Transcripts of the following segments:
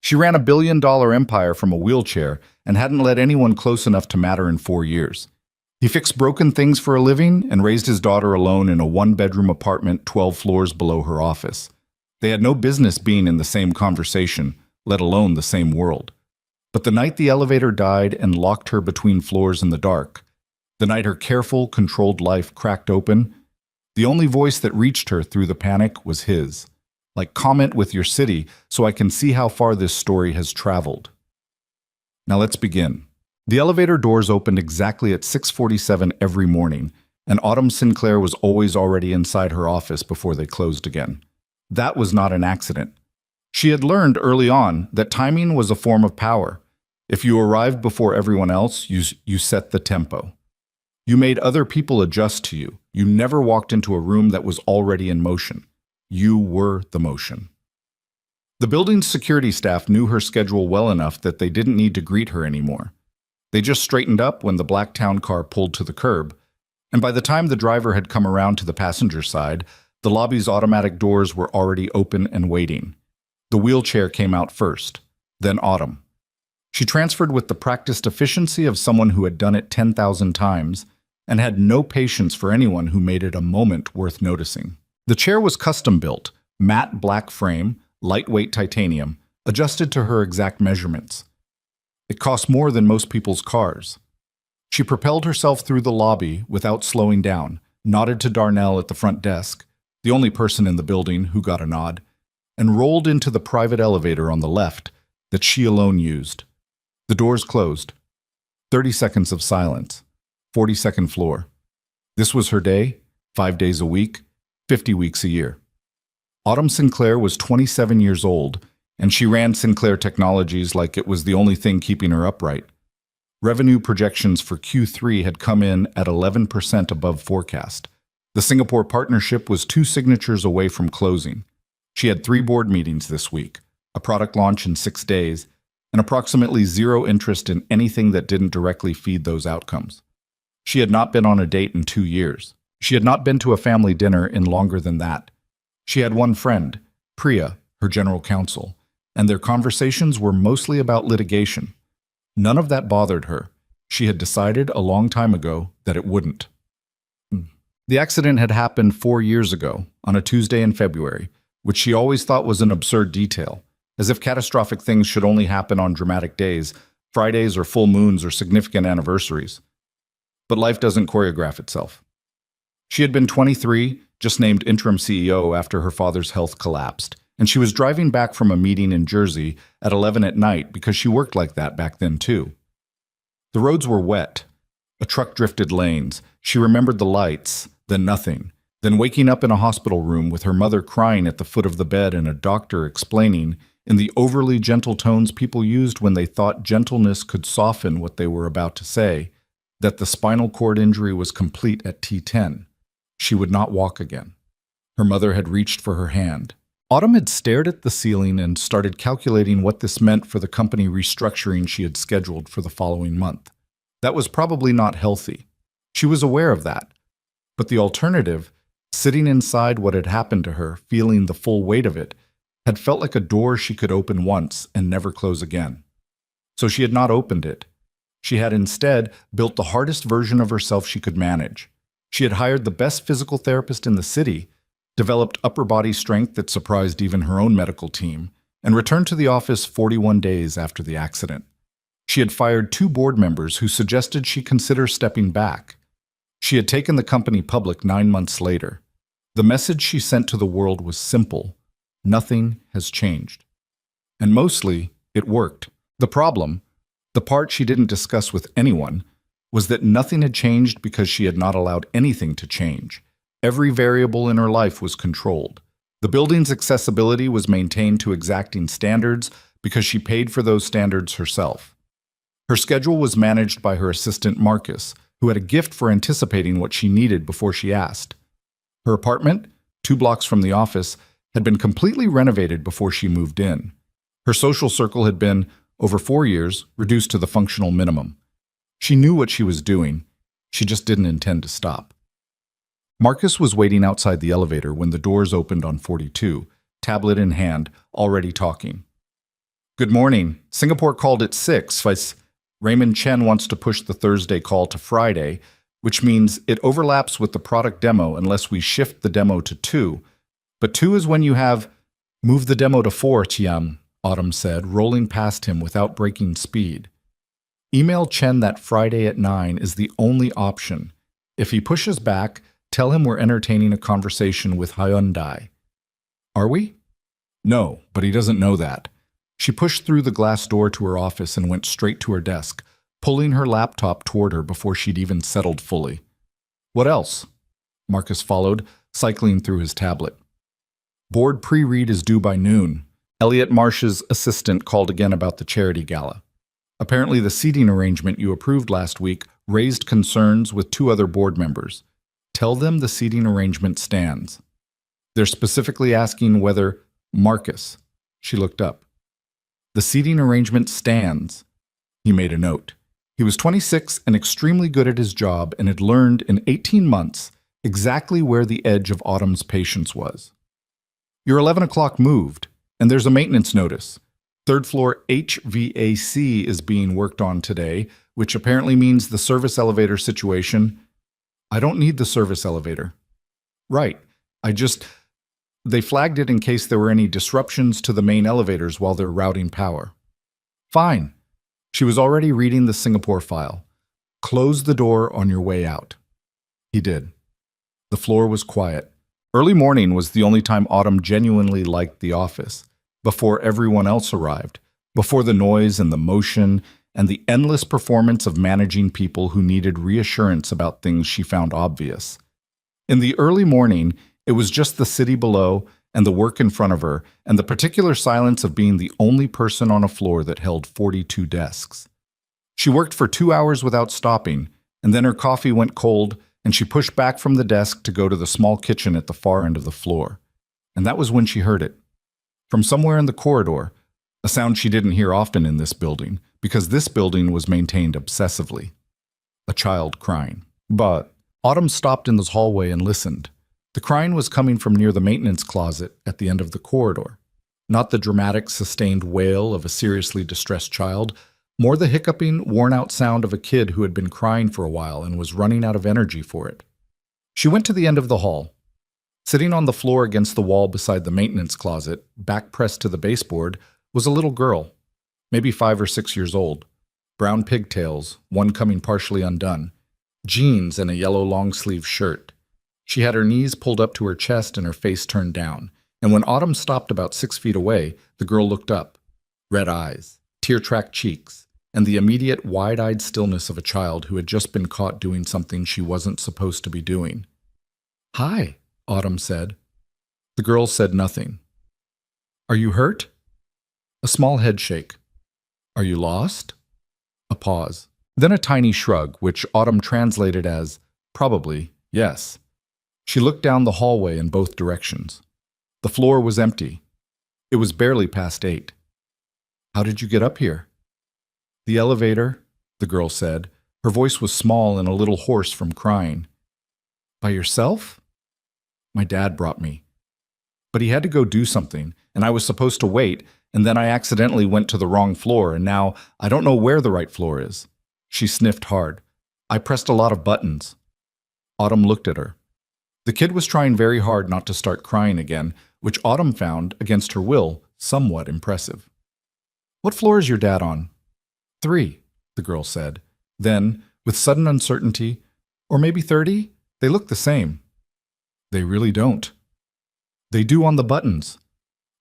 She ran a $1 billion empire from a wheelchair and hadn't let anyone close enough to matter in 4 years. He fixed broken things for a living and raised his daughter alone in a one-bedroom apartment 12 floors below her office. They had no business being in the same conversation, let alone the same world. But the night the elevator died and locked her between floors in the dark, the night her careful, controlled life cracked open, the only voice that reached her through the panic was his. Like, comment with your city so I can see how far this story has traveled. Now let's begin. The elevator doors opened exactly at 6:47 every morning, and Autumn Sinclair was already inside her office before they closed again. That was not an accident. She had learned early on that timing was a form of power. If you arrived before everyone else, you set the tempo. You made other people adjust to you. You never walked into a room that was already in motion. You were the motion. The building's security staff knew her schedule well enough that they didn't need to greet her anymore. They just straightened up when the black town car pulled to the curb, and by the time the driver had come around to the passenger side, the lobby's automatic doors were already open and waiting. The wheelchair came out first, then Autumn. She transferred with the practiced efficiency of someone who had done it 10,000 times and had no patience for anyone who made it a moment worth noticing. The chair was custom-built, matte black frame, lightweight titanium, adjusted to her exact measurements. It cost more than most people's cars. She propelled herself through the lobby without slowing down, nodded to Darnell at the front desk, the only person in the building who got a nod, and rolled into the private elevator on the left that she alone used. The doors closed. 30 seconds of silence. 42nd floor. This was her day, 5 days a week, 50 weeks a year. Autumn Sinclair was 27 years old, and she ran Sinclair Technologies like it was the only thing keeping her upright. Revenue projections for Q3 had come in at 11% above forecast. The Singapore partnership was 2 signatures away from closing. She had 3 board meetings this week, a product launch in 6 days, and approximately 0 interest in anything that didn't directly feed those outcomes. She had not been on a date in 2 years. She had not been to a family dinner in longer than that. She had one friend, Priya, her general counsel, and their conversations were mostly about litigation. None of that bothered her. She had decided a long time ago that it wouldn't. The accident had happened 4 years ago, on a Tuesday in February, which she always thought was an absurd detail, as if catastrophic things should only happen on dramatic days, Fridays or full moons or significant anniversaries. But life doesn't choreograph itself. She had been 23, just named interim CEO after her father's health collapsed, and she was driving back from a meeting in Jersey at 11 at night because she worked like that back then too. The roads were wet. A truck drifted lanes. She remembered the lights, then nothing, then waking up in a hospital room with her mother crying at the foot of the bed and a doctor explaining, in the overly gentle tones people used when they thought gentleness could soften what they were about to say, that the spinal cord injury was complete at T10. She would not walk again. Her mother had reached for her hand. Autumn had stared at the ceiling and started calculating what this meant for the company restructuring she had scheduled for the following month. That was probably not healthy. She was aware of that. But the alternative, sitting inside what had happened to her, feeling the full weight of it, had felt like a door she could open once and never close again. So she had not opened it. She had instead built the hardest version of herself she could manage. She had hired the best physical therapist in the city, developed upper body strength that surprised even her own medical team, and returned to the office 41 days after the accident. She had fired 2 board members who suggested she consider stepping back. She had taken the company public 9 months later. The message she sent to the world was simple. Nothing has changed. And mostly, it worked. The problem, the part she didn't discuss with anyone, was that nothing had changed because she had not allowed anything to change. Every variable in her life was controlled. The building's accessibility was maintained to exacting standards because she paid for those standards herself. Her schedule was managed by her assistant Marcus, who had a gift for anticipating what she needed before she asked. Her apartment, 2 blocks from the office, had been completely renovated before she moved in. Her social circle had been, over 4 years, reduced to the functional minimum. She knew what she was doing. She just didn't intend to stop. Marcus was waiting outside the elevator when the doors opened on 42, tablet in hand, already talking. Good morning. Singapore called at 6. Raymond Chen wants to push the Thursday call to Friday, which means it overlaps with the product demo unless we shift the demo to 2. But 2 is when you have move the demo to 4, Chiang, Autumn said, rolling past him without breaking speed. Email Chen that Friday at 9 is the only option. If he pushes back, tell him we're entertaining a conversation with Hyundai. Are we? No, but he doesn't know that. She pushed through the glass door to her office and went straight to her desk, pulling her laptop toward her before she'd even settled fully. What else? Marcus followed, cycling through his tablet. Board pre-read is due by noon. Elliot Marsh's assistant called again about the charity gala. Apparently the seating arrangement you approved last week raised concerns with 2 other board members. Tell them the seating arrangement stands. They're specifically asking whether Marcus. She looked up. The seating arrangement stands. He made a note. He was 26 and extremely good at his job and had learned in 18 months exactly where the edge of Autumn's patience was. Your 11 o'clock moved, and there's a maintenance notice. 3rd floor HVAC is being worked on today, which apparently means the service elevator situation. I don't need the service elevator. Right. They flagged it in case there were any disruptions to the main elevators while they're routing power. Fine. She was already reading the Singapore file. Close the door on your way out. He did. The floor was quiet. Early morning was the only time Autumn genuinely liked the office, before everyone else arrived, before the noise and the motion and the endless performance of managing people who needed reassurance about things she found obvious. In the early morning, it was just the city below and the work in front of her and the particular silence of being the only person on a floor that held 42 desks. She worked for 2 hours without stopping, and then her coffee went cold and she pushed back from the desk to go to the small kitchen at the far end of the floor. And that was when she heard it. From somewhere in the corridor, a sound she didn't hear often in this building, because this building was maintained obsessively. A child crying. But Autumn stopped in this hallway and listened. The crying was coming from near the maintenance closet at the end of the corridor. Not the dramatic, sustained wail of a seriously distressed child, more the hiccuping, worn-out sound of a kid who had been crying for a while and was running out of energy for it. She went to the end of the hall. Sitting on the floor against the wall beside the maintenance closet, back pressed to the baseboard, was a little girl, maybe 5 or 6 years old. Brown pigtails, one coming partially undone. Jeans and a yellow long-sleeve shirt. She had her knees pulled up to her chest and her face turned down, and when Autumn stopped about 6 feet away, the girl looked up. Red eyes, tear-tracked cheeks, and the immediate wide-eyed stillness of a child who had just been caught doing something she wasn't supposed to be doing. "Hi," Autumn said. The girl said nothing. "Are you hurt?" A small head shake. "Are you lost?" A pause. Then a tiny shrug, which Autumn translated as, "Probably, yes." She looked down the hallway in both directions. The floor was empty. It was barely past 8. "How did you get up here?" "The elevator," the girl said. Her voice was small and a little hoarse from crying. "By yourself?" "My dad brought me. But he had to go do something, and I was supposed to wait, and then I accidentally went to the wrong floor, and now I don't know where the right floor is." She sniffed hard. "I pressed a lot of buttons." Autumn looked at her. The kid was trying very hard not to start crying again, which Autumn found, against her will, somewhat impressive. "What floor is your dad on?" 3, the girl said. Then, with sudden uncertainty, "Or maybe 30? They look the same." "They really don't." "They do on the buttons."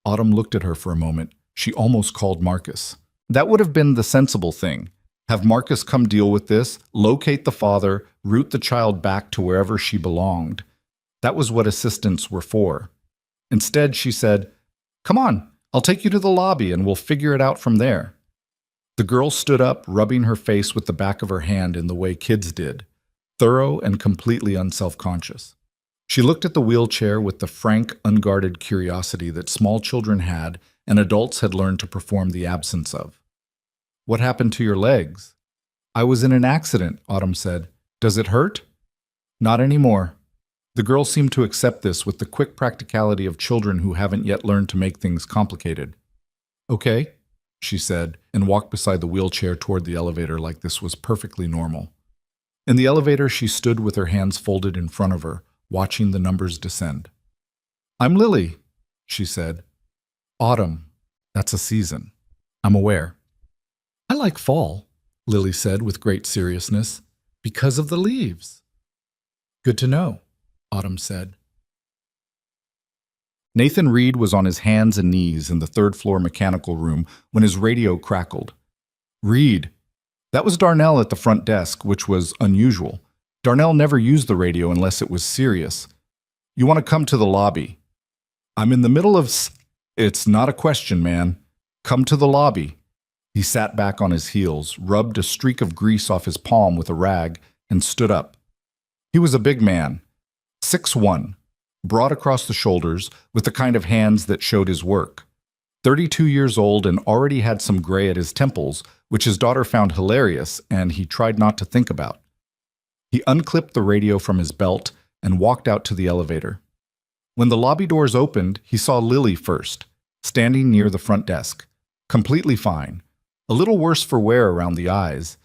Autumn looked at her for a moment. She almost called Marcus. That would have been the sensible thing. Have Marcus come deal with this, locate the father, route the child back to wherever she belonged. That was what assistants were for. Instead, she said, "Come on, I'll take you to the lobby and we'll figure it out from there." The girl stood up, rubbing her face with the back of her hand in the way kids did, thorough and completely unselfconscious. She looked at the wheelchair with the frank, unguarded curiosity that small children had and adults had learned to perform the absence of. "What happened to your legs?" "I was in an accident," Autumn said. "Does it hurt?" "Not anymore." The girl seemed to accept this with the quick practicality of children who haven't yet learned to make things complicated. "Okay." she said, and walked beside the wheelchair toward the elevator like this was perfectly normal. In the elevator, she stood with her hands folded in front of her, watching the numbers descend. "I'm Lily," she said. "Autumn. That's a season. I'm aware." "I like fall," Lily said with great seriousness, "because of the leaves." "Good to know," Autumn said. Nathan Reed was on his hands and knees in the third-floor mechanical room when his radio crackled. "Reed." That was Darnell at the front desk, which was unusual. Darnell never used the radio unless it was serious. "You want to come to the lobby?" "I'm in the middle of It's not a question, man. Come to the lobby." He sat back on his heels, rubbed a streak of grease off his palm with a rag, and stood up. He was a big man, 6'1", broad across the shoulders, with the kind of hands that showed his work. 32 years old and already had some gray at his temples, which his daughter found hilarious and he tried not to think about. He unclipped the radio from his belt and walked out to the elevator. When the lobby doors opened, he saw Lily first, standing near the front desk, completely fine, a little worse for wear around the eyes,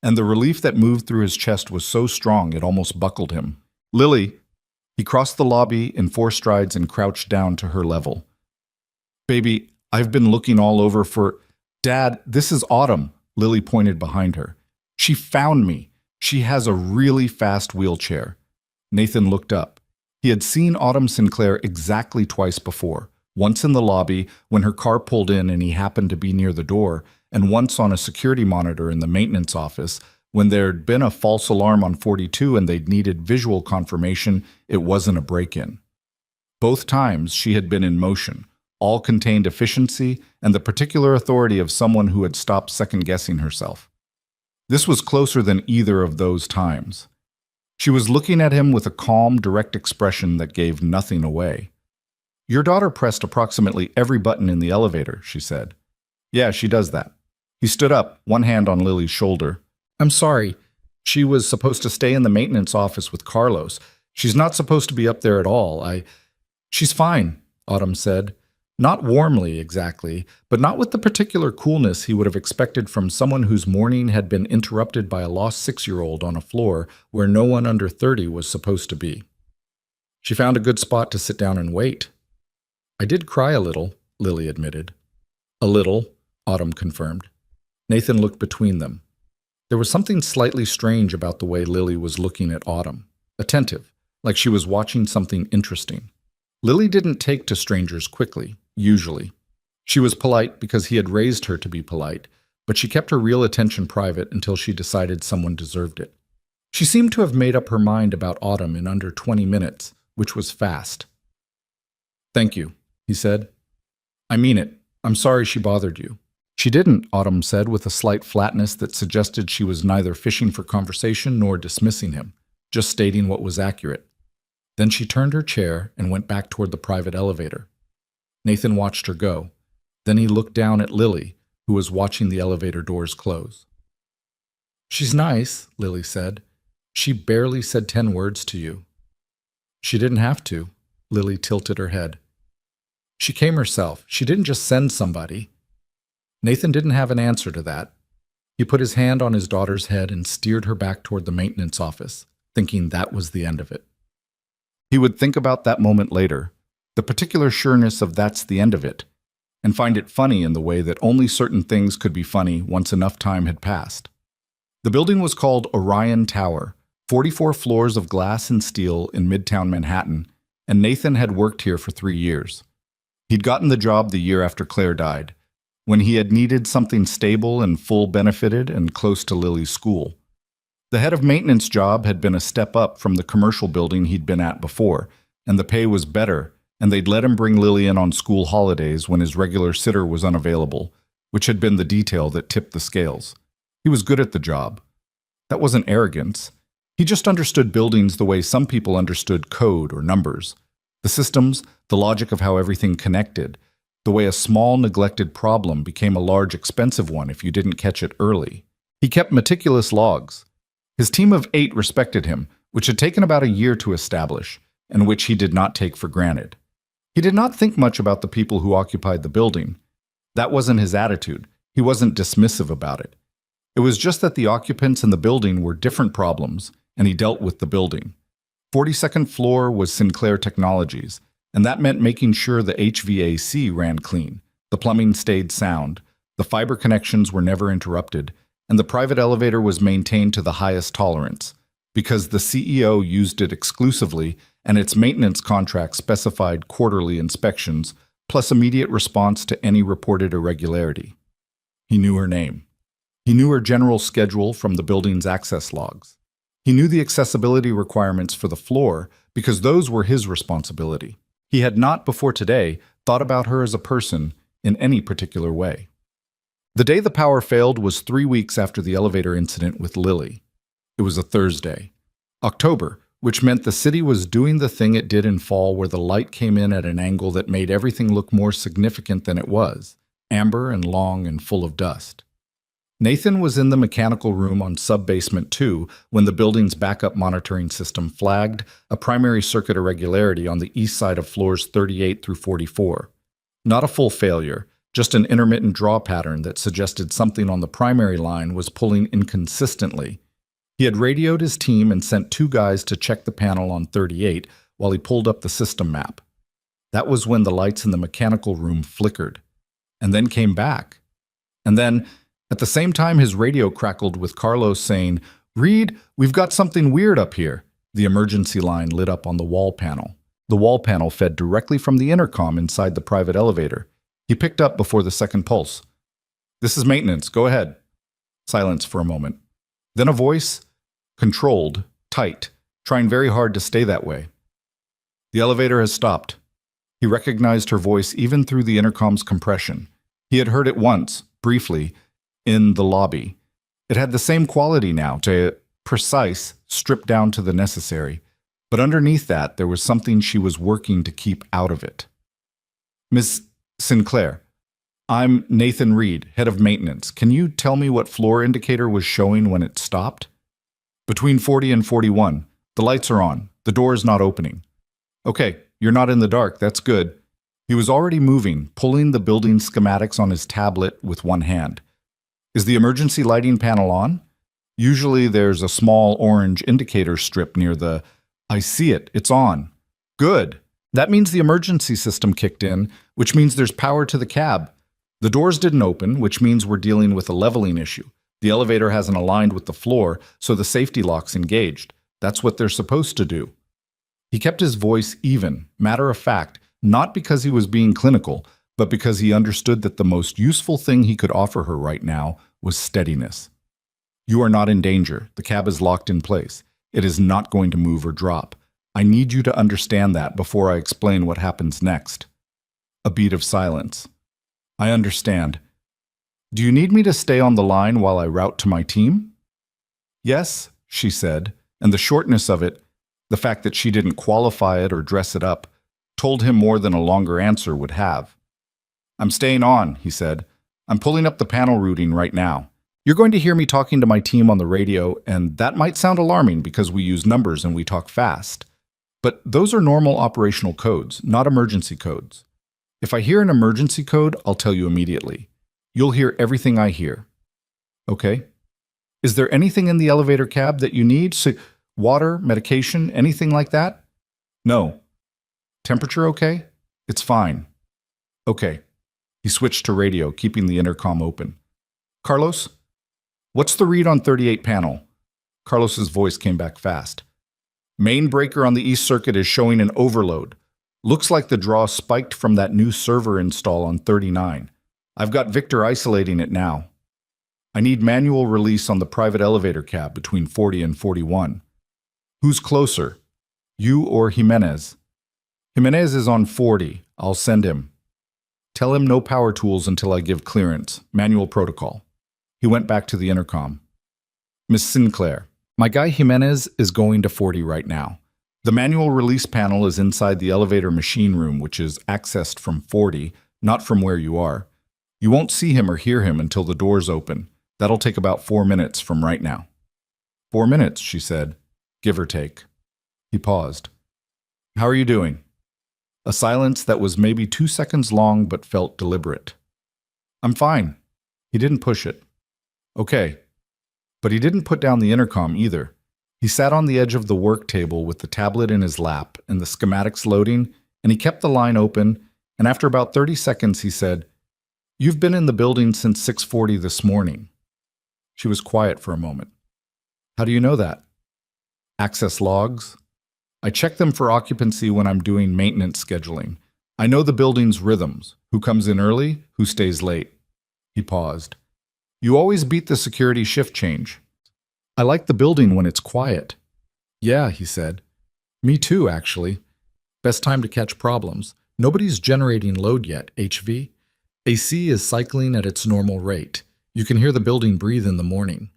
and the relief that moved through his chest was so strong it almost buckled him. "Lily." He crossed the lobby in 4 strides and crouched down to her level. "Baby, I've been looking all over for—" "Dad, this is Autumn," Lily pointed behind her. "She found me. She has a really fast wheelchair." Nathan looked up. He had seen Autumn Sinclair exactly twice before, once in the lobby when her car pulled in and he happened to be near the door, and once on a security monitor in the maintenance office when there'd been a false alarm on 42 and they'd needed visual confirmation it wasn't a break-in. Both times she had been in motion. All contained efficiency and the particular authority of someone who had stopped second-guessing herself. This was closer than either of those times. She was looking at him with a calm, direct expression that gave nothing away. "Your daughter pressed approximately every button in the elevator," she said. "Yeah, she does that." He stood up, one hand on Lily's shoulder. "I'm sorry. She was supposed to stay in the maintenance office with Carlos. She's not supposed to be up there at all. She's fine," Autumn said. Not warmly, exactly, but not with the particular coolness he would have expected from someone whose morning had been interrupted by a lost 6-year-old on a floor where no one under 30 was supposed to be. "She found a good spot to sit down and wait." "I did cry a little," Lily admitted. "A little," Autumn confirmed. Nathan looked between them. There was something slightly strange about the way Lily was looking at Autumn, attentive, like she was watching something interesting. Lily didn't take to strangers quickly, usually. She was polite because he had raised her to be polite, but she kept her real attention private until she decided someone deserved it. She seemed to have made up her mind about Autumn in under 20 minutes, which was fast. "Thank you," he said. "I mean it. I'm sorry she bothered you." "She didn't," Autumn said with a slight flatness that suggested she was neither fishing for conversation nor dismissing him, just stating what was accurate. Then she turned her chair and went back toward the private elevator. Nathan watched her go. Then he looked down at Lily, who was watching the elevator doors close. "She's nice," Lily said. "She barely said 10 words to you." "She didn't have to." Lily tilted her head. "She came herself. She didn't just send somebody." Nathan didn't have an answer to that. He put his hand on his daughter's head and steered her back toward the maintenance office, thinking that was the end of it. He would think about that moment later, the particular sureness of that's the end of it, and find it funny in the way that only certain things could be funny once enough time had passed. The building was called Orion Tower, 44 floors of glass and steel in Midtown Manhattan, and Nathan had worked here for 3 years. He'd gotten the job the year after Claire died, when he had needed something stable and full benefited and close to Lily's school. The head of maintenance job had been a step up from the commercial building he'd been at before, and the pay was better, and they'd let him bring Lily in on school holidays when his regular sitter was unavailable, which had been the detail that tipped the scales. He was good at the job. That wasn't arrogance. He just understood buildings the way some people understood code or numbers. The systems, the logic of how everything connected, the way a small, neglected problem became a large, expensive one if you didn't catch it early. He kept meticulous logs. His team of 8 respected him, which had taken about a year to establish, and which he did not take for granted. He did not think much about the people who occupied the building. That wasn't his attitude. He wasn't dismissive about it. It was just that the occupants in the building were different problems, and he dealt with the building. 42nd floor was Sinclair Technologies, and that meant making sure the HVAC ran clean, the plumbing stayed sound, the fiber connections were never interrupted, and the private elevator was maintained to the highest tolerance, because the CEO used it exclusively and its maintenance contract specified quarterly inspections, plus immediate response to any reported irregularity. He knew her name. He knew her general schedule from the building's access logs. He knew the accessibility requirements for the floor because those were his responsibility. He had not, before today, thought about her as a person in any particular way. The day the power failed was 3 weeks after the elevator incident with Lily. It was a Thursday. October, which meant the city was doing the thing it did in fall where the light came in at an angle that made everything look more significant than it was, amber and long and full of dust. Nathan was in the mechanical room on sub-basement 2 when the building's backup monitoring system flagged a primary circuit irregularity on the east side of floors 38 through 44. Not a full failure, just an intermittent draw pattern that suggested something on the primary line was pulling inconsistently. He had radioed his team and sent 2 guys to check the panel on 38 while he pulled up the system map. That was when the lights in the mechanical room flickered, and then came back. And then, at the same time, his radio crackled with Carlos saying, "Reed, we've got something weird up here." The emergency line lit up on the wall panel. The wall panel fed directly from the intercom inside the private elevator. He picked up before the second pulse. "This is maintenance. Go ahead." Silence for a moment. Then a voice, controlled, tight, trying very hard to stay that way. "The elevator has stopped." He recognized her voice even through the intercom's compression. He had heard it once, briefly, in the lobby. It had the same quality now, precise, stripped down to the necessary. But underneath that, there was something she was working to keep out of it. "Miss Sinclair, I'm Nathan Reed, head of maintenance. Can you tell me what floor indicator was showing when it stopped?" "Between 40 and 41. The lights are on. The door is not opening." "Okay, you're not in the dark. That's good." He was already moving, pulling the building schematics on his tablet with one hand. "Is the emergency lighting panel on?" "Usually there's a small orange indicator strip near the—" "I see it. It's on." "Good. That means the emergency system kicked in, which means there's power to the cab. The doors didn't open, which means we're dealing with a leveling issue. The elevator hasn't aligned with the floor, so the safety lock's engaged. That's what they're supposed to do." He kept his voice even, matter of fact, not because he was being clinical, but because he understood that the most useful thing he could offer her right now was steadiness. "You are not in danger. The cab is locked in place. It is not going to move or drop. I need you to understand that before I explain what happens next." A beat of silence. "I understand. Do you need me to stay on the line while I route to my team?" "Yes," she said, and the shortness of it, the fact that she didn't qualify it or dress it up, told him more than a longer answer would have. "I'm staying on," he said. "I'm pulling up the panel routing right now. You're going to hear me talking to my team on the radio, and that might sound alarming because we use numbers and we talk fast. But those are normal operational codes, not emergency codes. If I hear an emergency code, I'll tell you immediately. You'll hear everything I hear." "Okay. Is there anything in the elevator cab that you need? Water, medication, anything like that?" "No." "Temperature okay?" "It's fine." "Okay." He switched to radio, keeping the intercom open. "Carlos? What's the read on 38 panel?" Carlos's voice came back fast. "Main breaker on the east circuit is showing an overload. Looks like the draw spiked from that new server install on 39. I've got Victor isolating it now. I need manual release on the private elevator cab between 40 and 41. Who's closer, you or Jimenez?" "Jimenez is on 40. I'll send him." "Tell him no power tools until I give clearance. Manual protocol." He went back to the intercom. "Miss Sinclair, my guy Jimenez is going to 40 right now. The manual release panel is inside the elevator machine room, which is accessed from 40, not from where you are. You won't see him or hear him until the doors open. That'll take about 4 minutes from right now." "4 minutes," she said, give or take. He paused. "How are you doing?" A silence that was maybe 2 seconds long but felt deliberate. "I'm fine." He didn't push it. Okay. But he didn't put down the intercom either. He sat on the edge of the work table with the tablet in his lap and the schematics loading, and he kept the line open, and after about 30 seconds he said, "You've been in the building since 6:40 this morning." She was quiet for a moment. "How do you know that?" "Access logs. I check them for occupancy when I'm doing maintenance scheduling. I know the building's rhythms, who comes in early, who stays late." He paused. "You always beat the security shift change." "I like the building when it's quiet." "Yeah," he said. "Me too, actually. Best time to catch problems. Nobody's generating load yet, HV. AC is cycling at its normal rate. You can hear the building breathe in the morning."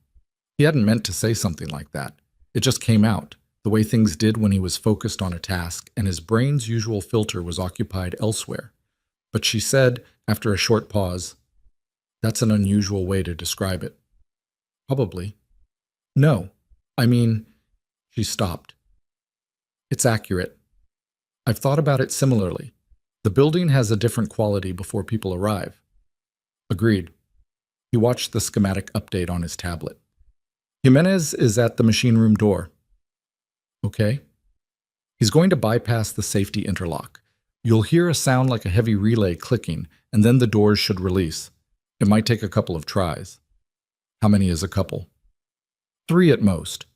He hadn't meant to say something like that. It just came out, the way things did when he was focused on a task and his brain's usual filter was occupied elsewhere. But she said, after a short pause, "That's an unusual way to describe it." "Probably." "No, I mean," she stopped. "It's accurate. I've thought about it similarly. The building has a different quality before people arrive." "Agreed." He watched the schematic update on his tablet. "Jimenez is at the machine room door." "Okay." "He's going to bypass the safety interlock. You'll hear a sound like a heavy relay clicking, and then the doors should release. It might take a couple of tries." "How many is a couple?" "3 at most.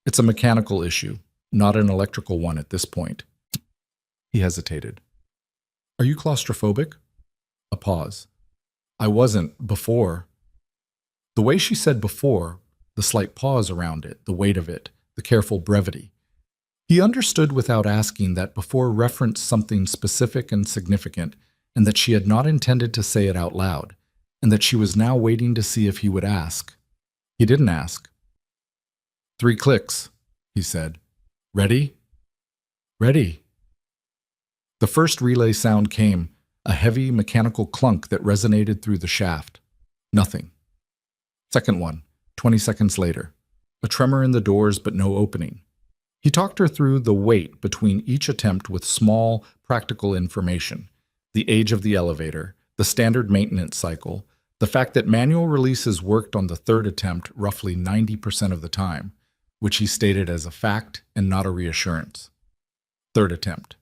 It's a mechanical issue, not an electrical one at this point." He hesitated. "Are you claustrophobic?" A pause. "I wasn't before." The way she said before, the slight pause around it, the weight of it, the careful brevity. He understood without asking that before referenced something specific and significant, and that she had not intended to say it out loud, and that she was now waiting to see if he would ask. He didn't ask. 3 clicks, he said. "Ready?" "Ready." The first relay sound came, a heavy mechanical clunk that resonated through the shaft. Nothing. Second one, 20 seconds later. A tremor in the doors but no opening. He talked her through the wait between each attempt with small, practical information. The age of the elevator, the standard maintenance cycle, the fact that manual releases worked on the third attempt roughly 90% of the time, which he stated as a fact and not a reassurance. Third attempt.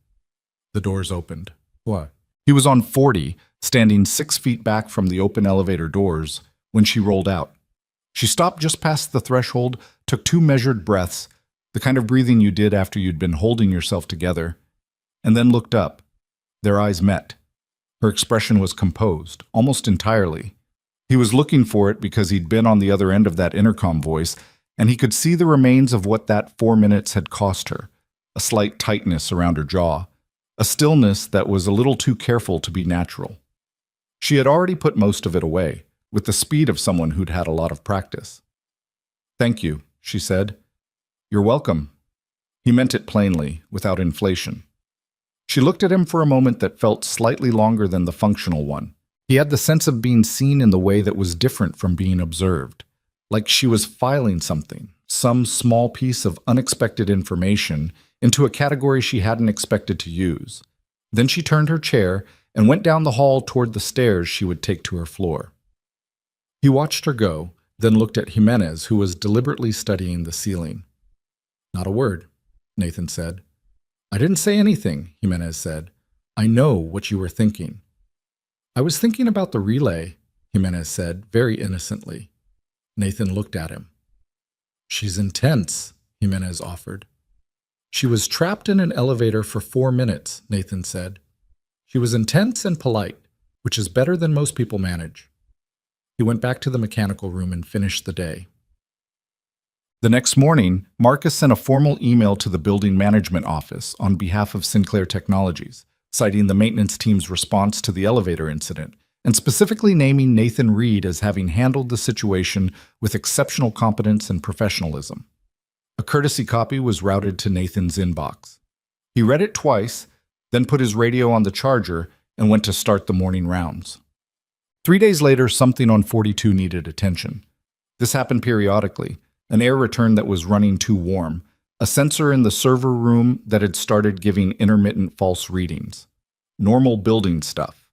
The doors opened. What? He was on 40, standing 6 feet back from the open elevator doors, when she rolled out. She stopped just past the threshold, took 2 measured breaths, the kind of breathing you did after you'd been holding yourself together, and then looked up. Their eyes met. Her expression was composed, almost entirely. He was looking for it because he'd been on the other end of that intercom voice, and he could see the remains of what that 4 minutes had cost her, a slight tightness around her jaw, a stillness that was a little too careful to be natural. She had already put most of it away, with the speed of someone who'd had a lot of practice. "Thank you," she said. "You're welcome." He meant it plainly, without inflation. She looked at him for a moment that felt slightly longer than the functional one. He had the sense of being seen in the way that was different from being observed, like she was filing something, some small piece of unexpected information, into a category she hadn't expected to use. Then she turned her chair and went down the hall toward the stairs she would take to her floor. He watched her go, then looked at Jimenez, who was deliberately studying the ceiling. "Not a word," Nathan said. "I didn't say anything," Jimenez said. "I know what you were thinking." "I was thinking about the relay," Jimenez said, very innocently. Nathan looked at him. "She's intense," Jimenez offered. "She was trapped in an elevator for 4 minutes," Nathan said. "She was intense and polite, which is better than most people manage." He went back to the mechanical room and finished the day. The next morning, Marcus sent a formal email to the building management office on behalf of Sinclair Technologies, citing the maintenance team's response to the elevator incident, and specifically naming Nathan Reed as having handled the situation with exceptional competence and professionalism. A courtesy copy was routed to Nathan's inbox. He read it twice, then put his radio on the charger and went to start the morning rounds. 3 days later, something on 42 needed attention. This happened periodically, an air return that was running too warm, a sensor in the server room that had started giving intermittent false readings. Normal building stuff.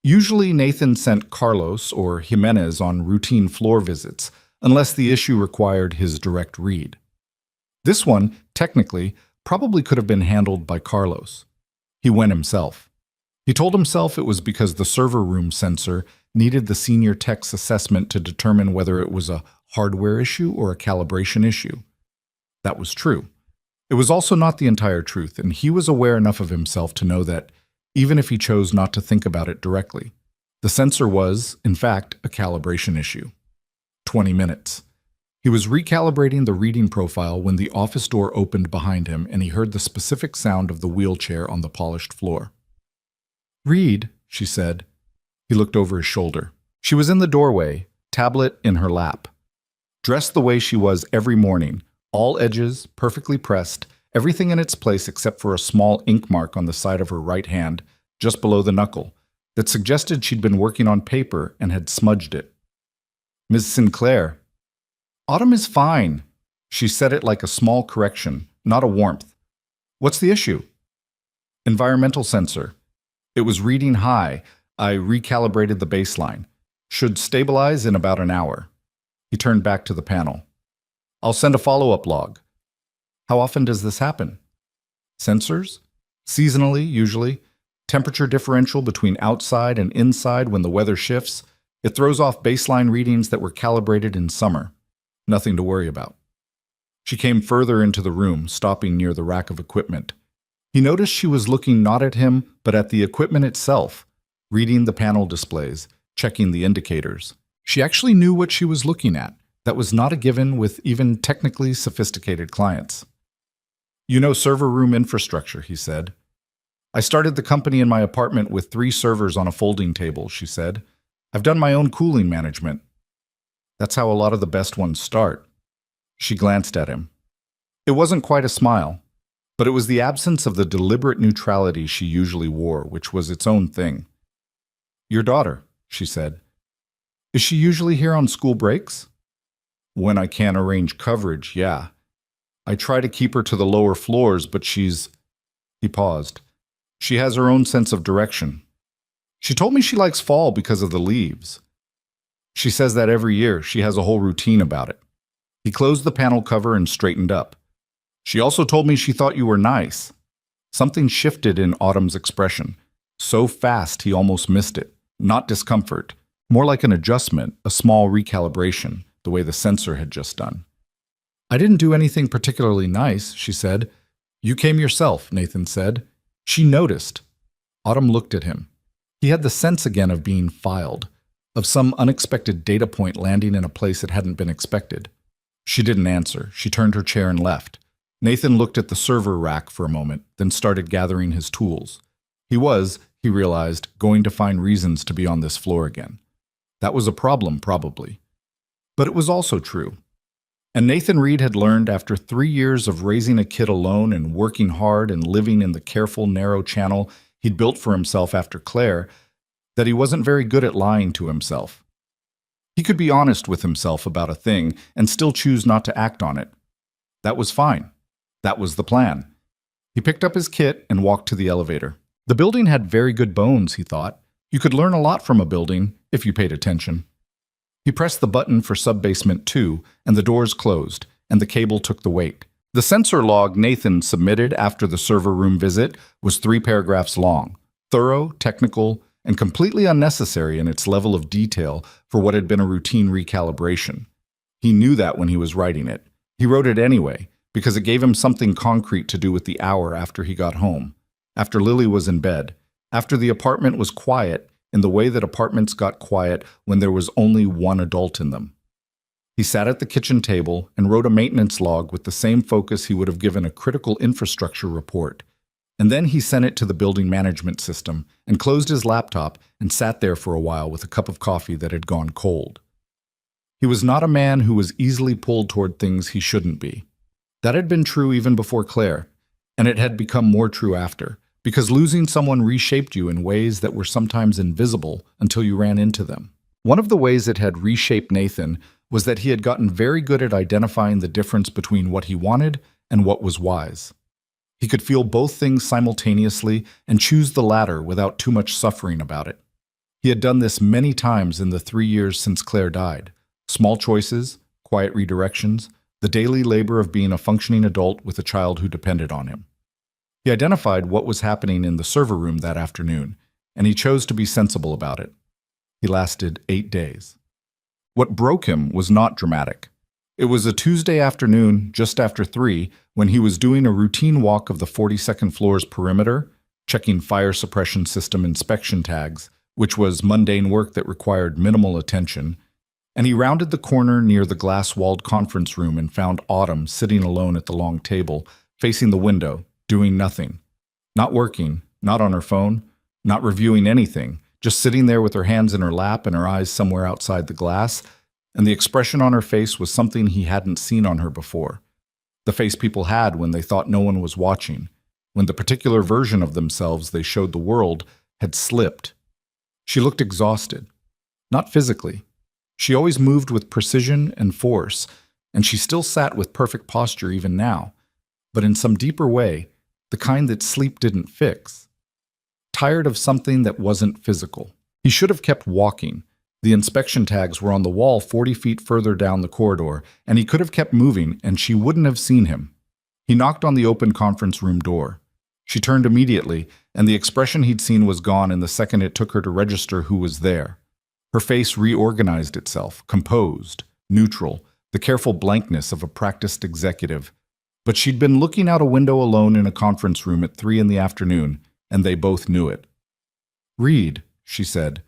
Usually, Nathan sent Carlos or Jimenez on routine floor visits, unless the issue required his direct read. This one, technically, probably could have been handled by Carlos. He went himself. He told himself it was because the server room sensor needed the senior tech's assessment to determine whether it was a hardware issue or a calibration issue. That was true. It was also not the entire truth, and he was aware enough of himself to know that, even if he chose not to think about it directly, the sensor was, in fact, a calibration issue. 20 minutes. He was recalibrating the reading profile when the office door opened behind him and he heard the specific sound of the wheelchair on the polished floor. "Read," she said. He looked over his shoulder. She was in the doorway, tablet in her lap. Dressed the way she was every morning, all edges perfectly pressed, everything in its place except for a small ink mark on the side of her right hand, just below the knuckle, that suggested she'd been working on paper and had smudged it. "Ms. Sinclair." "Autumn is fine." She said it like a small correction, not a warmth. "What's the issue?" "Environmental sensor. It was reading high. I recalibrated the baseline. Should stabilize in about an hour." He turned back to the panel. "I'll send a follow-up log." "How often does this happen?" "Sensors? Seasonally, usually. Temperature differential between outside and inside when the weather shifts. It throws off baseline readings that were calibrated in summer. Nothing to worry about." She came further into the room, stopping near the rack of equipment. He noticed she was looking not at him, but at the equipment itself, reading the panel displays, checking the indicators. She actually knew what she was looking at. That was not a given with even technically sophisticated clients. "You know server room infrastructure," he said. "I started the company in my apartment with 3 servers on a folding table," she said. "I've done my own cooling management." "That's how a lot of the best ones start." She glanced at him. It wasn't quite a smile, but it was the absence of the deliberate neutrality she usually wore, which was its own thing. "Your daughter," she said. "Is she usually here on school breaks?" "When I can arrange coverage, yeah. I try to keep her to the lower floors, but she's..." He paused. "She has her own sense of direction. She told me she likes fall because of the leaves. She says that every year she has a whole routine about it." He closed the panel cover and straightened up. "She also told me she thought you were nice." Something shifted in Autumn's expression. So fast he almost missed it. Not discomfort. More like an adjustment, a small recalibration, the way the sensor had just done. "I didn't do anything particularly nice," she said. "You came yourself," Nathan said. She noticed. Autumn looked at him. He had the sense again of being filed, of some unexpected data point landing in a place it hadn't been expected. She didn't answer. She turned her chair and left. Nathan looked at the server rack for a moment, then started gathering his tools. He was, he realized, going to find reasons to be on this floor again. That was a problem, probably. But it was also true. And Nathan Reed had learned after 3 years of raising a kid alone and working hard and living in the careful, narrow channel he'd built for himself after Claire, that he wasn't very good at lying to himself. He could be honest with himself about a thing and still choose not to act on it. That was fine. That was the plan. He picked up his kit and walked to the elevator. The building had very good bones, he thought. You could learn a lot from a building, if you paid attention. He pressed the button for sub-basement 2, and the doors closed, and the cable took the weight. The sensor log Nathan submitted after the server room visit was 3 paragraphs long, thorough, technical, and completely unnecessary in its level of detail for what had been a routine recalibration. He knew that when he was writing it. He wrote it anyway, because it gave him something concrete to do with the hour after he got home, after Lily was in bed, after the apartment was quiet in the way that apartments got quiet when there was only one adult in them. He sat at the kitchen table and wrote a maintenance log with the same focus he would have given a critical infrastructure report. And then he sent it to the building management system and closed his laptop and sat there for a while with a cup of coffee that had gone cold. He was not a man who was easily pulled toward things he shouldn't be. That had been true even before Claire, and it had become more true after, because losing someone reshaped you in ways that were sometimes invisible until you ran into them. One of the ways it had reshaped Nathan was that he had gotten very good at identifying the difference between what he wanted and what was wise. He could feel both things simultaneously and choose the latter without too much suffering about it. He had done this many times in the 3 years since Claire died. Small choices, quiet redirections, the daily labor of being a functioning adult with a child who depended on him. He identified what was happening in the server room that afternoon, and he chose to be sensible about it. He lasted 8 days. What broke him was not dramatic. It was a Tuesday afternoon, just after 3, when he was doing a routine walk of the 42nd floor's perimeter, checking fire suppression system inspection tags, which was mundane work that required minimal attention, and he rounded the corner near the glass-walled conference room and found Autumn sitting alone at the long table, facing the window, doing nothing. Not working, not on her phone, not reviewing anything, just sitting there with her hands in her lap and her eyes somewhere outside the glass, and the expression on her face was something he hadn't seen on her before. The face people had when they thought no one was watching, when the particular version of themselves they showed the world had slipped. She looked exhausted. Not physically. She always moved with precision and force, and she still sat with perfect posture even now, but in some deeper way, the kind that sleep didn't fix. Tired of something that wasn't physical. He should have kept walking. The inspection tags were on the wall 40 feet further down the corridor, and he could have kept moving, and she wouldn't have seen him. He knocked on the open conference room door. She turned immediately, and the expression he'd seen was gone in the second it took her to register who was there. Her face reorganized itself, composed, neutral, the careful blankness of a practiced executive. But she'd been looking out a window alone in a conference room at 3 in the afternoon, and they both knew it. "Reed," she said.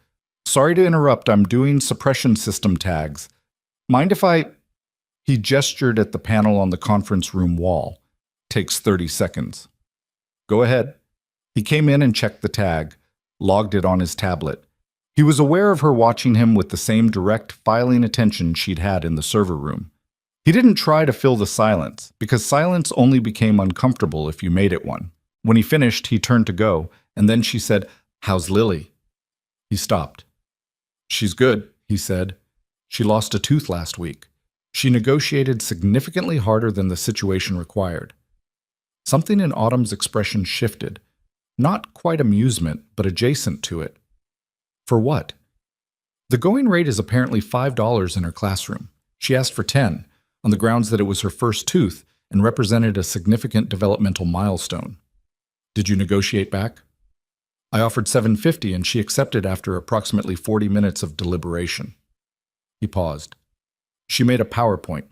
"Sorry to interrupt, I'm doing suppression system tags. Mind if I—" He gestured at the panel on the conference room wall. "Takes 30 seconds. "Go ahead." He came in and checked the tag, logged it on his tablet. He was aware of her watching him with the same direct, filing attention she'd had in the server room. He didn't try to fill the silence, because silence only became uncomfortable if you made it one. When he finished, he turned to go, and then she said, "How's Lily?" He stopped. "She's good," he said. "She lost a tooth last week. She negotiated significantly harder than the situation required." Something in Autumn's expression shifted. Not quite amusement, but adjacent to it. For what? The going rate is apparently $5 in her classroom. She asked for 10, on the grounds that it was her first tooth and represented a significant developmental milestone. "Did you negotiate back?" "I offered $750 and she accepted after approximately 40 minutes of deliberation." He paused. She made a PowerPoint.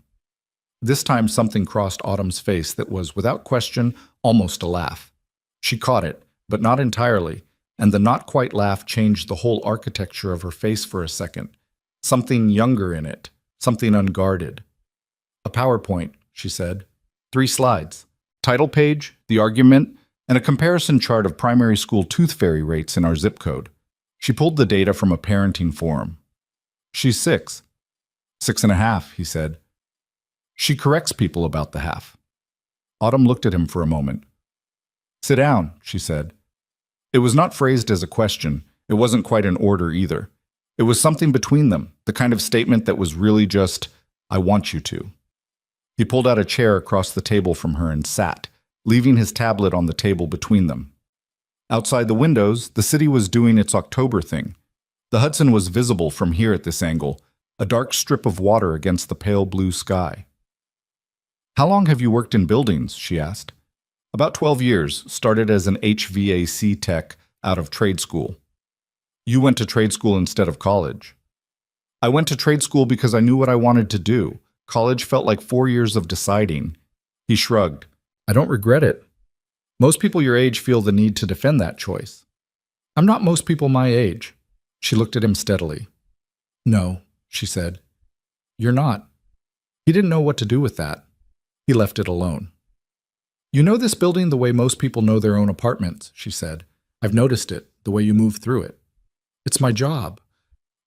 This time something crossed Autumn's face that was, without question, almost a laugh. She caught it, but not entirely, and the not-quite laugh changed the whole architecture of her face for a second. Something younger in it, something unguarded. "A PowerPoint," she said. 3 slides. Title page, the argument, and a comparison chart of primary school tooth fairy rates in our zip code. She pulled the data from a parenting forum. "She's 6. 6.5, he said. "She corrects people about the half." Autumn looked at him for a moment. "Sit down," she said. It was not phrased as a question. It wasn't quite an order either. It was something between them, the kind of statement that was really just, "I want you to." He pulled out a chair across the table from her and sat, leaving his tablet on the table between them. Outside the windows, the city was doing its October thing. The Hudson was visible from here at this angle, a dark strip of water against the pale blue sky. "How long have you worked in buildings?" she asked. "About 12 years, started as an HVAC tech out of trade school." "You went to trade school instead of college." "I went to trade school because I knew what I wanted to do. College felt like 4 years of deciding." He shrugged. "I don't regret it. Most people your age feel the need to defend that choice." "I'm not most people my age." She looked at him steadily. "No," she said. "You're not." He didn't know what to do with that. He left it alone. "You know this building the way most people know their own apartments," she said. "I've noticed it, the way you move through it. It's my job.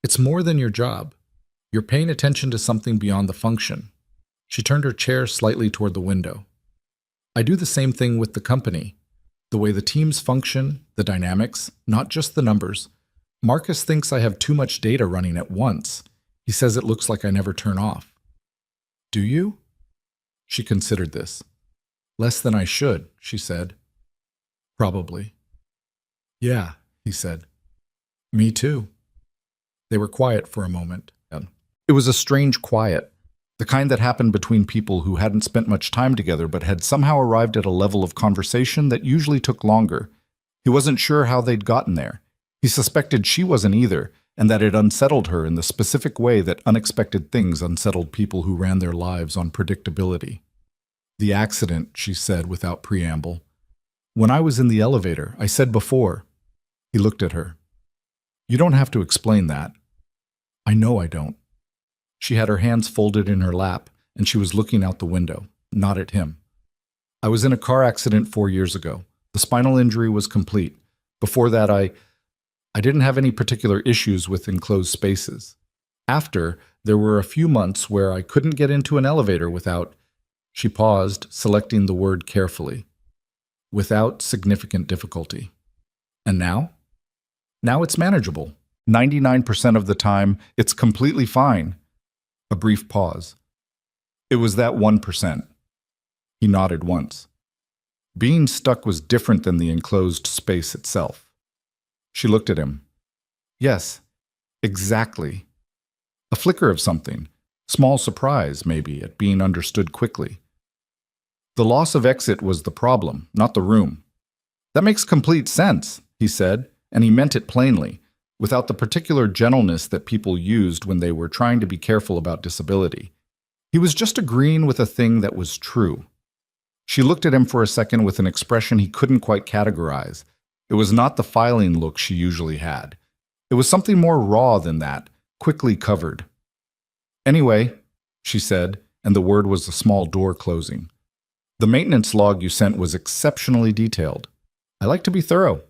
It's more than your job. You're paying attention to something beyond the function." She turned her chair slightly toward the window. "I do the same thing with the company. The way the teams function, the dynamics, not just the numbers. Marcus thinks I have too much data running at once. He says it looks like I never turn off." "Do you?" She considered this. "Less than I should," she said. "Probably." "Yeah," he said. "Me too." They were quiet for a moment. It was a strange quiet, the kind that happened between people who hadn't spent much time together but had somehow arrived at a level of conversation that usually took longer. He wasn't sure how they'd gotten there. He suspected she wasn't either, and that it unsettled her in the specific way that unexpected things unsettled people who ran their lives on predictability. "The accident," she said without preamble. "When I was in the elevator, I said before." He looked at her. "You don't have to explain that." "I know I don't." She had her hands folded in her lap, and she was looking out the window, not at him. "I was in a car accident 4 years ago. The spinal injury was complete. Before that, I didn't have any particular issues with enclosed spaces. After, there were a few months where I couldn't get into an elevator without—" She paused, selecting the word carefully. "Without significant difficulty. And now? Now it's manageable. 99% of the time, it's completely fine." A brief pause. "It was that 1%. He nodded once. Being stuck was different than the enclosed space itself. She looked at him. "Yes, exactly. A flicker of something. Small surprise, maybe, at being understood quickly. The loss of exit was the problem, not the room." "That makes complete sense," he said, and he meant it plainly, without the particular gentleness that people used when they were trying to be careful about disability. He was just agreeing with a thing that was true. She looked at him for a second with an expression he couldn't quite categorize. It was not the filing look she usually had. It was something more raw than that, quickly covered. "Anyway," she said, and the word was the small door closing. "The maintenance log you sent was exceptionally detailed. I like to be thorough.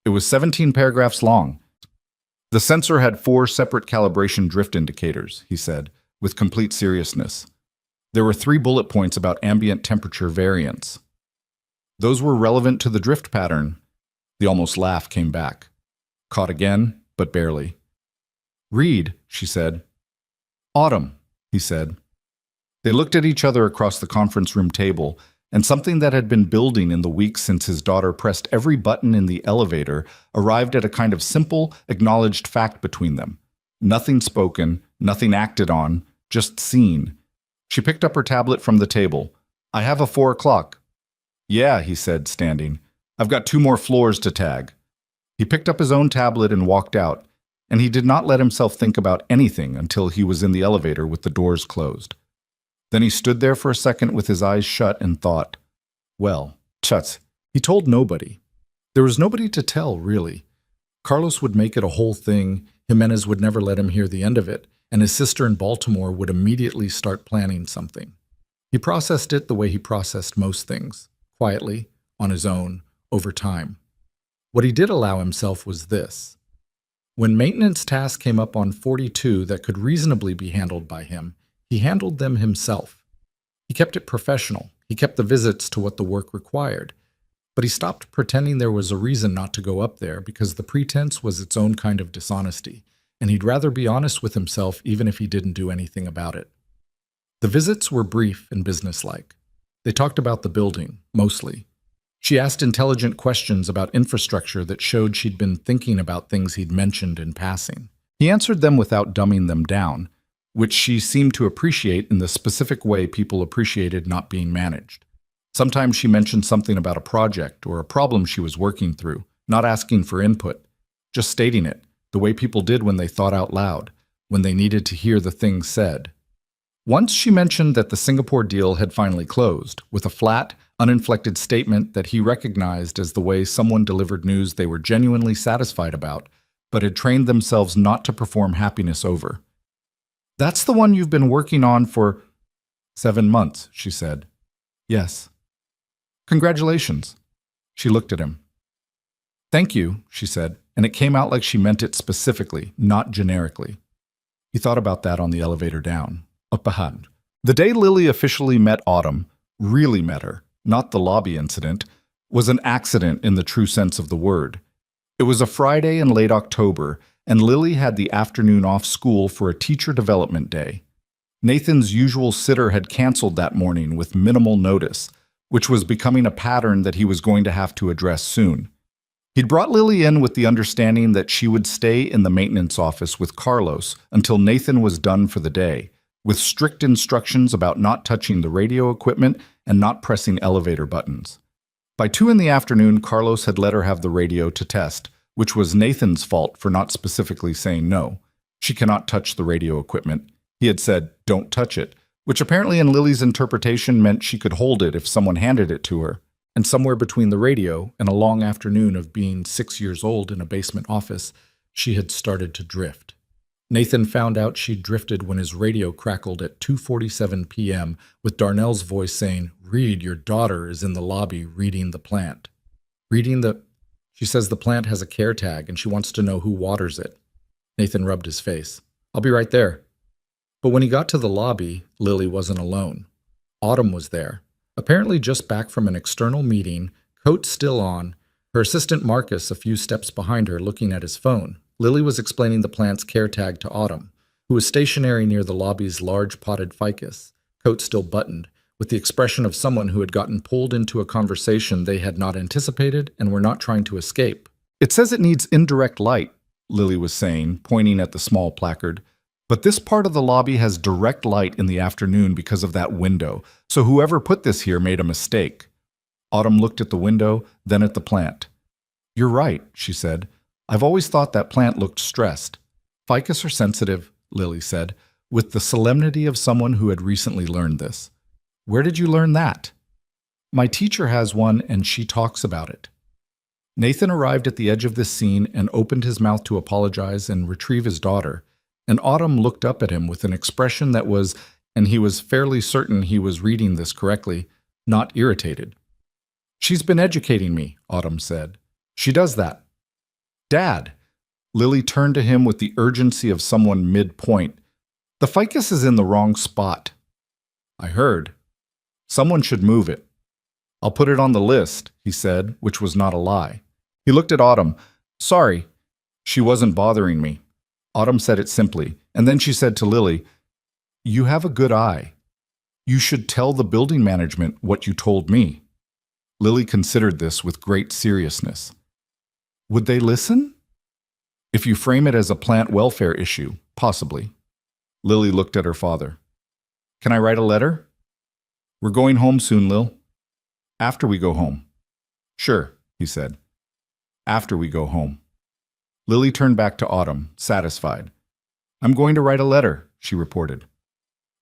It was 17 paragraphs long. The sensor had 4 separate calibration drift indicators," he said, with complete seriousness. "There were 3 bullet points about ambient temperature variance. Those were relevant to the drift pattern." The almost laugh came back. Caught again, but barely. "Read," she said. "Autumn," he said. They looked at each other across the conference room table, and something that had been building in the weeks since his daughter pressed every button in the elevator arrived at a kind of simple, acknowledged fact between them. Nothing spoken, nothing acted on, just seen. She picked up her tablet from the table. "I have a 4 o'clock. "Yeah," he said, standing. "I've got 2 more floors to tag." He picked up his own tablet and walked out, and he did not let himself think about anything until he was in the elevator with the doors closed. Then he stood there for a second with his eyes shut and thought, well, tut, he told nobody. There was nobody to tell, really. Carlos would make it a whole thing, Jimenez would never let him hear the end of it, and his sister in Baltimore would immediately start planning something. He processed it the way he processed most things, quietly, on his own, over time. What he did allow himself was this. When maintenance tasks came up on 42 that could reasonably be handled by him, he handled them himself. He kept it professional. He kept the visits to what the work required. But he stopped pretending there was a reason not to go up there because the pretense was its own kind of dishonesty, and he'd rather be honest with himself even if he didn't do anything about it. The visits were brief and businesslike. They talked about the building, mostly. She asked intelligent questions about infrastructure that showed she'd been thinking about things he'd mentioned in passing. He answered them without dumbing them down, which she seemed to appreciate in the specific way people appreciated not being managed. Sometimes she mentioned something about a project or a problem she was working through, not asking for input, just stating it, the way people did when they thought out loud, when they needed to hear the thing said. Once she mentioned that the Singapore deal had finally closed, with a flat, uninflected statement that he recognized as the way someone delivered news they were genuinely satisfied about, but had trained themselves not to perform happiness over. "That's the one you've been working on for 7 months, she said. "Yes." "Congratulations." She looked at him. "Thank you," she said, and it came out like she meant it specifically, not generically. He thought about that on the elevator down. Up ahead. The day Lily officially met Autumn, really met her, not the lobby incident, was an accident in the true sense of the word. It was a Friday in late October, and Lily had the afternoon off school for a teacher development day. Nathan's usual sitter had canceled that morning with minimal notice, which was becoming a pattern that he was going to have to address soon. He'd brought Lily in with the understanding that she would stay in the maintenance office with Carlos until Nathan was done for the day, with strict instructions about not touching the radio equipment and not pressing elevator buttons. By 2 in the afternoon, Carlos had let her have the radio to test, which was Nathan's fault for not specifically saying no. She cannot touch the radio equipment. He had said, "Don't touch it," which apparently in Lily's interpretation meant she could hold it if someone handed it to her. And somewhere between the radio and a long afternoon of being 6 years old in a basement office, she had started to drift. Nathan found out she drifted when his radio crackled at 2:47 p.m. with Darnell's voice saying, "Reed, your daughter is in the lobby reading the plant." She says the plant has a care tag and she wants to know who waters it. Nathan rubbed his face. "I'll be right there." But when he got to the lobby, Lily wasn't alone. Autumn was there, apparently just back from an external meeting, coat still on, her assistant Marcus a few steps behind her looking at his phone. Lily was explaining the plant's care tag to Autumn, who was stationary near the lobby's large potted ficus, coat still buttoned, with the expression of someone who had gotten pulled into a conversation they had not anticipated and were not trying to escape. "It says it needs indirect light," Lily was saying, pointing at the small placard. "But this part of the lobby has direct light in the afternoon because of that window, so whoever put this here made a mistake." Autumn looked at the window, then at the plant. "You're right," she said. "I've always thought that plant looked stressed." "Ficus are sensitive," Lily said, with the solemnity of someone who had recently learned this. "Where did you learn that?" "My teacher has one and she talks about it." Nathan arrived at the edge of this scene and opened his mouth to apologize and retrieve his daughter, and Autumn looked up at him with an expression that was, and he was fairly certain he was reading this correctly, not irritated. "She's been educating me," Autumn said. "She does that." "Dad!" Lily turned to him with the urgency of someone mid-point. "The ficus is in the wrong spot." "I heard. Someone should move it." "I'll put it on the list," he said, which was not a lie. He looked at Autumn. "Sorry, she wasn't bothering me." Autumn said it simply, and then she said to Lily, "You have a good eye. You should tell the building management what you told me." Lily considered this with great seriousness. "Would they listen?" "If you frame it as a plant welfare issue, possibly." Lily looked at her father. "Can I write a letter?" "We're going home soon, Lil." "After we go home." "Sure," he said. "After we go home." Lily turned back to Autumn, satisfied. "I'm going to write a letter," she reported.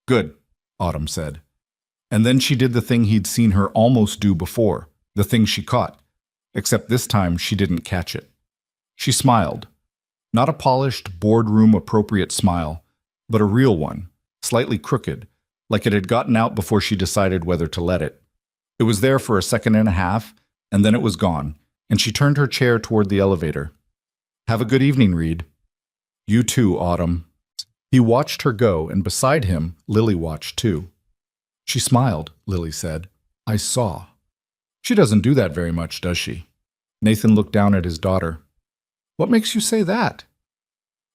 "Good," Autumn said. And then she did the thing he'd seen her almost do before, the thing she caught, except this time she didn't catch it. She smiled. Not a polished, boardroom-appropriate smile, but a real one, slightly crooked, like it had gotten out before she decided whether to let it. It was there for a second and a half, and then it was gone, and she turned her chair toward the elevator. "Have a good evening, Reed." "You too, Autumn." He watched her go, and beside him, Lily watched too. "She smiled," Lily said. "I saw." "She doesn't do that very much, does she?" Nathan looked down at his daughter. "What makes you say that?"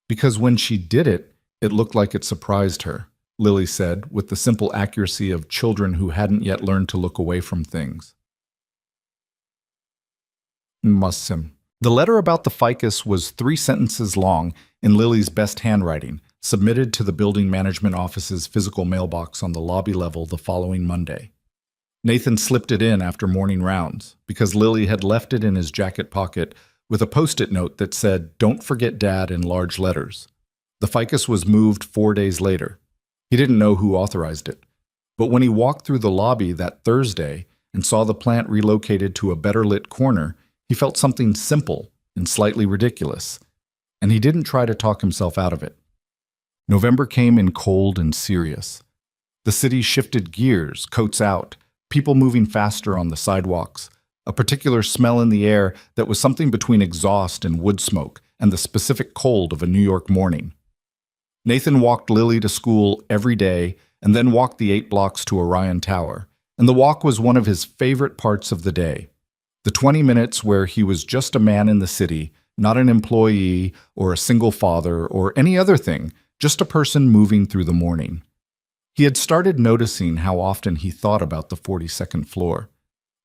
"Because when she did it, it looked like it surprised her," Lily said, with the simple accuracy of children who hadn't yet learned to look away from things. Mussim. The letter about the ficus was 3 sentences long in Lily's best handwriting, submitted to the building management office's physical mailbox on the lobby level the following Monday. Nathan slipped it in after morning rounds, because Lily had left it in his jacket pocket with a post-it note that said, "Don't forget Dad" in large letters. The ficus was moved 4 days later. He didn't know who authorized it. But when he walked through the lobby that Thursday and saw the plant relocated to a better-lit corner, he felt something simple and slightly ridiculous, and he didn't try to talk himself out of it. November came in cold and serious. The city shifted gears, coats out, people moving faster on the sidewalks, a particular smell in the air that was something between exhaust and wood smoke and the specific cold of a New York morning. Nathan walked Lily to school every day and then walked the 8 blocks to Orion Tower, and the walk was one of his favorite parts of the day. The 20 minutes where he was just a man in the city, not an employee or a single father or any other thing, just a person moving through the morning. He had started noticing how often he thought about the 42nd floor.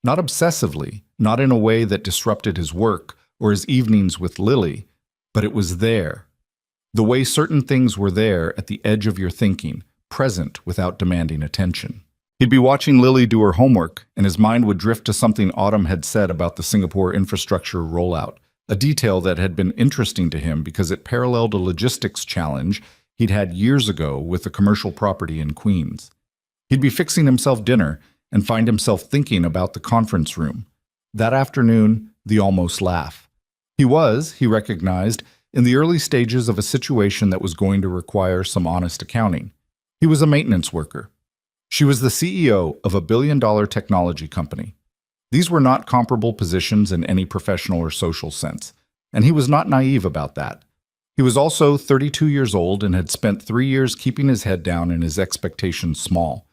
Not obsessively, not in a way that disrupted his work or his evenings with Lily, but it was there. The way certain things were there at the edge of your thinking, present without demanding attention. He'd be watching Lily do her homework, and his mind would drift to something Autumn had said about the Singapore infrastructure rollout, a detail that had been interesting to him because it paralleled a logistics challenge he'd had years ago with a commercial property in Queens. He'd be fixing himself dinner and find himself thinking about the conference room. That afternoon, the almost laugh. He was, he recognized, in the early stages of a situation that was going to require some honest accounting. He was a maintenance worker. She was the CEO of a billion-dollar technology company. These were not comparable positions in any professional or social sense, and he was not naive about that. He was also 32 years old and had spent 3 years keeping his head down and his expectations small.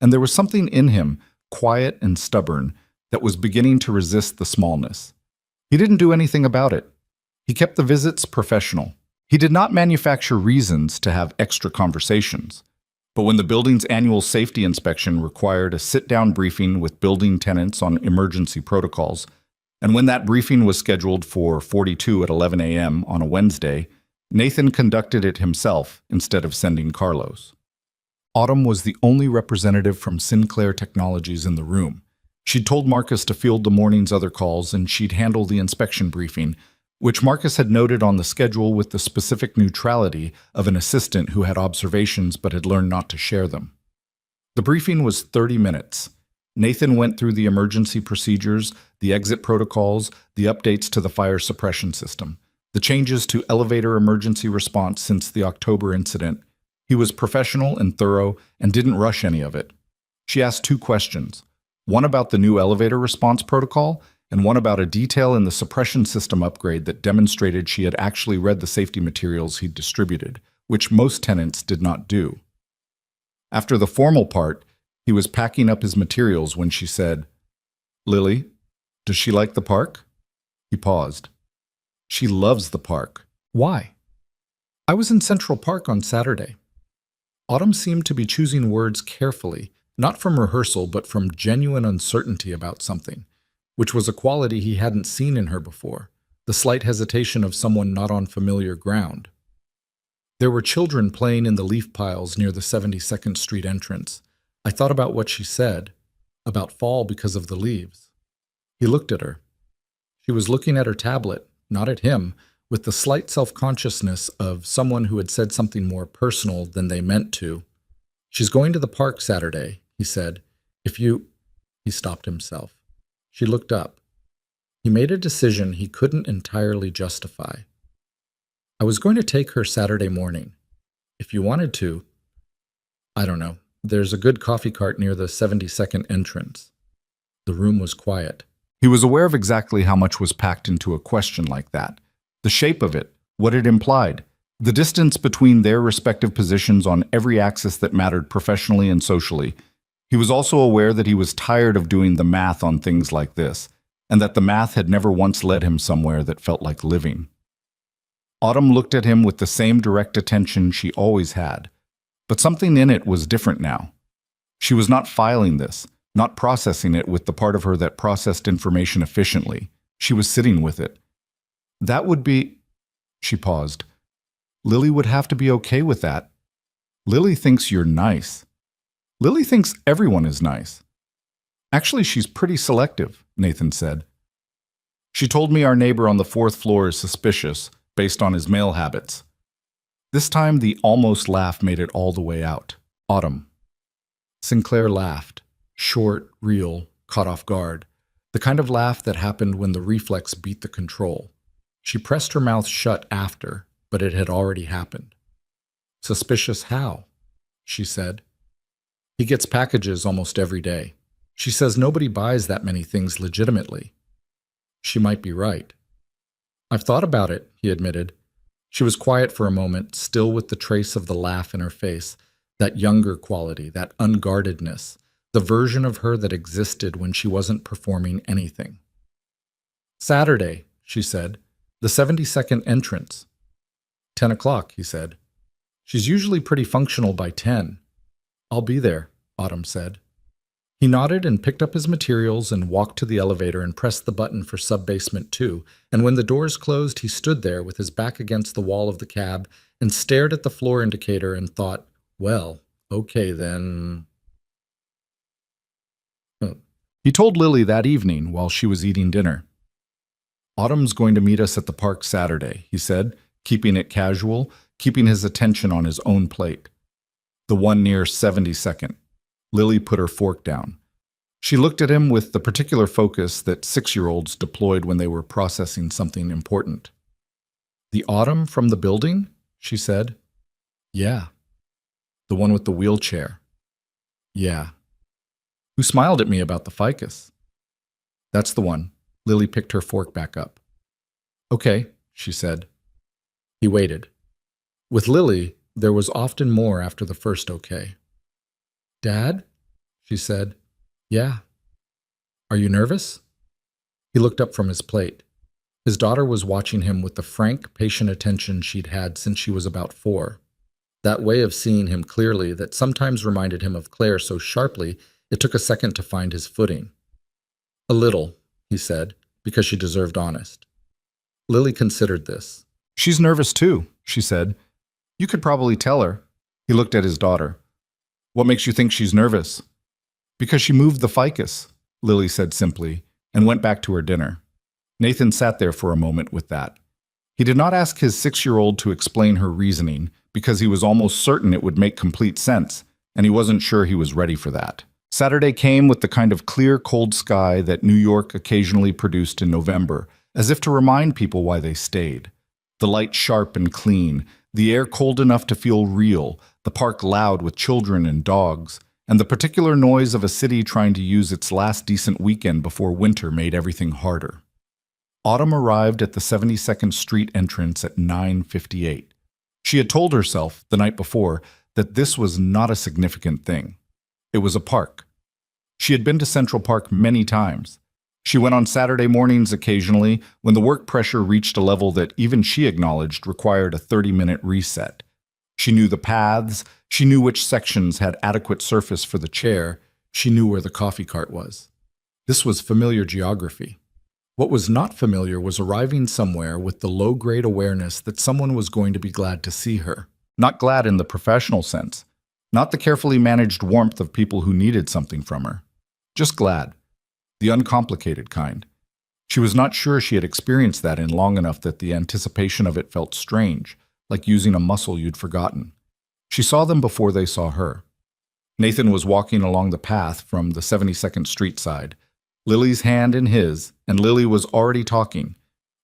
And there was something in him, quiet and stubborn, that was beginning to resist the smallness. He didn't do anything about it. He kept the visits professional. He did not manufacture reasons to have extra conversations. But when the building's annual safety inspection required a sit-down briefing with building tenants on emergency protocols, and when that briefing was scheduled for 42 at 11 a.m. on a Wednesday, Nathan conducted it himself instead of sending Carlos. Autumn was the only representative from Sinclair Technologies in the room. She'd told Marcus to field the morning's other calls, and she'd handle the inspection briefing, which Marcus had noted on the schedule with the specific neutrality of an assistant who had observations but had learned not to share them. The briefing was 30 minutes. Nathan went through the emergency procedures, the exit protocols, the updates to the fire suppression system, the changes to elevator emergency response since the October incident. He was professional and thorough and didn't rush any of it. She asked 2 questions, one about the new elevator response protocol and one about a detail in the suppression system upgrade that demonstrated she had actually read the safety materials he'd distributed, which most tenants did not do. After the formal part, he was packing up his materials when she said, "Lily, does she like the park?" He paused. "She loves the park." "Why?" "I was in Central Park on Saturday." Autumn seemed to be choosing words carefully, not from rehearsal but from genuine uncertainty about something, which was a quality he hadn't seen in her before, the slight hesitation of someone not on familiar ground. There were children playing in the leaf piles near the 72nd Street entrance. I thought about what she said, about fall because of the leaves. He looked at her. She was looking at her tablet, not at him, with the slight self-consciousness of someone who had said something more personal than they meant to. "She's going to the park Saturday," he said. "If you—" He stopped himself. She looked up. He made a decision he couldn't entirely justify. "I was going to take her Saturday morning. If you wanted to, I don't know. There's a good coffee cart near the 72nd entrance." The room was quiet. He was aware of exactly how much was packed into a question like that. The shape of it, what it implied, the distance between their respective positions on every axis that mattered professionally and socially. He was also aware that he was tired of doing the math on things like this, and that the math had never once led him somewhere that felt like living. Autumn looked at him with the same direct attention she always had, but something in it was different now. She was not filing this, not processing it with the part of her that processed information efficiently. She was sitting with it. That would be... She paused. "Lily would have to be okay with that. Lily thinks you're nice. Lily thinks everyone is nice." "Actually, she's pretty selective," Nathan said. "She told me our neighbor on the 4th floor is suspicious, based on his male habits." This time the almost laugh made it all the way out. "Autumn." Sinclair laughed, short, real, caught off guard, the kind of laugh that happened when the reflex beat the control. She pressed her mouth shut after, but it had already happened. "Suspicious how?" she said. "He gets packages almost every day. She says nobody buys that many things legitimately." She might be right. "I've thought about it," he admitted. She was quiet for a moment, still with the trace of the laugh in her face, that younger quality, that unguardedness, the version of her that existed when she wasn't performing anything. "Saturday," she said. "The 72nd entrance." 10 o'clock, he said. "She's usually pretty functional by 10. "I'll be there," Autumn said. He nodded and picked up his materials and walked to the elevator and pressed the button for sub-basement 2, and when the doors closed, he stood there with his back against the wall of the cab and stared at the floor indicator and thought, well, okay then. He told Lily that evening while she was eating dinner. "Autumn's going to meet us at the park Saturday," he said, keeping it casual, keeping his attention on his own plate. The one near 72nd. Lily put her fork down. She looked at him with the particular focus that 6-year-olds deployed when they were processing something important. "The Autumn from the building?" she said. "Yeah." "The one with the wheelchair?" "Yeah." "Who smiled at me about the ficus?" "That's the one." Lily picked her fork back up. "Okay," she said. He waited. With Lily, there was often more after the first okay. "Dad?" she said. "Yeah." "Are you nervous?" He looked up from his plate. His daughter was watching him with the frank, patient attention she'd had since she was about 4. That way of seeing him clearly that sometimes reminded him of Claire so sharply it took a second to find his footing. "A little," he said, because she deserved honest. Lily considered this. "She's nervous too," she said. "You could probably tell her." He looked at his daughter. "What makes you think she's nervous?" "Because she moved the ficus," Lily said simply, and went back to her dinner. Nathan sat there for a moment with that. He did not ask his 6-year-old to explain her reasoning, because he was almost certain it would make complete sense, and he wasn't sure he was ready for that. Saturday came with the kind of clear, cold sky that New York occasionally produced in November, as if to remind people why they stayed. The light sharp and clean, the air cold enough to feel real, the park loud with children and dogs, and the particular noise of a city trying to use its last decent weekend before winter made everything harder. Autumn arrived at the 72nd Street entrance at 9:58. She had told herself, the night before, that this was not a significant thing. It was a park. She had been to Central Park many times. She went on Saturday mornings occasionally when the work pressure reached a level that even she acknowledged required a 30-minute reset. She knew the paths, she knew which sections had adequate surface for the chair, she knew where the coffee cart was. This was familiar geography. What was not familiar was arriving somewhere with the low-grade awareness that someone was going to be glad to see her. Not glad in the professional sense. Not the carefully managed warmth of people who needed something from her. Just glad. The uncomplicated kind. She was not sure she had experienced that in long enough that the anticipation of it felt strange, like using a muscle you'd forgotten. She saw them before they saw her. Nathan was walking along the path from the 72nd Street side, Lily's hand in his, and Lily was already talking.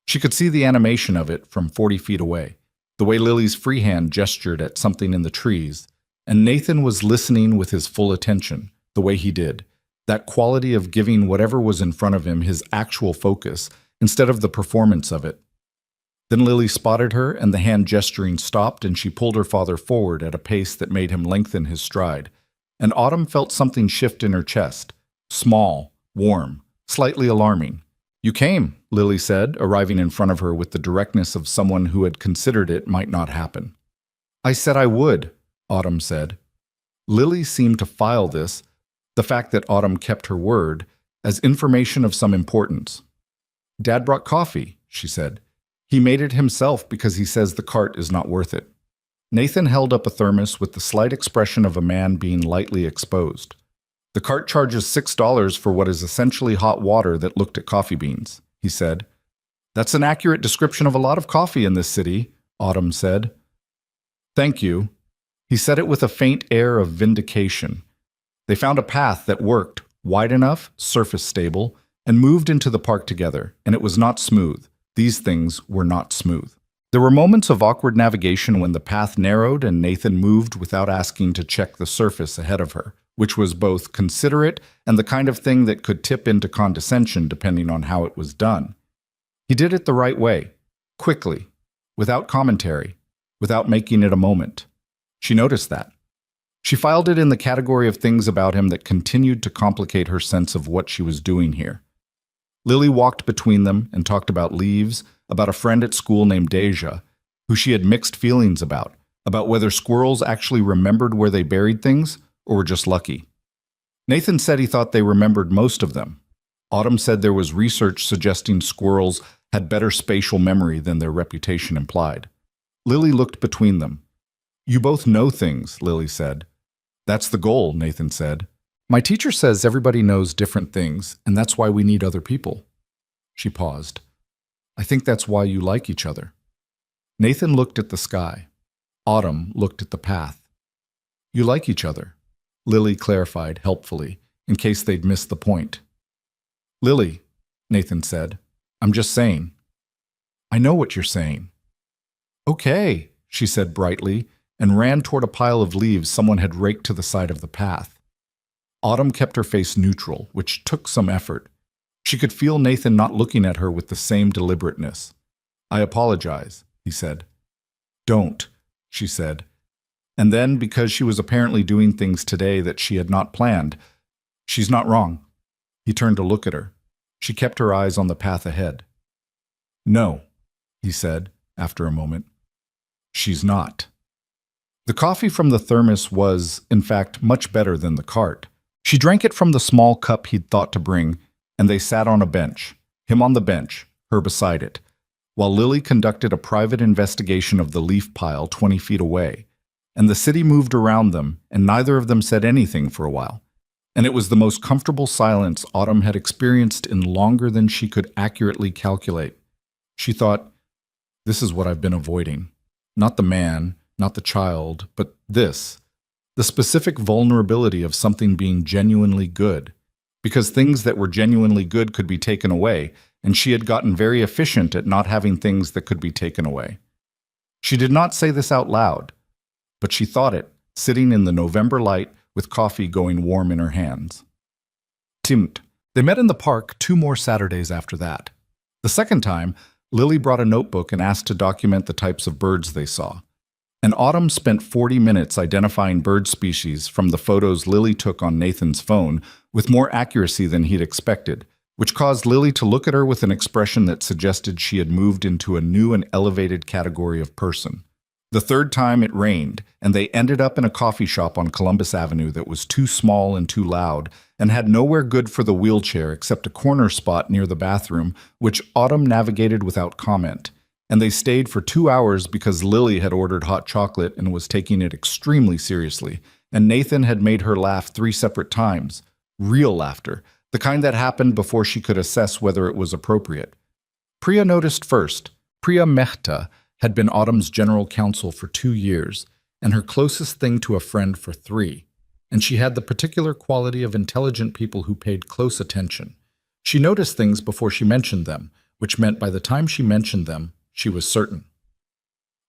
She could see the animation of it from 40 feet away, the way Lily's free hand gestured at something in the trees, and Nathan was listening with his full attention, the way he did. That quality of giving whatever was in front of him his actual focus, instead of the performance of it. Then Lily spotted her, and the hand gesturing stopped, and she pulled her father forward at a pace that made him lengthen his stride. And Autumn felt something shift in her chest. Small, warm, slightly alarming. "You came," Lily said, arriving in front of her with the directness of someone who had considered it might not happen. "I said I would," Autumn said. Lily seemed to file this, the fact that Autumn kept her word, as information of some importance. "Dad brought coffee," she said. "He made it himself because he says the cart is not worth it." Nathan held up a thermos with the slight expression of a man being lightly exposed. "The cart charges $6 for what is essentially hot water that looked at coffee beans," he said. "That's an accurate description of a lot of coffee in this city," Autumn said. "Thank you." He said it with a faint air of vindication. They found a path that worked, wide enough, surface stable, and moved into the park together, and it was not smooth. These things were not smooth. There were moments of awkward navigation when the path narrowed and Nathan moved without asking to check the surface ahead of her, which was both considerate and the kind of thing that could tip into condescension depending on how it was done. He did it the right way, quickly, without commentary, without making it a moment. She noticed that. She filed it in the category of things about him that continued to complicate her sense of what she was doing here. Lily walked between them and talked about leaves, about a friend at school named Deja, who she had mixed feelings about whether squirrels actually remembered where they buried things or were just lucky. Nathan said he thought they remembered most of them. Autumn said there was research suggesting squirrels had better spatial memory than their reputation implied. Lily looked between them. You both know things, Lily said. That's the goal, Nathan said. My teacher says everybody knows different things, and that's why we need other people. She paused. I think that's why you like each other. Nathan looked at the sky. Autumn looked at the path. You like each other, Lily clarified helpfully, in case they'd missed the point. Lily, Nathan said, I'm just saying. I know what you're saying. Okay, she said brightly, and ran toward a pile of leaves someone had raked to the side of the path. Autumn kept her face neutral, which took some effort. She could feel Nathan not looking at her with the same deliberateness. I apologize, he said. Don't, she said. And then, because she was apparently doing things today that she had not planned, she's not wrong. He turned to look at her. She kept her eyes on the path ahead. No, he said, after a moment. She's not. The coffee from the thermos was, in fact, much better than the cart. She drank it from the small cup he'd thought to bring, and they sat on a bench, him on the bench, her beside it, while Lily conducted a private investigation of the leaf pile 20 feet away, and the city moved around them, and neither of them said anything for a while. And it was the most comfortable silence Autumn had experienced in longer than she could accurately calculate. She thought, this is what I've been avoiding. Not the man, not the child, but this. The specific vulnerability of something being genuinely good. Because things that were genuinely good could be taken away, and she had gotten very efficient at not having things that could be taken away. She did not say this out loud, but she thought it, sitting in the November light with coffee going warm in her hands. Timt. They met in the park 2 more Saturdays after that. The second time, Lily brought a notebook and asked to document the types of birds they saw. And Autumn spent 40 minutes identifying bird species from the photos Lily took on Nathan's phone with more accuracy than he'd expected, which caused Lily to look at her with an expression that suggested she had moved into a new and elevated category of person. The third time it rained, and they ended up in a coffee shop on Columbus Avenue that was too small and too loud, and had nowhere good for the wheelchair except a corner spot near the bathroom, which Autumn navigated without comment. And they stayed for 2 hours because Lily had ordered hot chocolate and was taking it extremely seriously, and Nathan had made her laugh 3 separate times. Real laughter, the kind that happened before she could assess whether it was appropriate. Priya noticed first. Priya Mehta had been Autumn's general counsel for 2 years, and her closest thing to a friend for 3, and she had the particular quality of intelligent people who paid close attention. She noticed things before she mentioned them, which meant by the time she mentioned them, she was certain.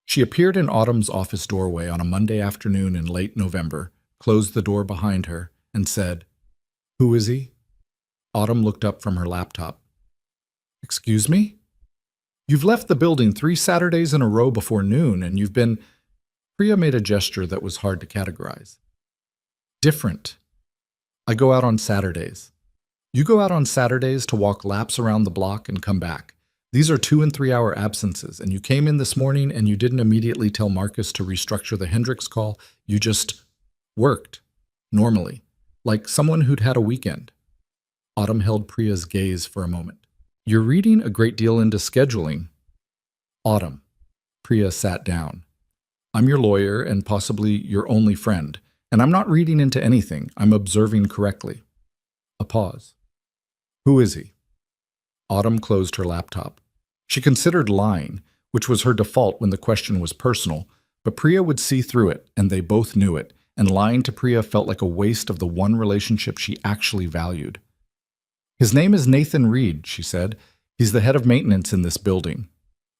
She appeared in Autumn's office doorway on a Monday afternoon in late November, closed the door behind her, and said, "Who is he?" Autumn looked up from her laptop. "Excuse me? You've left the building 3 Saturdays in a row before noon, and you've been—" Priya made a gesture that was hard to categorize. "Different. I go out on Saturdays. You go out on Saturdays to walk laps around the block and come back. These are 2 and 3 hour absences, and you came in this morning and you didn't immediately tell Marcus to restructure the Hendricks call. You just worked, normally, like someone who'd had a weekend." Autumn held Priya's gaze for a moment. "You're reading a great deal into scheduling." "Autumn." Priya sat down. "I'm your lawyer and possibly your only friend, and I'm not reading into anything. I'm observing correctly." A pause. "Who is he?" Autumn closed her laptop. She considered lying, which was her default when the question was personal, but Priya would see through it, and they both knew it, and lying to Priya felt like a waste of the one relationship she actually valued. "His name is Nathan Reed," she said. "He's the head of maintenance in this building."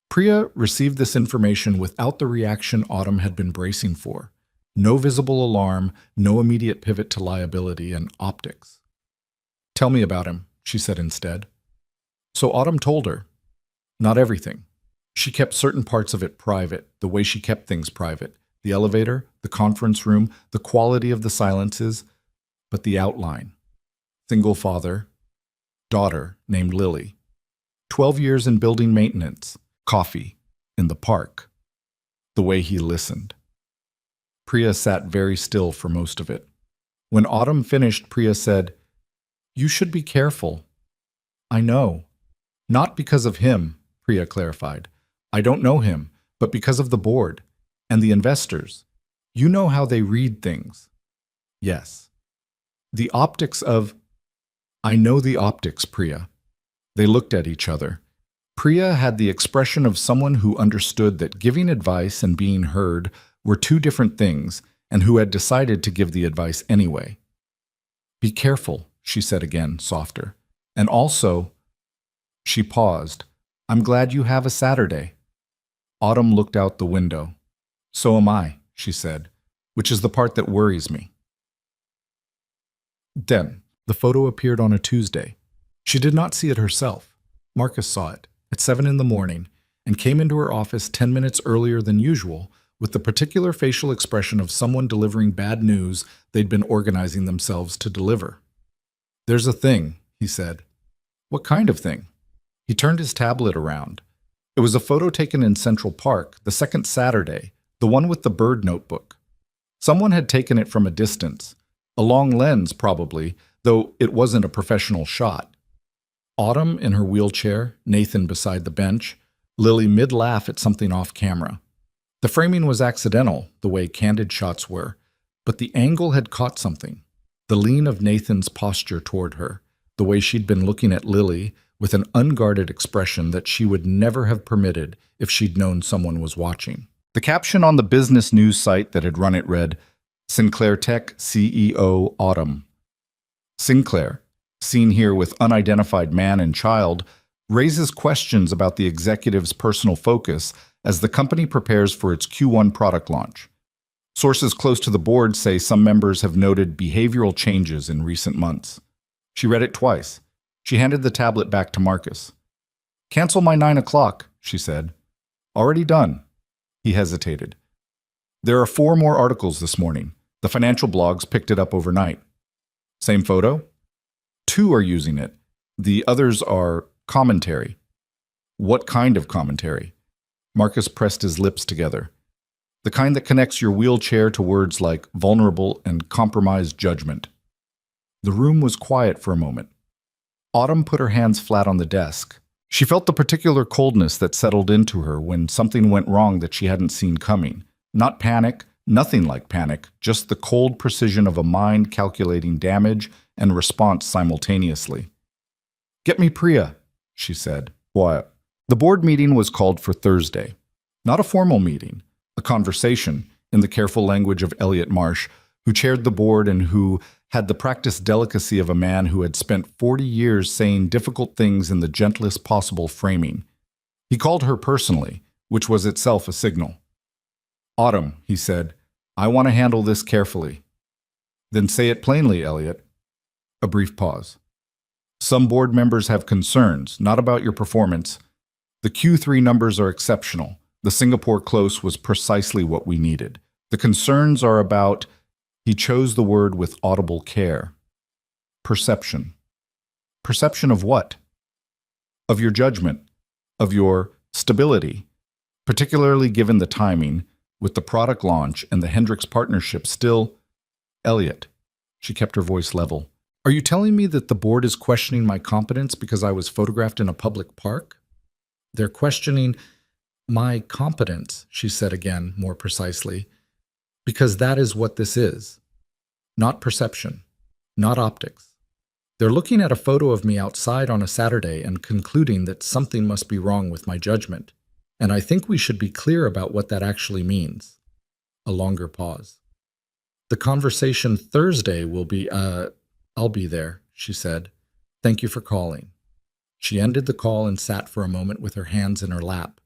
Priya received this information without the reaction Autumn had been bracing for. No visible alarm, no immediate pivot to liability and optics. "Tell me about him," she said instead. So Autumn told her. Not everything. She kept certain parts of it private, the way she kept things private. The elevator, the conference room, the quality of the silences, but the outline. Single father, daughter named Lily. 12 years in building maintenance, coffee, in the park. The way he listened. Priya sat very still for most of it. When Autumn finished, Priya said, "You should be careful." "I know." "Not because of him," Priya clarified. "I don't know him, but because of the board and the investors. You know how they read things." "Yes." "The optics of—" "I know the optics, Priya." They looked at each other. Priya had the expression of someone who understood that giving advice and being heard were two different things, and who had decided to give the advice anyway. "Be careful," she said again, softer. "And also—" She paused. "I'm glad you have a Saturday." Autumn looked out the window. "So am I," she said, "which is the part that worries me." Then, the photo appeared on a Tuesday. She did not see it herself. Marcus saw it at 7 in the morning and came into her office 10 minutes earlier than usual with the particular facial expression of someone delivering bad news they'd been organizing themselves to deliver. "There's a thing," he said. "What kind of thing?" He turned his tablet around. It was a photo taken in Central Park, the second Saturday, the one with the bird notebook. Someone had taken it from a distance. A long lens, probably, though it wasn't a professional shot. Autumn in her wheelchair, Nathan beside the bench, Lily mid-laugh at something off camera. The framing was accidental, the way candid shots were, but the angle had caught something. The lean of Nathan's posture toward her, the way she'd been looking at Lily with an unguarded expression that she would never have permitted if she'd known someone was watching. The caption on the business news site that had run it read, "Sinclair Tech CEO Autumn." Sinclair, seen here with unidentified man and child, raises questions about the executive's personal focus as the company prepares for its Q1 product launch. Sources close to the board say some members have noted behavioral changes in recent months. She read it twice. She handed the tablet back to Marcus. "Cancel my 9 o'clock, she said. "Already done." He hesitated. "There are 4 more articles this morning. The financial blogs picked it up overnight." "Same photo?" 2 are using it. The others are commentary." "What kind of commentary?" Marcus pressed his lips together. "The kind that connects your wheelchair to words like vulnerable and compromised judgment." The room was quiet for a moment. Autumn put her hands flat on the desk. She felt the particular coldness that settled into her when something went wrong that she hadn't seen coming. Not panic, nothing like panic, just the cold precision of a mind calculating damage and response simultaneously. "Get me Priya," she said. "Quiet." The board meeting was called for Thursday. Not a formal meeting, a conversation, in the careful language of Elliot Marsh, who chaired the board and who had the practiced delicacy of a man who had spent 40 years saying difficult things in the gentlest possible framing. He called her personally, which was itself a signal. "Autumn," he said, "I want to handle this carefully." "Then say it plainly, Elliot." A brief pause. "Some board members have concerns, not about your performance. The Q3 numbers are exceptional. The Singapore close was precisely what we needed. The concerns are about—" he chose the word with audible care. "Perception." "Perception of what?" "Of your judgment, of your stability, particularly given the timing, with the product launch and the Hendricks partnership still—" "Elliot," she kept her voice level, "are you telling me that the board is questioning my competence because I was photographed in a public park?" "They're questioning my competence," she said again, more precisely, "because that is what this is. Not perception, not optics. They're looking at a photo of me outside on a Saturday and concluding that something must be wrong with my judgment. And I think we should be clear about what that actually means." A longer pause. "The conversation Thursday will be, I'll be there," she said. "Thank you for calling." She ended the call and sat for a moment with her hands in her lap.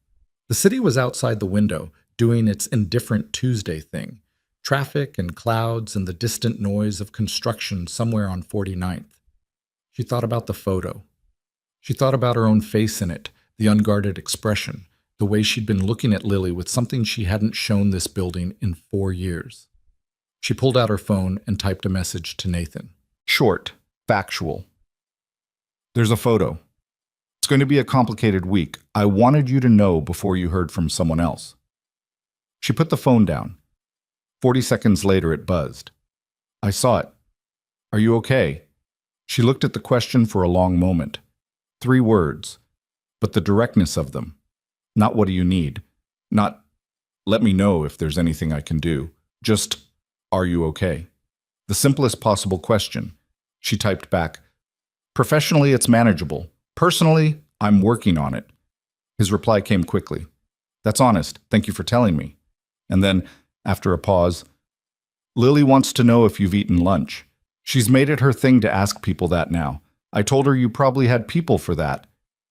The city was outside the window, doing its indifferent Tuesday thing. Traffic and clouds and the distant noise of construction somewhere on 49th. She thought about the photo. She thought about her own face in it, the unguarded expression, the way she'd been looking at Lily with something she hadn't shown this building in 4 years. She pulled out her phone and typed a message to Nathan. Short, factual. "There's a photo. It's going to be a complicated week. I wanted you to know before you heard from someone else." She put the phone down. 40 seconds later, it buzzed. "I saw it. Are you okay? She looked at the question for a long moment. 3 words, but the directness of them. Not what do you need? Not let me know if there's anything I can do. Just, are you okay? The simplest possible question. She typed back, professionally, it's manageable. Personally, I'm working on it. His reply came quickly. That's honest. Thank you for telling me. And then, after a pause, Lily wants to know if you've eaten lunch. She's made it her thing to ask people that now. I told her you probably had people for that.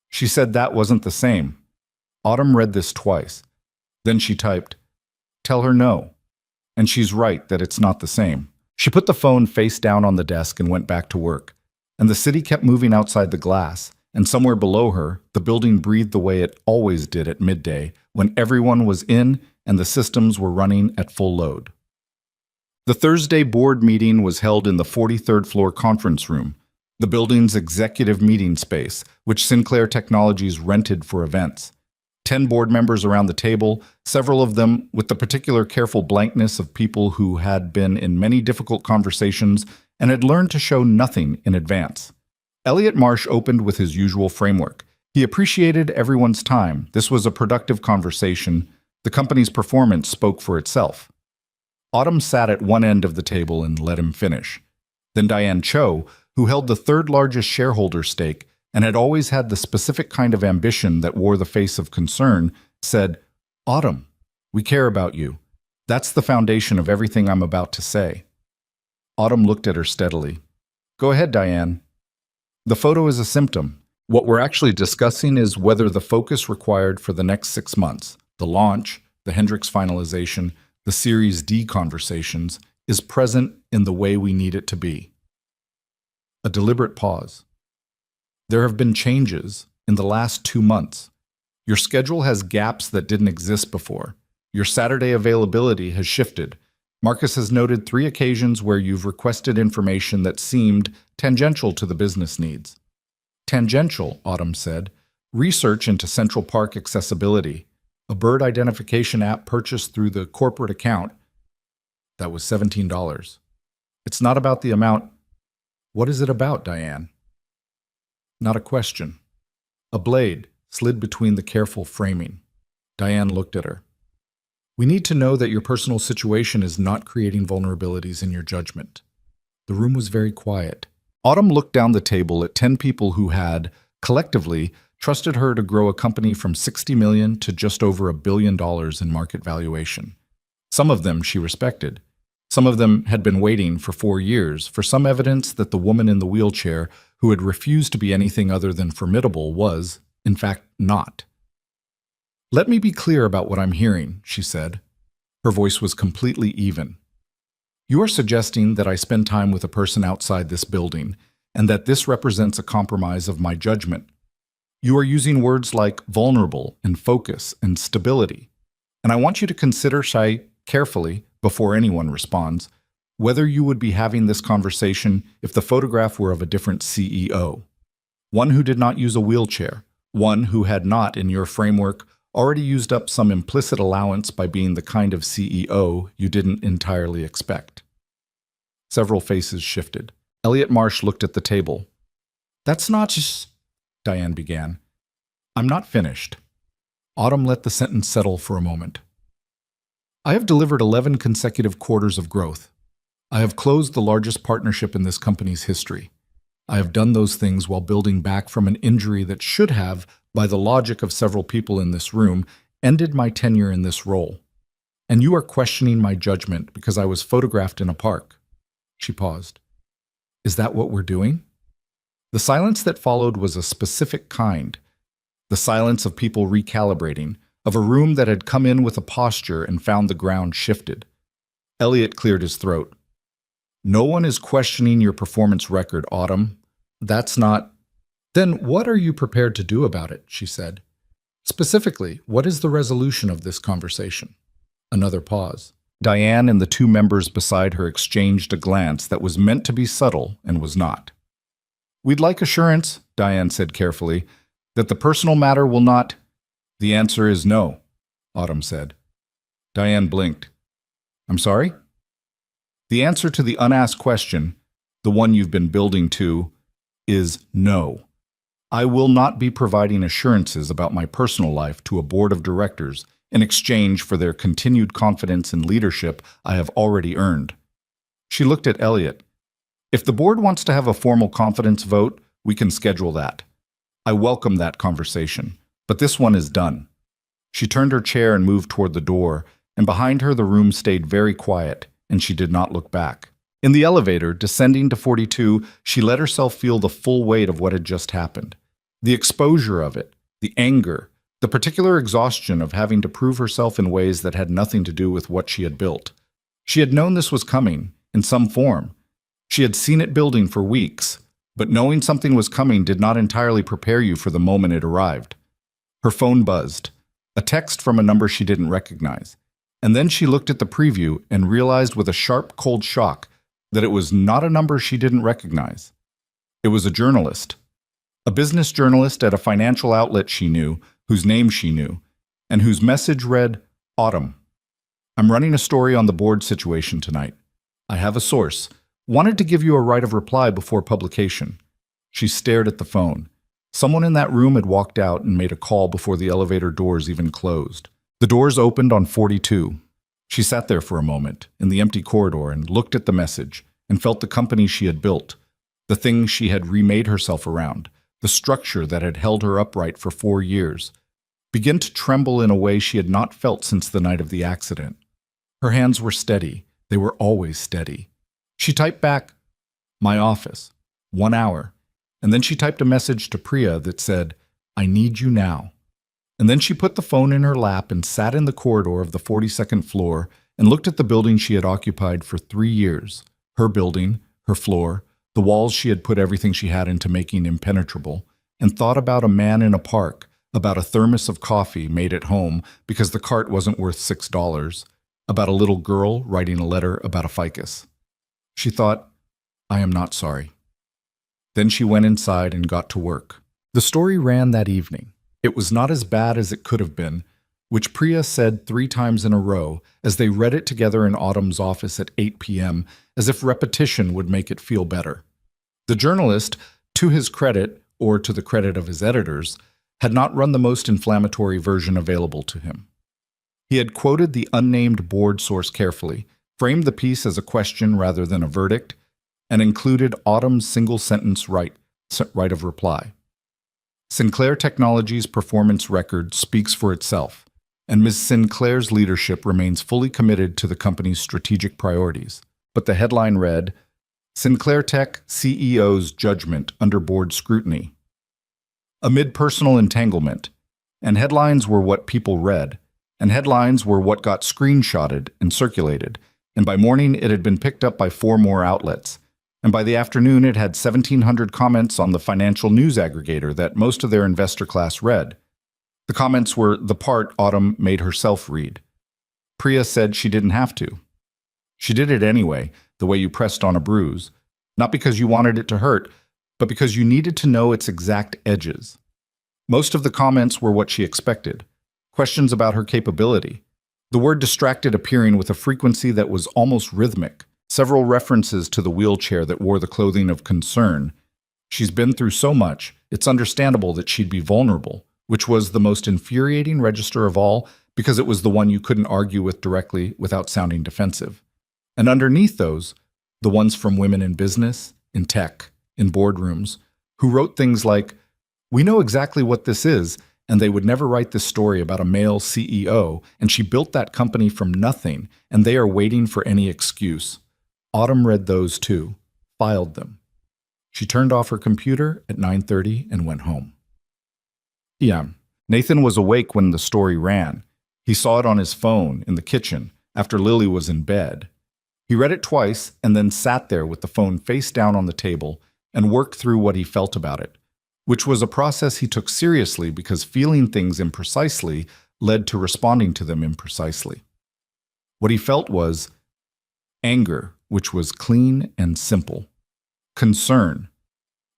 She said that wasn't the same. Autumn read this twice. Then she typed, tell her no. And she's right that it's not the same. She put the phone face down on the desk and went back to work. And the city kept moving outside the glass, and somewhere below her, the building breathed the way it always did at midday, when everyone was in and the systems were running at full load. The Thursday board meeting was held in the 43rd floor conference room, the building's executive meeting space, which Sinclair Technologies rented for events. 10 board members around the table, several of them with the particular careful blankness of people who had been in many difficult conversations and had learned to show nothing in advance. Elliot Marsh opened with his usual framework. He appreciated everyone's time. This was a productive conversation. The company's performance spoke for itself. Autumn sat at one end of the table and let him finish. Then Diane Cho, who held the 3rd largest shareholder stake and had always had the specific kind of ambition that wore the face of concern, said, Autumn, we care about you. That's the foundation of everything I'm about to say. Autumn looked at her steadily. Go ahead, Diane. The photo is a symptom. What we're actually discussing is whether the focus required for the next 6 months, the launch, the Hendrix finalization, the Series D conversations, is present in the way we need it to be. A deliberate pause. There have been changes in the last 2 months. Your schedule has gaps that didn't exist before. Your Saturday availability has shifted. Marcus has noted 3 occasions where you've requested information that seemed tangential to the business needs. Tangential, Autumn said. Research into Central Park accessibility. A bird identification app purchased through the corporate account. That was $17. It's not about the amount. What is it about, Diane? Not a question. A blade slid between the careful framing. Diane looked at her. We need to know that your personal situation is not creating vulnerabilities in your judgment. The room was very quiet. Autumn looked down the table at 10 people who had, collectively, trusted her to grow a company from $60 million to just over $1 billion in market valuation. Some of them she respected. Some of them had been waiting for 4 years for some evidence that the woman in the wheelchair who had refused to be anything other than formidable was, in fact, not. Let me be clear about what I'm hearing, she said. Her voice was completely even. You are suggesting that I spend time with a person outside this building, and that this represents a compromise of my judgment. You are using words like vulnerable and focus and stability. And I want you to consider, Shai, carefully, before anyone responds, whether you would be having this conversation if the photograph were of a different CEO. One who did not use a wheelchair. One who had not, in your framework, already used up some implicit allowance by being the kind of CEO you didn't entirely expect. Several faces shifted. Elliot Marsh looked at the table. That's not just... Diane began. I'm not finished. Autumn let the sentence settle for a moment. I have delivered 11 consecutive quarters of growth. I have closed the largest partnership in this company's history. I have done those things while building back from an injury that should have, by the logic of several people in this room, ended my tenure in this role. And you are questioning my judgment because I was photographed in a park. She paused. Is that what we're doing? The silence that followed was a specific kind. The silence of people recalibrating, of a room that had come in with a posture and found the ground shifted. Elliot cleared his throat. No one is questioning your performance record, Autumn. That's not... Then what are you prepared to do about it? She said. Specifically, what is the resolution of this conversation? Another pause. Diane and the 2 members beside her exchanged a glance that was meant to be subtle and was not. We'd like assurance, Diane said carefully, that the personal matter will not... The answer is no, Autumn said. Diane blinked. I'm sorry? The answer to the unasked question, the one you've been building to, is no. I will not be providing assurances about my personal life to a board of directors in exchange for their continued confidence and leadership I have already earned. She looked at Elliot. If the board wants to have a formal confidence vote, we can schedule that. I welcome that conversation, but this one is done. She turned her chair and moved toward the door, and behind her the room stayed very quiet, and she did not look back. In the elevator, descending to 42, she let herself feel the full weight of what had just happened. The exposure of it, the anger, the particular exhaustion of having to prove herself in ways that had nothing to do with what she had built. She had known this was coming, in some form. She had seen it building for weeks, but knowing something was coming did not entirely prepare you for the moment it arrived. Her phone buzzed, a text from a number she didn't recognize. And then she looked at the preview and realized with a sharp, cold shock that it was not a number she didn't recognize. It was a journalist. A business journalist at a financial outlet she knew, whose name she knew, and whose message read, "Autumn. I'm running a story on the board situation tonight. I have a source. Wanted to give you a right of reply before publication." She stared at the phone. Someone in that room had walked out and made a call before the elevator doors even closed. The doors opened on 42. She sat there for a moment, in the empty corridor, and looked at the message, and felt the company she had built, the things she had remade herself around, the structure that had held her upright for 4 years, begin to tremble in a way she had not felt since the night of the accident. Her hands were steady. They were always steady. She typed back, "My office, 1 hour," and then she typed a message to Priya that said, "I need you now." And then she put the phone in her lap and sat in the corridor of the 42nd floor and looked at the building she had occupied for 3 years, her building, her floor, the walls she had put everything she had into making impenetrable, and thought about a man in a park, about a thermos of coffee made at home because the cart wasn't worth $6, about a little girl writing a letter about a ficus. She thought, "I am not sorry." Then she went inside and got to work. The story ran that evening. It was not as bad as it could have been, which Priya said 3 times in a row as they read it together in Autumn's office at 8 p.m., as if repetition would make it feel better. The journalist, to his credit, or to the credit of his editors, had not run the most inflammatory version available to him. He had quoted the unnamed board source carefully, framed the piece as a question rather than a verdict, and included Autumn's single-sentence right of reply. Sinclair Technologies' performance record speaks for itself, and Ms. Sinclair's leadership remains fully committed to the company's strategic priorities. But the headline read, "Sinclair Tech CEO's Judgment Under Board Scrutiny." Amid personal entanglement, and headlines were what people read, and headlines were what got screenshotted and circulated, and by morning it had been picked up by 4 more outlets. And by the afternoon, it had 1,700 comments on the financial news aggregator that most of their investor class read. The comments were the part Autumn made herself read. Priya said she didn't have to. She did it anyway, the way you pressed on a bruise, not because you wanted it to hurt, but because you needed to know its exact edges. Most of the comments were what she expected, questions about her capability. The word distracted appearing with a frequency that was almost rhythmic. Several references to the wheelchair that wore the clothing of concern. She's been through so much, it's understandable that she'd be vulnerable, which was the most infuriating register of all because it was the one you couldn't argue with directly without sounding defensive. And underneath those, the ones from women in business, in tech, in boardrooms, who wrote things like, "We know exactly what this is, and they would never write this story about a male CEO, and she built that company from nothing, and they are waiting for any excuse." Autumn read those too, filed them. She turned off her computer at 9:30 and went home. p.m. Nathan was awake when the story ran. He saw it on his phone in the kitchen after Lily was in bed. He read it twice and then sat there with the phone face down on the table and worked through what he felt about it, which was a process he took seriously because feeling things imprecisely led to responding to them imprecisely. What he felt was anger, which was clean and simple, concern,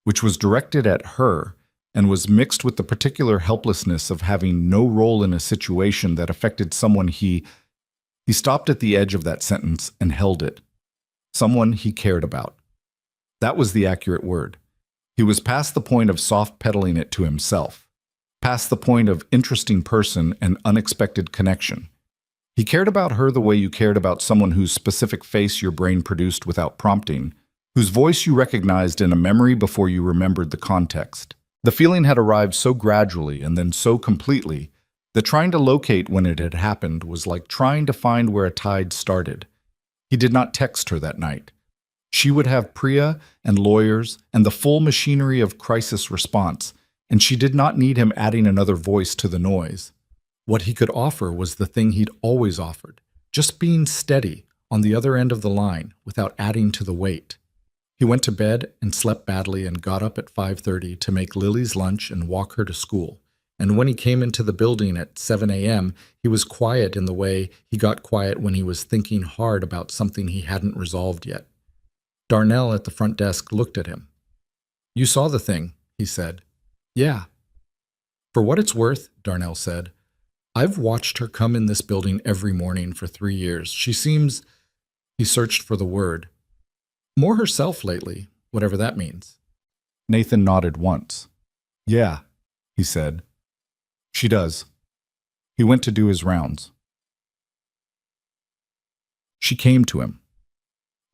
which was directed at her and was mixed with the particular helplessness of having no role in a situation that affected someone he stopped at the edge of that sentence and held it, someone he cared about. That was the accurate word. He was past the point of soft pedaling it to himself, past the point of interesting person and unexpected connection. He cared about her the way you cared about someone whose specific face your brain produced without prompting, whose voice you recognized in a memory before you remembered the context. The feeling had arrived so gradually and then so completely that trying to locate when it had happened was like trying to find where a tide started. He did not text her that night. She would have Priya and lawyers and the full machinery of crisis response, and she did not need him adding another voice to the noise. What he could offer was the thing he'd always offered, just being steady on the other end of the line without adding to the weight. He went to bed and slept badly and got up at 5:30 to make Lily's lunch and walk her to school. And when he came into the building at 7 a.m., he was quiet in the way he got quiet when he was thinking hard about something he hadn't resolved yet. Darnell at the front desk looked at him. "You saw the thing," he said. "Yeah." "For what it's worth," Darnell said, "I've watched her come in this building every morning for 3 years. She seems," he searched for the word, "more herself lately, whatever that means." Nathan nodded once. "Yeah," he said. "She does." He went to do his rounds. She came to him.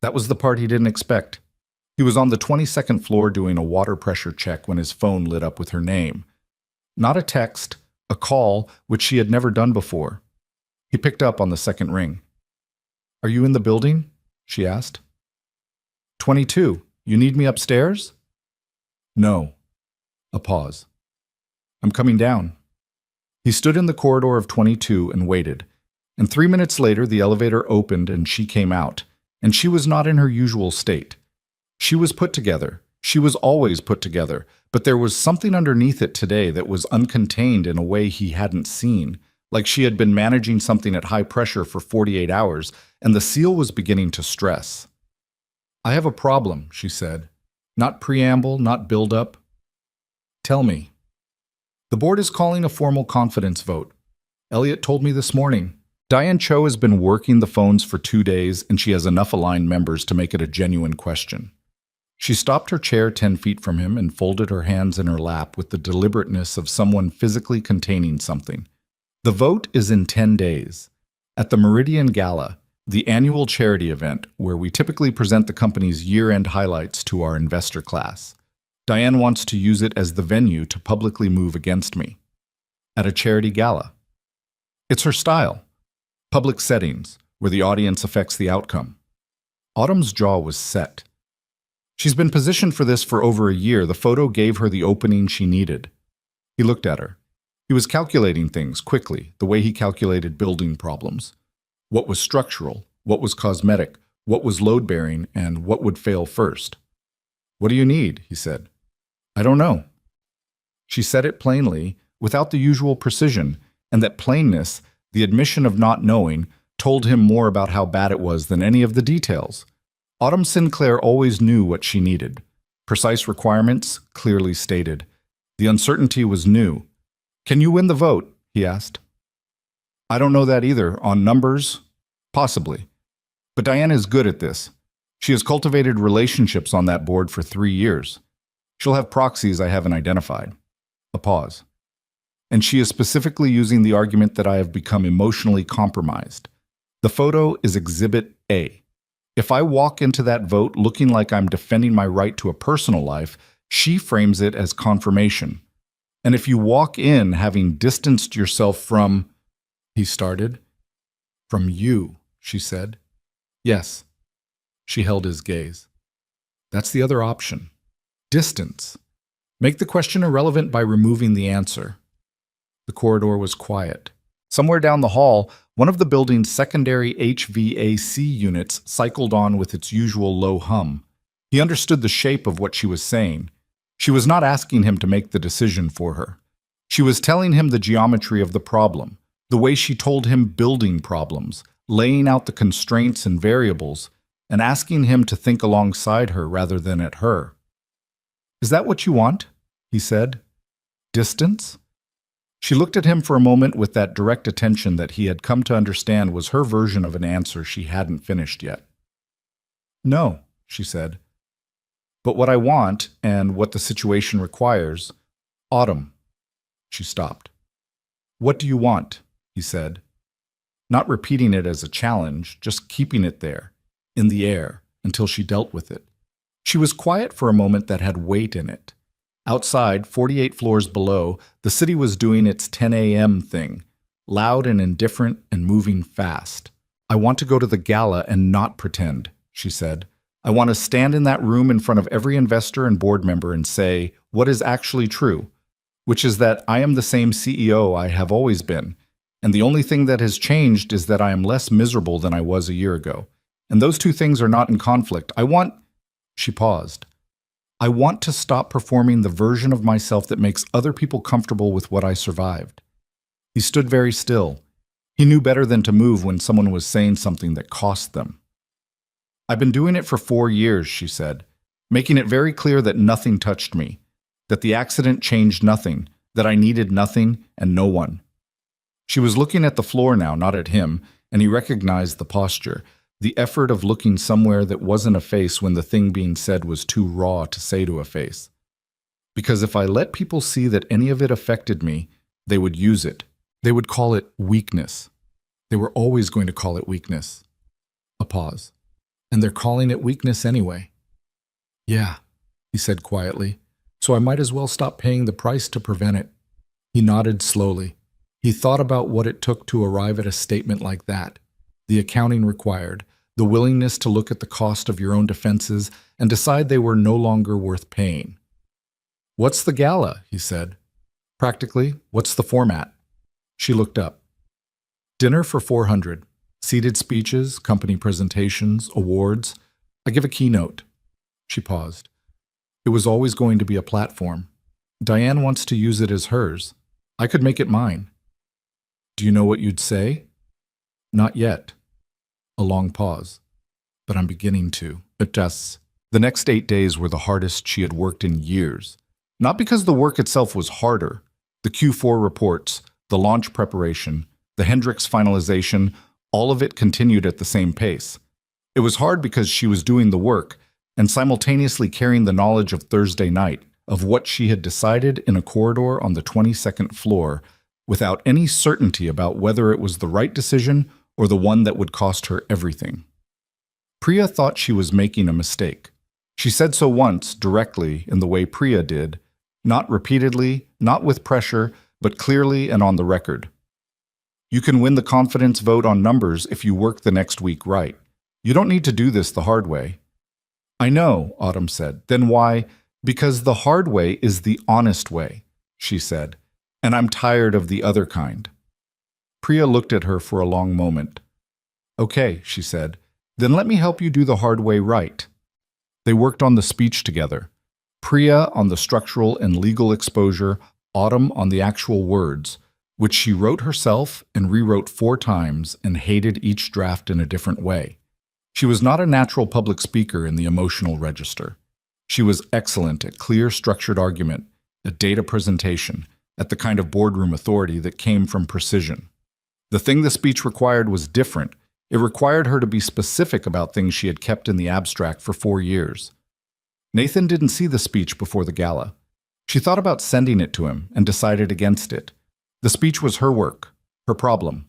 That was the part he didn't expect. He was on the 22nd floor doing a water pressure check when his phone lit up with her name. Not a text, a call, which she had never done before. He picked up on the second ring. "Are you in the building?" she asked. 22. You need me upstairs?" "No." A pause. "I'm coming down." He stood in the corridor of 22 and waited, and 3 minutes later the elevator opened and she came out, and she was not in her usual state. She was put together. She was always put together, but there was something underneath it today that was uncontained in a way he hadn't seen, like she had been managing something at high pressure for 48 hours, and the seal was beginning to stress. "I have a problem," she said. "Not preamble, not build-up. Tell me." "The board is calling a formal confidence vote. Elliot told me this morning. Diane Cho has been working the phones for 2 days, and she has enough aligned members to make it a genuine question." She stopped her chair 10 feet from him and folded her hands in her lap with the deliberateness of someone physically containing something. "The vote is in 10 days. At the Meridian Gala, the annual charity event where we typically present the company's year-end highlights to our investor class. Diane wants to use it as the venue to publicly move against me. At a charity gala. It's her style. Public settings, where the audience affects the outcome." Autumn's jaw was set. She's been positioned for this for over a year. The photo gave her the opening she needed. He looked at her. He was calculating things quickly, the way he calculated building problems. What was structural, what was cosmetic, what was load-bearing, and what would fail first. "What do you need?" he said. "I don't know." She said it plainly, without the usual precision, and that plainness, the admission of not knowing, told him more about how bad it was than any of the details. Autumn Sinclair always knew what she needed. Precise requirements, clearly stated. The uncertainty was new. "Can you win the vote?" he asked. "I don't know that either. On numbers? Possibly. But Diane is good at this. She has cultivated relationships on that board for 3 years. She'll have proxies I haven't identified." A pause. "And she is specifically using the argument that I have become emotionally compromised. The photo is Exhibit A. If I walk into that vote looking like I'm defending my right to a personal life, she frames it as confirmation. And if you walk in having distanced yourself from," he started. "From you," she said. "Yes." She held his gaze. "That's the other option. Distance. Make the question irrelevant by removing the answer." The corridor was quiet. Somewhere down the hall, one of the building's secondary HVAC units cycled on with its usual low hum. He understood the shape of what she was saying. She was not asking him to make the decision for her. She was telling him the geometry of the problem, the way she told him building problems, laying out the constraints and variables, and asking him to think alongside her rather than at her. "Is that what you want?" he said. "Distance?" She looked at him for a moment with that direct attention that he had come to understand was her version of an answer she hadn't finished yet. "No," she said. But what I want, and what the situation requires, Autumn. She stopped. What do you want? He said, not repeating it as a challenge, just keeping it there, in the air, until she dealt with it. She was quiet for a moment that had weight in it. Outside, 48 floors below, the city was doing its 10 a.m. thing, loud and indifferent and moving fast. I want to go to the gala and not pretend, she said. I want to stand in that room in front of every investor and board member and say what is actually true, which is that I am the same CEO I have always been, and the only thing that has changed is that I am less miserable than I was a year ago. And those two things are not in conflict. She paused. I want to stop performing the version of myself that makes other people comfortable with what I survived. He stood very still. He knew better than to move when someone was saying something that cost them. I've been doing it for 4 years, she said, making it very clear that nothing touched me, that the accident changed nothing, that I needed nothing and no one. She was looking at the floor now, not at him, and he recognized the posture, the effort of looking somewhere that wasn't a face when the thing being said was too raw to say to a face. Because if I let people see that any of it affected me, they would use it. They would call it weakness. They were always going to call it weakness. A pause. And they're calling it weakness anyway. Yeah, he said quietly, so I might as well stop paying the price to prevent it. He nodded slowly. He thought about what it took to arrive at a statement like that, the accounting required, the willingness to look at the cost of your own defenses and decide they were no longer worth paying. What's the gala? He said. Practically, what's the format? She looked up. Dinner for 400. Seated speeches, company presentations, awards. I give a keynote. She paused. It was always going to be a platform. Diane wants to use it as hers. I could make it mine. Do you know what you'd say? Not yet. A long pause. But I'm beginning to. Adjusts. The next 8 days were the hardest she had worked in years. Not because the work itself was harder. The Q4 reports, the launch preparation, the Hendrix finalization, all of it continued at the same pace. It was hard because she was doing the work and simultaneously carrying the knowledge of Thursday night, of what she had decided in a corridor on the 22nd floor, without any certainty about whether it was the right decision or the one that would cost her everything. Priya thought she was making a mistake. She said so once, directly, in the way Priya did, not repeatedly, not with pressure, but clearly and on the record. You can win the confidence vote on numbers if you work the next week right. You don't need to do this the hard way. I know, Autumn said. Then why? Because the hard way is the honest way, she said, and I'm tired of the other kind. Priya looked at her for a long moment. Okay, she said, then let me help you do the hard way right. They worked on the speech together. Priya on the structural and legal exposure, Autumn on the actual words, which she wrote herself and rewrote 4 times and hated each draft in a different way. She was not a natural public speaker in the emotional register. She was excellent at clear, structured argument, at data presentation, at the kind of boardroom authority that came from precision. The thing the speech required was different. It required her to be specific about things she had kept in the abstract for 4 years. Nathan didn't see the speech before the gala. She thought about sending it to him and decided against it. The speech was her work, her problem.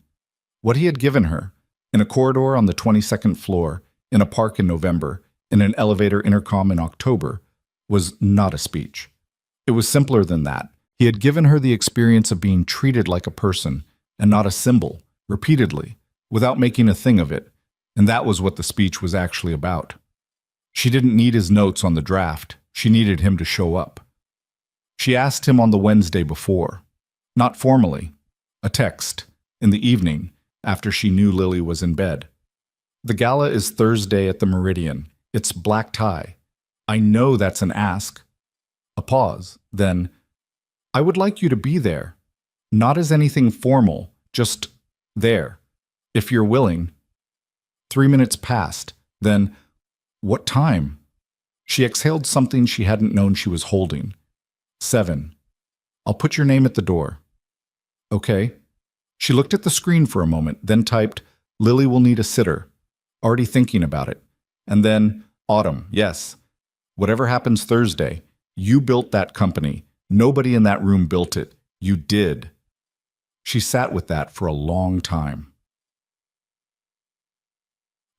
What he had given her, in a corridor on the 22nd floor, in a park in November, in an elevator intercom in October, was not a speech. It was simpler than that. He had given her the experience of being treated like a person, and not a symbol, repeatedly, without making a thing of it, and that was what the speech was actually about. She didn't need his notes on the draft. She needed him to show up. She asked him on the Wednesday before. Not formally. A text. In the evening, after she knew Lily was in bed. The gala is Thursday at the Meridian. It's black tie. I know that's an ask. A pause. Then, I would like you to be there. Not as anything formal, just there. If you're willing. 3 minutes passed. Then, what time? She exhaled something she hadn't known she was holding. 7. I'll put your name at the door. Okay. She looked at the screen for a moment, then typed, Lily will need a sitter. Already thinking about it. And then, Autumn, yes. Whatever happens Thursday, you built that company. Nobody in that room built it. You did. She sat with that for a long time.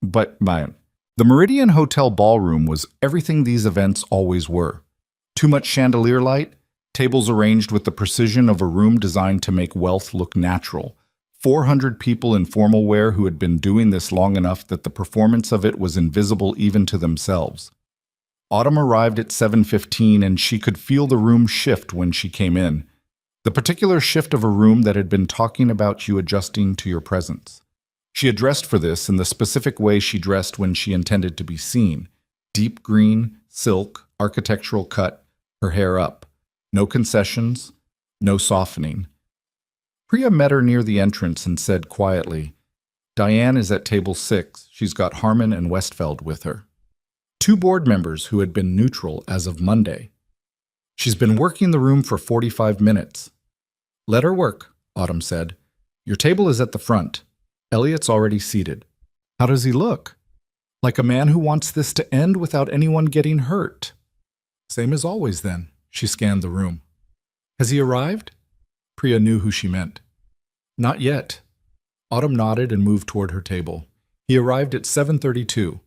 But the Meridian Hotel ballroom was everything these events always were. Too much chandelier light, tables arranged with the precision of a room designed to make wealth look natural. 400 people in formal wear who had been doing this long enough that the performance of it was invisible even to themselves. Autumn arrived at 7:15 and she could feel the room shift when she came in. The particular shift of a room that had been talking about you adjusting to your presence. She had dressed for this in the specific way she dressed when she intended to be seen. Deep green, silk, architectural cut, her hair up. No concessions, no softening. Priya met her near the entrance and said quietly, "Diane is at table 6. She's got Harmon and Westfeld with her." 2 board members who had been neutral as of Monday. "She's been working the room for 45 minutes. "Let her work," Autumn said. "Your table is at the front. Elliot's already seated." "How does he look?" "Like a man who wants this to end without anyone getting hurt." "Same as always, then." She scanned the room. "Has he arrived?" Priya knew who she meant. "Not yet." Autumn nodded and moved toward her table. "He arrived at 7:32.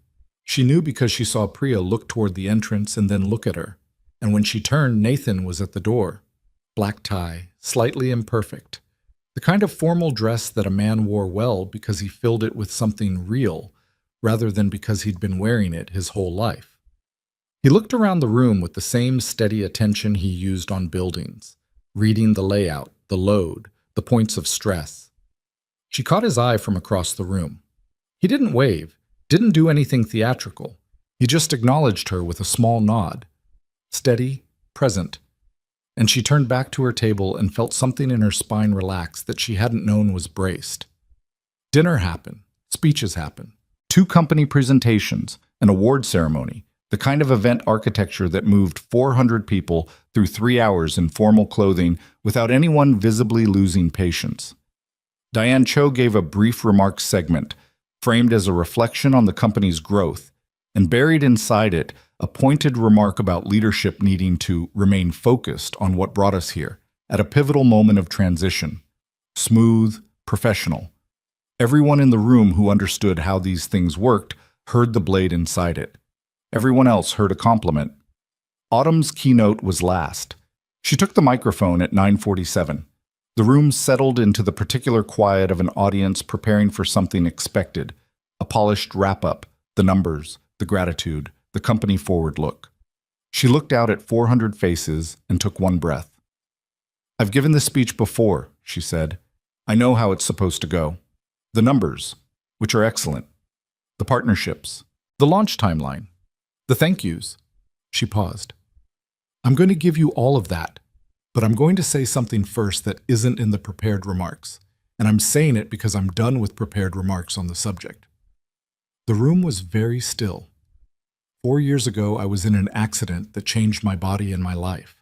She knew because she saw Priya look toward the entrance and then look at her. And when she turned, Nathan was at the door. Black tie, slightly imperfect. The kind of formal dress that a man wore well because he filled it with something real, rather than because he'd been wearing it his whole life. He looked around the room with the same steady attention he used on buildings, reading the layout, the load, the points of stress. She caught his eye from across the room. He didn't wave, didn't do anything theatrical. He just acknowledged her with a small nod. Steady, present. And she turned back to her table and felt something in her spine relax that she hadn't known was braced. Dinner happened. Speeches happened. 2 company presentations, an award ceremony, the kind of event architecture that moved 400 people through 3 hours in formal clothing without anyone visibly losing patience. Diane Cho gave a brief remarks segment, framed as a reflection on the company's growth, and buried inside it a pointed remark about leadership needing to remain focused on what brought us here, at a pivotal moment of transition. Smooth, professional. Everyone in the room who understood how these things worked heard the blade inside it. Everyone else heard a compliment. Autumn's keynote was last. She took the microphone at 9:47. The room settled into the particular quiet of an audience preparing for something expected, a polished wrap-up, the numbers, the gratitude, the company forward look. She looked out at 400 faces and took one breath. "I've given this speech before," she said. "I know how it's supposed to go. The numbers, which are excellent. The partnerships. The launch timeline. The thank yous." She paused. "I'm going to give you all of that, but I'm going to say something first that isn't in the prepared remarks, and I'm saying it because I'm done with prepared remarks on the subject." The room was very still. 4 years ago, I was in an accident that changed my body and my life.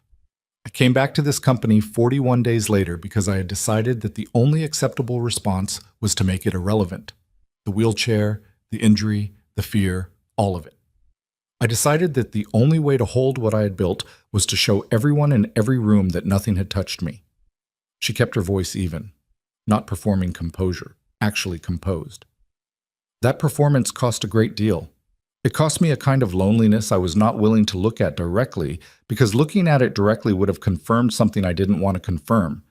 I came back to this company 41 days later because I had decided that the only acceptable response was to make it irrelevant. The wheelchair, the injury, the fear, all of it. I decided that the only way to hold what I had built was to show everyone in every room that nothing had touched me. She kept her voice even, not performing composure, actually composed. That performance cost a great deal. It cost me a kind of loneliness I was not willing to look at directly, because looking at it directly would have confirmed something I didn't want to confirm,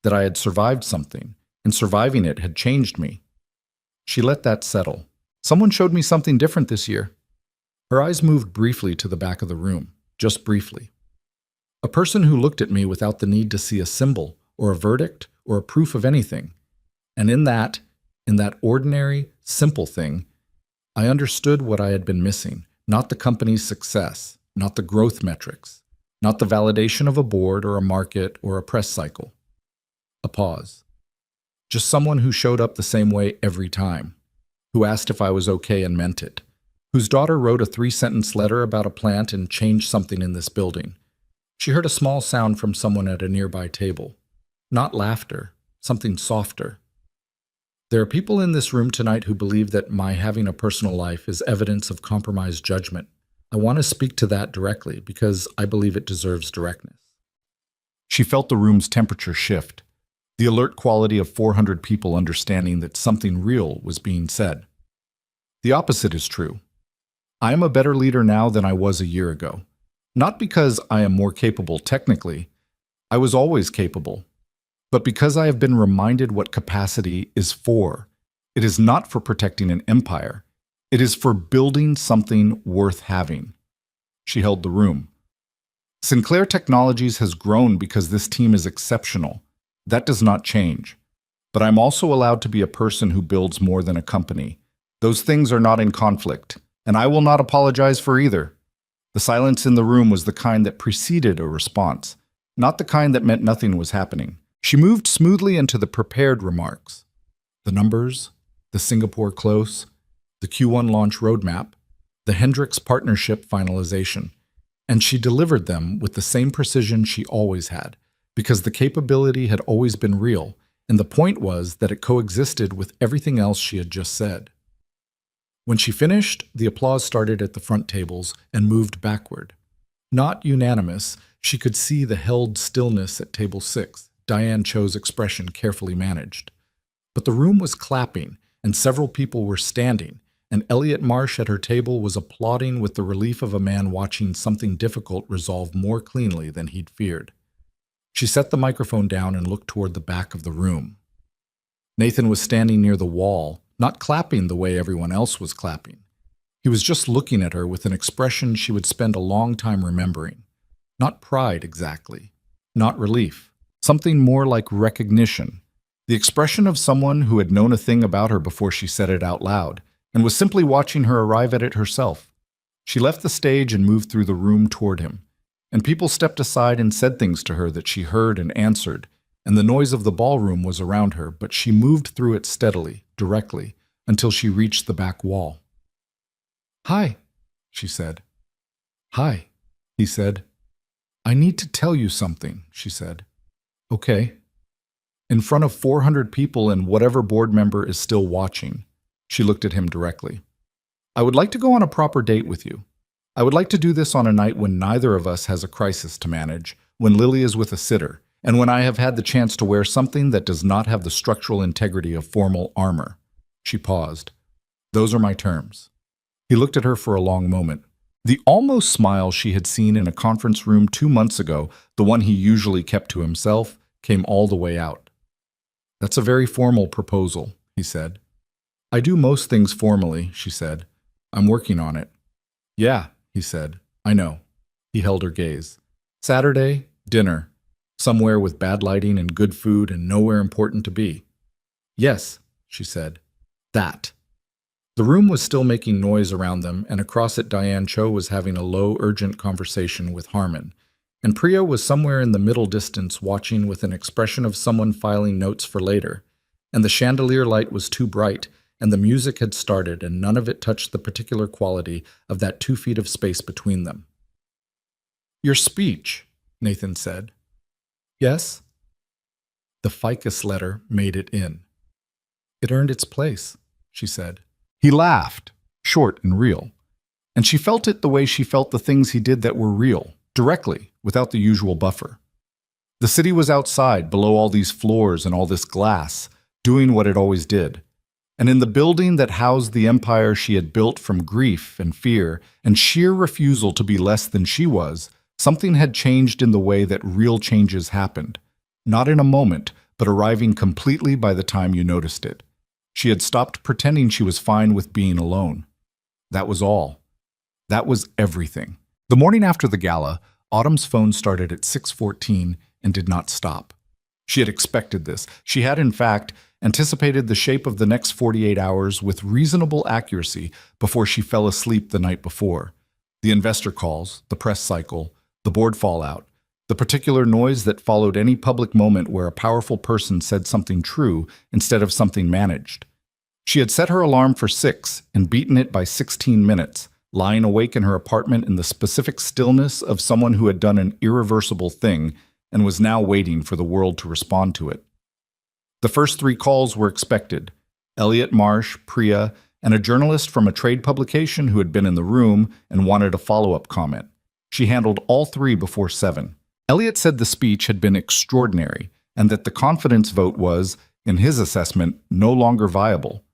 that I had survived something, and surviving it had changed me. She let that settle. "Someone showed me something different this year." Her eyes moved briefly to the back of the room, just briefly. A person who looked at me without the need to see a symbol, or a verdict, or a proof of anything. And in that ordinary, simple thing, I understood what I had been missing, not the company's success, not the growth metrics, not the validation of a board or a market or a press cycle. A pause. Just someone who showed up the same way every time, who asked if I was okay and meant it, whose daughter wrote a 3-sentence letter about a plant and changed something in this building. She heard a small sound from someone at a nearby table. Not laughter, something softer. There are people in this room tonight who believe that my having a personal life is evidence of compromised judgment, I want to speak to that directly because I believe it deserves directness. She felt the room's temperature shift, the alert quality of 400 people understanding that something real was being said. The opposite is true. I am a better leader now than I was a year ago. Not because I am more capable technically, I was always capable, but because I have been reminded what capacity is for. It is not for protecting an empire. It is for building something worth having. She held the room. Sinclair Technologies has grown because this team is exceptional. That does not change. But I'm also allowed to be a person who builds more than a company. Those things are not in conflict, and I will not apologize for either. The silence in the room was the kind that preceded a response, not the kind that meant nothing was happening. She moved smoothly into the prepared remarks. The numbers, the Singapore close, the Q1 launch roadmap, the Hendrix partnership finalization, and she delivered them with the same precision she always had, because the capability had always been real, and the point was that it coexisted with everything else she had just said. When she finished, the applause started at the front tables and moved backward. Not unanimous, she could see the held stillness at table 6, Diane Cho's expression carefully managed. But the room was clapping, and several people were standing, and Elliot Marsh at her table was applauding with the relief of a man watching something difficult resolve more cleanly than he'd feared. She set the microphone down and looked toward the back of the room. Nathan was standing near the wall, not clapping the way everyone else was clapping. He was just looking at her with an expression she would spend a long time remembering. Not pride exactly, not relief, something more like recognition. The expression of someone who had known a thing about her before she said it out loud, and was simply watching her arrive at it herself. She left the stage and moved through the room toward him, and people stepped aside and said things to her that she heard and answered, and the noise of the ballroom was around her, but she moved through it steadily, directly, until she reached the back wall. "Hi," she said. "Hi," he said. "I need to tell you something," she said. "Okay." In front of 400 people and whatever board member is still watching, she looked at him directly. "I would like to go on a proper date with you. I would like to do this on a night when neither of us has a crisis to manage, when Lily is with a sitter, and when I have had the chance to wear something that does not have the structural integrity of formal armor." She paused. "Those are my terms." He looked at her for a long moment. The almost smile she had seen in a conference room 2 months ago, the one he usually kept to himself, came all the way out. "That's a very formal proposal," he said. "I do most things formally," she said. "I'm working on it." "Yeah," he said. "I know." He held her gaze. "Saturday, dinner. Somewhere with bad lighting and good food and nowhere important to be." "Yes," she said. "That." The room was still making noise around them, and across it Diane Cho was having a low, urgent conversation with Harmon. And Priya was somewhere in the middle distance watching with an expression of someone filing notes for later. And the chandelier light was too bright, and the music had started, and none of it touched the particular quality of that 2 feet of space between them. "Your speech," Nathan said. "Yes?" The ficus letter made it in. "It earned its place," she said. He laughed, short and real. And she felt it the way she felt the things he did that were real, directly, without the usual buffer. The city was outside, below all these floors and all this glass, doing what it always did. And in the building that housed the empire she had built from grief and fear and sheer refusal to be less than she was, something had changed in the way that real changes happened. Not in a moment, but arriving completely by the time you noticed it. She had stopped pretending she was fine with being alone. That was all. That was everything. The morning after the gala, Autumn's phone started at 6:14 and did not stop. She had expected this. She had, in fact, anticipated the shape of the next 48 hours with reasonable accuracy before she fell asleep the night before. The investor calls, the press cycle, the board fallout, the particular noise that followed any public moment where a powerful person said something true instead of something managed. She had set her alarm for 6 and beaten it by 16 minutes, lying awake in her apartment in the specific stillness of someone who had done an irreversible thing and was now waiting for the world to respond to it. The first 3 calls were expected. Elliot Marsh, Priya, and a journalist from a trade publication who had been in the room and wanted a follow-up comment. She handled all three before 7. Elliot said the speech had been extraordinary and that the confidence vote was, in his assessment, no longer viable.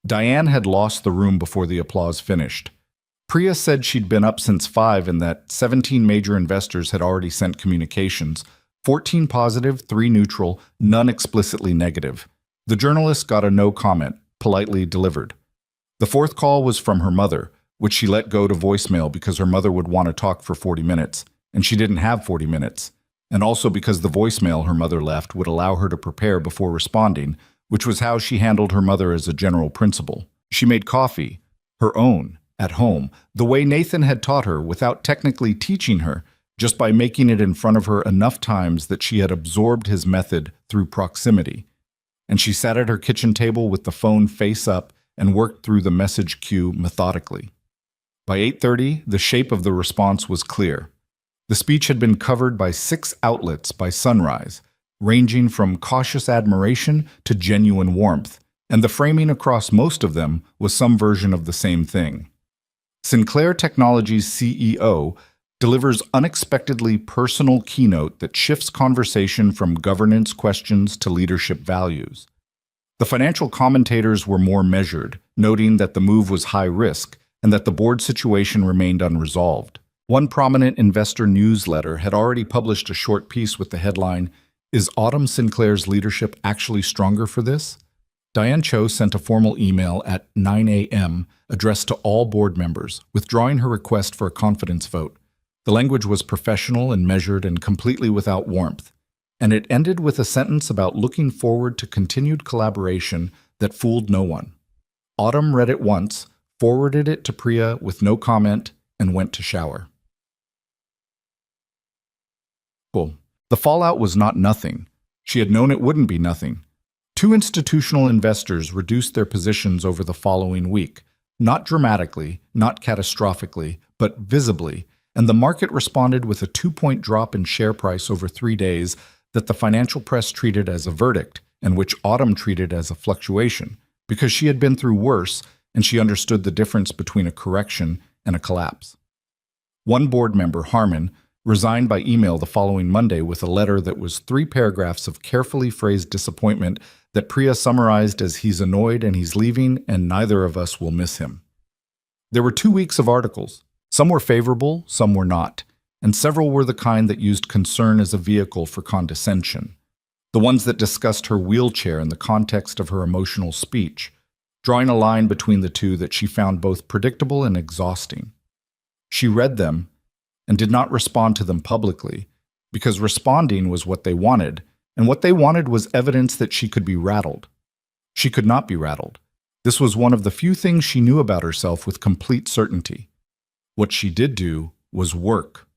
Diane had lost the room before the applause finished. Priya said she'd been up since 5 and that 17 major investors had already sent communications, 14 positive, 3 neutral, none explicitly negative. The journalist got a no comment, politely delivered. The fourth call was from her mother, which she let go to voicemail because her mother would want to talk for 40 minutes, and she didn't have 40 minutes, and also because the voicemail her mother left would allow her to prepare before responding, which was how she handled her mother as a general principle. She made coffee, her own, at home, the way Nathan had taught her without technically teaching her, just by making it in front of her enough times that she had absorbed his method through proximity. And she sat at her kitchen table with the phone face up and worked through the message queue methodically. By 8:30, the shape of the response was clear. The speech had been covered by 6 outlets by sunrise, ranging from cautious admiration to genuine warmth, and the framing across most of them was some version of the same thing. Sinclair Technologies' CEO delivers unexpectedly personal keynote that shifts conversation from governance questions to leadership values. The financial commentators were more measured, noting that the move was high risk and that the board situation remained unresolved. One prominent investor newsletter had already published a short piece with the headline, "Is Autumn Sinclair's leadership actually stronger for this?" Diane Cho sent a formal email at 9 a.m. addressed to all board members, withdrawing her request for a confidence vote. The language was professional and measured and completely without warmth, and it ended with a sentence about looking forward to continued collaboration that fooled no one. Autumn read it once, forwarded it to Priya with no comment, and went to shower. The fallout was not nothing. She had known it wouldn't be nothing. 2 institutional investors reduced their positions over the following week, not dramatically, not catastrophically, but visibly, and the market responded with a 2-point drop in share price over 3 days that the financial press treated as a verdict and which Autumn treated as a fluctuation, because she had been through worse and she understood the difference between a correction and a collapse. One board member, Harmon, resigned by email the following Monday with a letter that was 3 paragraphs of carefully phrased disappointment that Priya summarized as "he's annoyed and he's leaving and neither of us will miss him." There were 2 weeks of articles. Some were favorable, some were not, and several were the kind that used concern as a vehicle for condescension. The ones that discussed her wheelchair in the context of her emotional speech, drawing a line between the two that she found both predictable and exhausting. She read them and did not respond to them publicly, because responding was what they wanted, and what they wanted was evidence that she could be rattled. She could not be rattled. This was one of the few things she knew about herself with complete certainty. What she did do was work.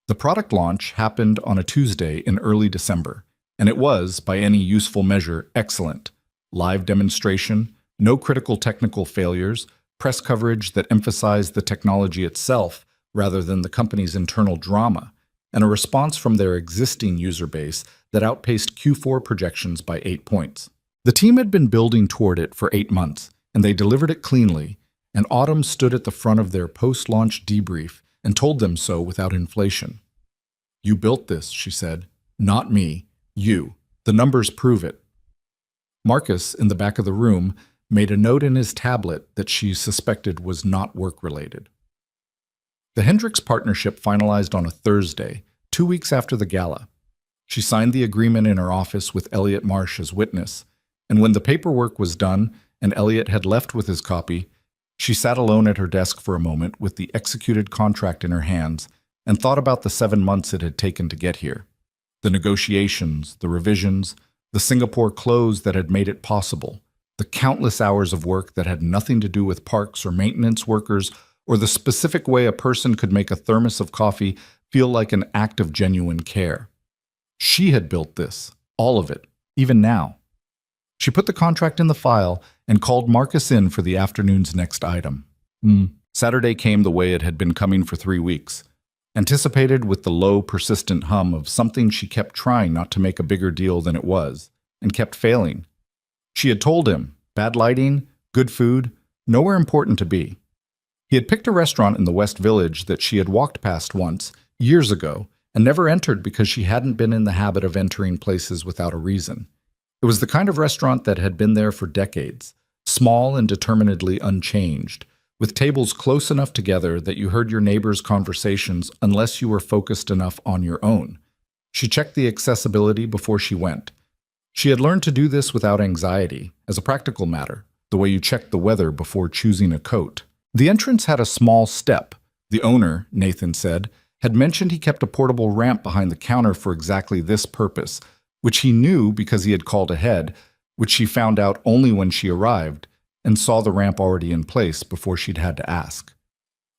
The product launch happened on a Tuesday in early December, and it was, by any useful measure, excellent. Live demonstration, no critical technical failures, press coverage that emphasized the technology itself rather than the company's internal drama, and a response from their existing user base that outpaced Q4 projections by 8 points. The team had been building toward it for 8 months, and they delivered it cleanly, and Autumn stood at the front of their post-launch debrief and told them so without inflation. "You built this," she said. "Not me. You. The numbers prove it." Marcus, in the back of the room, made a note in his tablet that she suspected was not work-related. The Hendricks partnership finalized on a Thursday, 2 weeks after the gala. She signed the agreement in her office with Elliot Marsh as witness, and when the paperwork was done and Elliot had left with his copy, she sat alone at her desk for a moment with the executed contract in her hands and thought about the 7 months it had taken to get here. The negotiations, the revisions, the Singapore close that had made it possible, the countless hours of work that had nothing to do with parks or maintenance workers or the specific way a person could make a thermos of coffee feel like an act of genuine care. She had built this, all of it, even now. She put the contract in the file and called Marcus in for the afternoon's next item. Saturday came the way it had been coming for 3 weeks, anticipated with the low, persistent hum of something she kept trying not to make a bigger deal than it was, and kept failing. She had told him, bad lighting, good food, nowhere important to be. He had picked a restaurant in the West Village that she had walked past once, years ago, and never entered because she hadn't been in the habit of entering places without a reason. It was the kind of restaurant that had been there for decades, small and determinedly unchanged, with tables close enough together that you heard your neighbors' conversations unless you were focused enough on your own. She checked the accessibility before she went. She had learned to do this without anxiety, as a practical matter, the way you check the weather before choosing a coat. The entrance had a small step. The owner, Nathan said, had mentioned he kept a portable ramp behind the counter for exactly this purpose, which he knew because he had called ahead, which she found out only when she arrived, and saw the ramp already in place before she'd had to ask.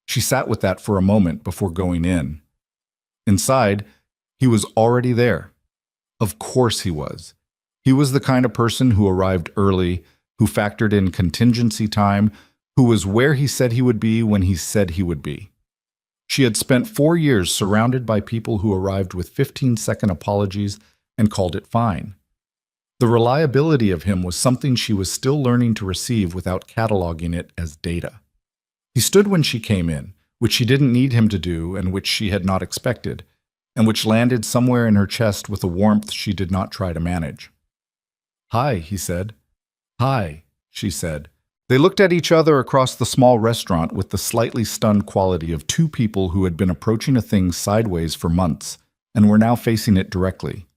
She sat with that for a moment before going in. Inside, he was already there. Of course he was. He was the kind of person who arrived early, who factored in contingency time, who was where he said he would be when he said he would be. She had spent 4 years surrounded by people who arrived with 15-second apologies and called it fine. The reliability of him was something she was still learning to receive without cataloging it as data. He stood when she came in, which she didn't need him to do and which she had not expected, and which landed somewhere in her chest with a warmth she did not try to manage. "Hi," he said. "Hi," she said. They looked at each other across the small restaurant with the slightly stunned quality of two people who had been approaching a thing sideways for months and were now facing it directly.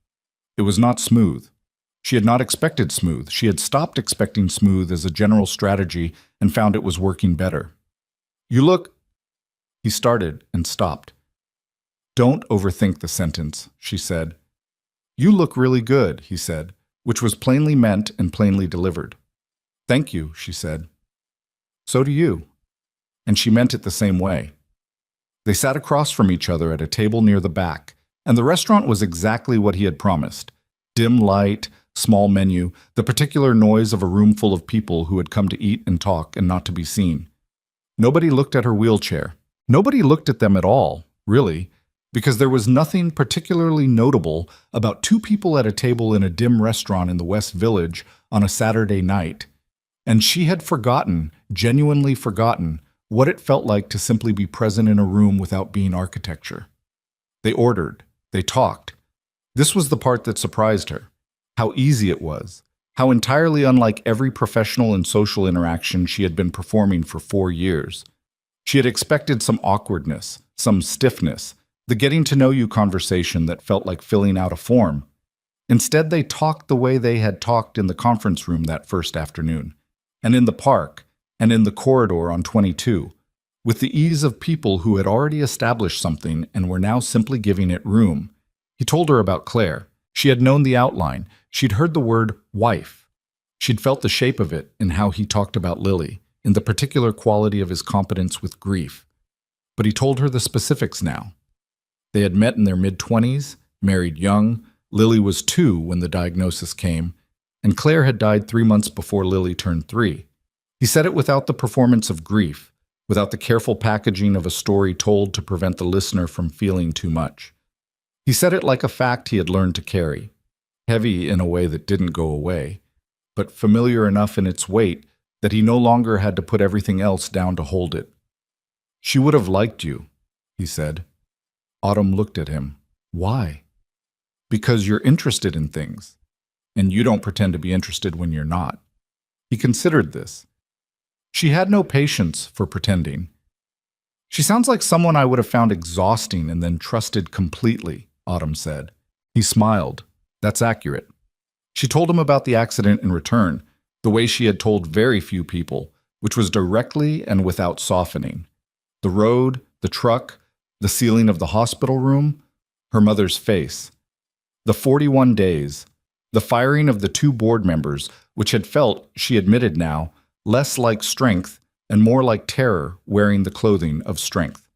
It was not smooth. She had not expected smooth. She had stopped expecting smooth as a general strategy and found it was working better. "You look—" He started and stopped. "Don't overthink the sentence," she said. "You look really good," he said, which was plainly meant and plainly delivered. "Thank you," she said. "So do you." And she meant it the same way. They sat across from each other at a table near the back, and the restaurant was exactly what he had promised. Dim light, small menu, the particular noise of a room full of people who had come to eat and talk and not to be seen. Nobody looked at her wheelchair. Nobody looked at them at all, really, because there was nothing particularly notable about two people at a table in a dim restaurant in the West Village on a Saturday night. And she had forgotten, genuinely forgotten, what it felt like to simply be present in a room without being architecture. They ordered. They talked. This was the part that surprised her. How easy it was. How entirely unlike every professional and social interaction she had been performing for 4 years. She had expected some awkwardness, some stiffness, the getting-to-know-you conversation that felt like filling out a form. Instead, they talked the way they had talked in the conference room that first afternoon, and in the park, and in the corridor on 22, with the ease of people who had already established something and were now simply giving it room. He told her about Claire. She had known the outline. She'd heard the word wife. She'd felt the shape of it in how he talked about Lily, in the particular quality of his competence with grief. But he told her the specifics now. They had met in their mid-20s, married young. Lily was 2 when the diagnosis came, and Claire had died 3 months before Lily turned 3. He said it without the performance of grief, without the careful packaging of a story told to prevent the listener from feeling too much. He said it like a fact he had learned to carry, heavy in a way that didn't go away, but familiar enough in its weight that he no longer had to put everything else down to hold it. "She would have liked you," he said. Autumn looked at him. "Why?" "Because you're interested in things, and you don't pretend to be interested when you're not." He considered this. She had no patience for pretending. "She sounds like someone I would have found exhausting and then trusted completely," Autumn said. He smiled. "That's accurate." She told him about the accident in return, the way she had told very few people, which was directly and without softening. The road, the truck, the ceiling of the hospital room, her mother's face. The 41 days, the firing of the 2 board members, which had felt, she admitted now, less like strength and more like terror wearing the clothing of strength.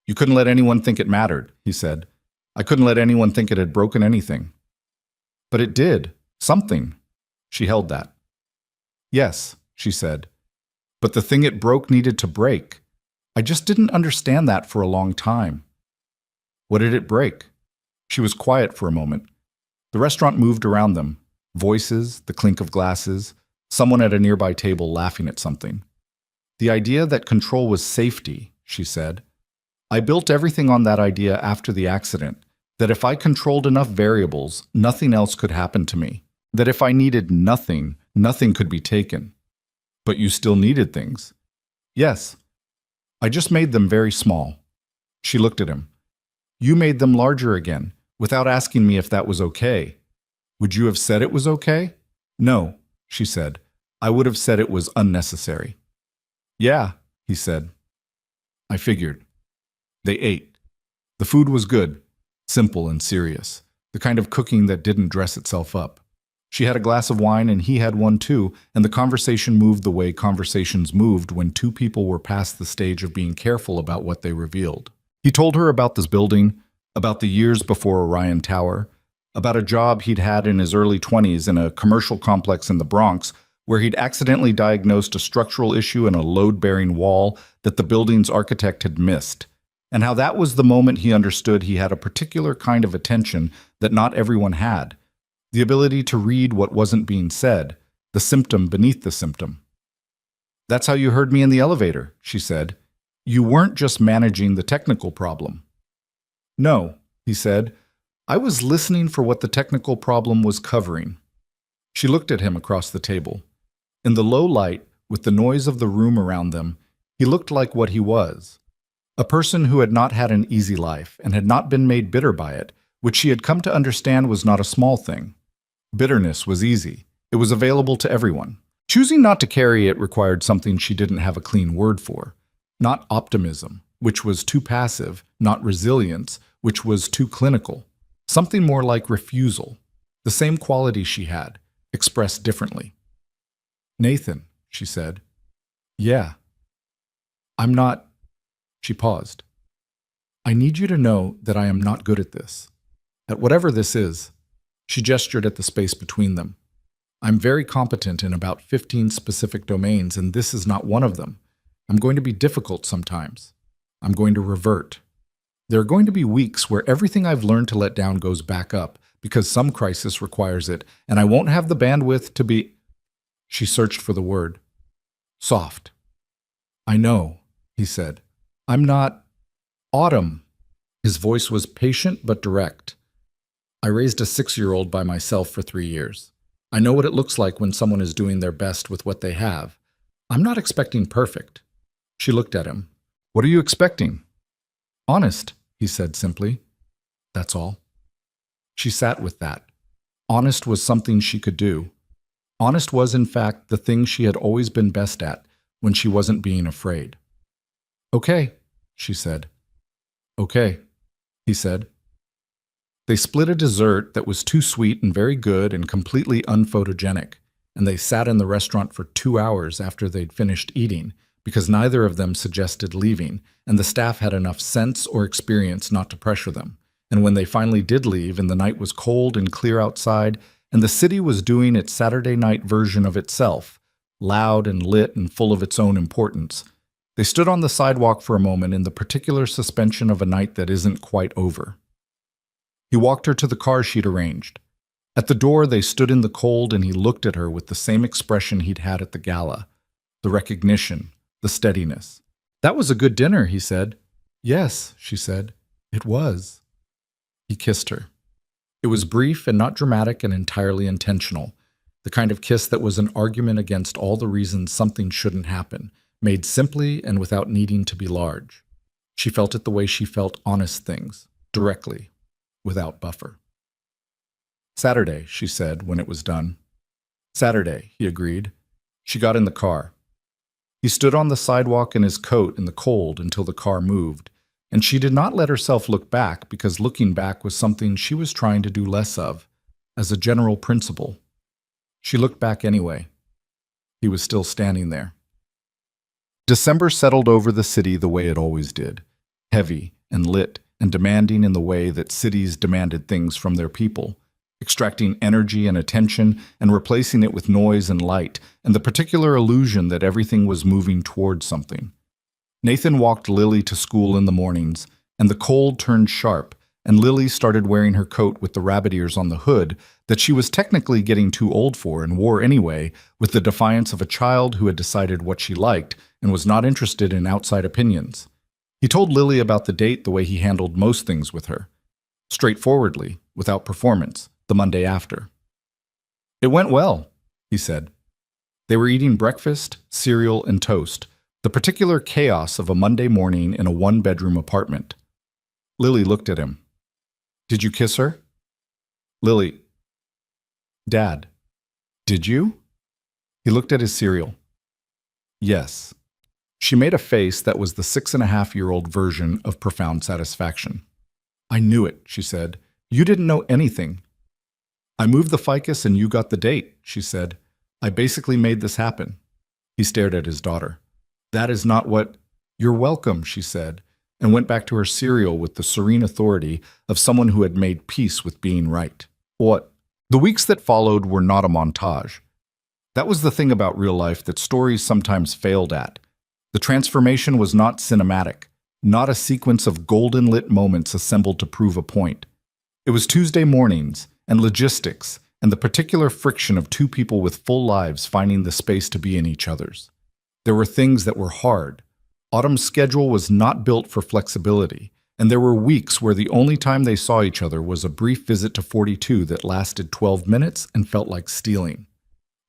"You couldn't let anyone think it mattered," he said. "I couldn't let anyone think it had broken anything." "But it did. Something." She held that. "Yes," she said. "But the thing it broke needed to break. I just didn't understand that for a long time." "What did it break?" She was quiet for a moment. The restaurant moved around them. Voices, the clink of glasses, someone at a nearby table laughing at something. The idea that control was safety, she said. I built everything on that idea after the accident, that if I controlled enough variables, nothing else could happen to me. That if I needed nothing, nothing could be taken. But you still needed things. Yes. I just made them very small. She looked at him. You made them larger again, without asking me if that was okay. Would you have said it was okay? No, she said. I would have said it was unnecessary. Yeah, he said. I figured. They ate. The food was good, simple and serious, the kind of cooking that didn't dress itself up. She had a glass of wine and he had one too, and the conversation moved the way conversations moved when two people were past the stage of being careful about what they revealed. He told her about this building, about the years before Orion Tower, about a job he'd had in his early 20s in a commercial complex in the Bronx where he'd accidentally diagnosed a structural issue in a load-bearing wall that the building's architect had missed, and how that was the moment he understood he had a particular kind of attention that not everyone had, the ability to read what wasn't being said, the symptom beneath the symptom. That's how you heard me in the elevator, she said. You weren't just managing the technical problem. No, he said. I was listening for what the technical problem was covering. She looked at him across the table. In the low light, with the noise of the room around them, he looked like what he was. A person who had not had an easy life and had not been made bitter by it, which she had come to understand was not a small thing. Bitterness was easy. It was available to everyone. Choosing not to carry it required something she didn't have a clean word for. Not optimism, which was too passive, not resilience, which was too clinical. Something more like refusal. The same quality she had, expressed differently. Nathan, she said. Yeah. I'm not... She paused. I need you to know that I am not good at this. At whatever this is. She gestured at the space between them. I'm very competent in about 15 specific domains, and this is not one of them. I'm going to be difficult sometimes. I'm going to revert. There are going to be weeks where everything I've learned to let down goes back up because some crisis requires it, and I won't have the bandwidth to be... She searched for the word. Soft. I know, he said. I'm not... Autumn. His voice was patient but direct. I raised a 6-year-old by myself for 3 years. I know what it looks like when someone is doing their best with what they have. I'm not expecting perfect. She looked at him. What are you expecting? Honest, he said simply. That's all. She sat with that. Honest was something she could do. Honest was, in fact, the thing she had always been best at when she wasn't being afraid. Okay, she said. Okay, he said. They split a dessert that was too sweet and very good and completely unphotogenic, and they sat in the restaurant for 2 hours after they'd finished eating, because neither of them suggested leaving, and the staff had enough sense or experience not to pressure them. And when they finally did leave and the night was cold and clear outside, and the city was doing its Saturday night version of itself, loud and lit and full of its own importance, they stood on the sidewalk for a moment in the particular suspension of a night that isn't quite over. He walked her to the car she'd arranged. At the door, they stood in the cold, and he looked at her with the same expression he'd had at the gala, the recognition, the steadiness. That was a good dinner, he said. Yes, she said. It was. He kissed her. It was brief and not dramatic and entirely intentional, the kind of kiss that was an argument against all the reasons something shouldn't happen, made simply and without needing to be large. She felt it the way she felt honest things, directly, without buffer. Saturday, she said when it was done. Saturday, he agreed. She got in the car. He stood on the sidewalk in his coat in the cold until the car moved, and she did not let herself look back because looking back was something she was trying to do less of, as a general principle. She looked back anyway. He was still standing there. December settled over the city the way it always did, heavy and lit and demanding in the way that cities demanded things from their people, extracting energy and attention and replacing it with noise and light and the particular illusion that everything was moving towards something. Nathan walked Lily to school in the mornings, and the cold turned sharp, and Lily started wearing her coat with the rabbit ears on the hood that she was technically getting too old for and wore anyway, with the defiance of a child who had decided what she liked and was not interested in outside opinions. He told Lily about the date the way he handled most things with her. Straightforwardly, without performance, the Monday after. "It went well," he said. They were eating breakfast, cereal, and toast, the particular chaos of a Monday morning in a one-bedroom apartment. Lily looked at him. "Did you kiss her?" Lily. "Dad, did you?" He looked at his cereal. "Yes." She made a face that was the 6.5-year-old version of profound satisfaction. "I knew it," she said. "You didn't know anything." "I moved the ficus and you got the date," she said. "I basically made this happen." He stared at his daughter. "That is not what—" "You're welcome," she said, and went back to her cereal with the serene authority of someone who had made peace with being right. What? The weeks that followed were not a montage. That was the thing about real life that stories sometimes failed at. The transformation was not cinematic, not a sequence of golden-lit moments assembled to prove a point. It was Tuesday mornings, and logistics, and the particular friction of two people with full lives finding the space to be in each other's. There were things that were hard. Autumn's schedule was not built for flexibility, and there were weeks where the only time they saw each other was a brief visit to 42 that lasted 12 minutes and felt like stealing.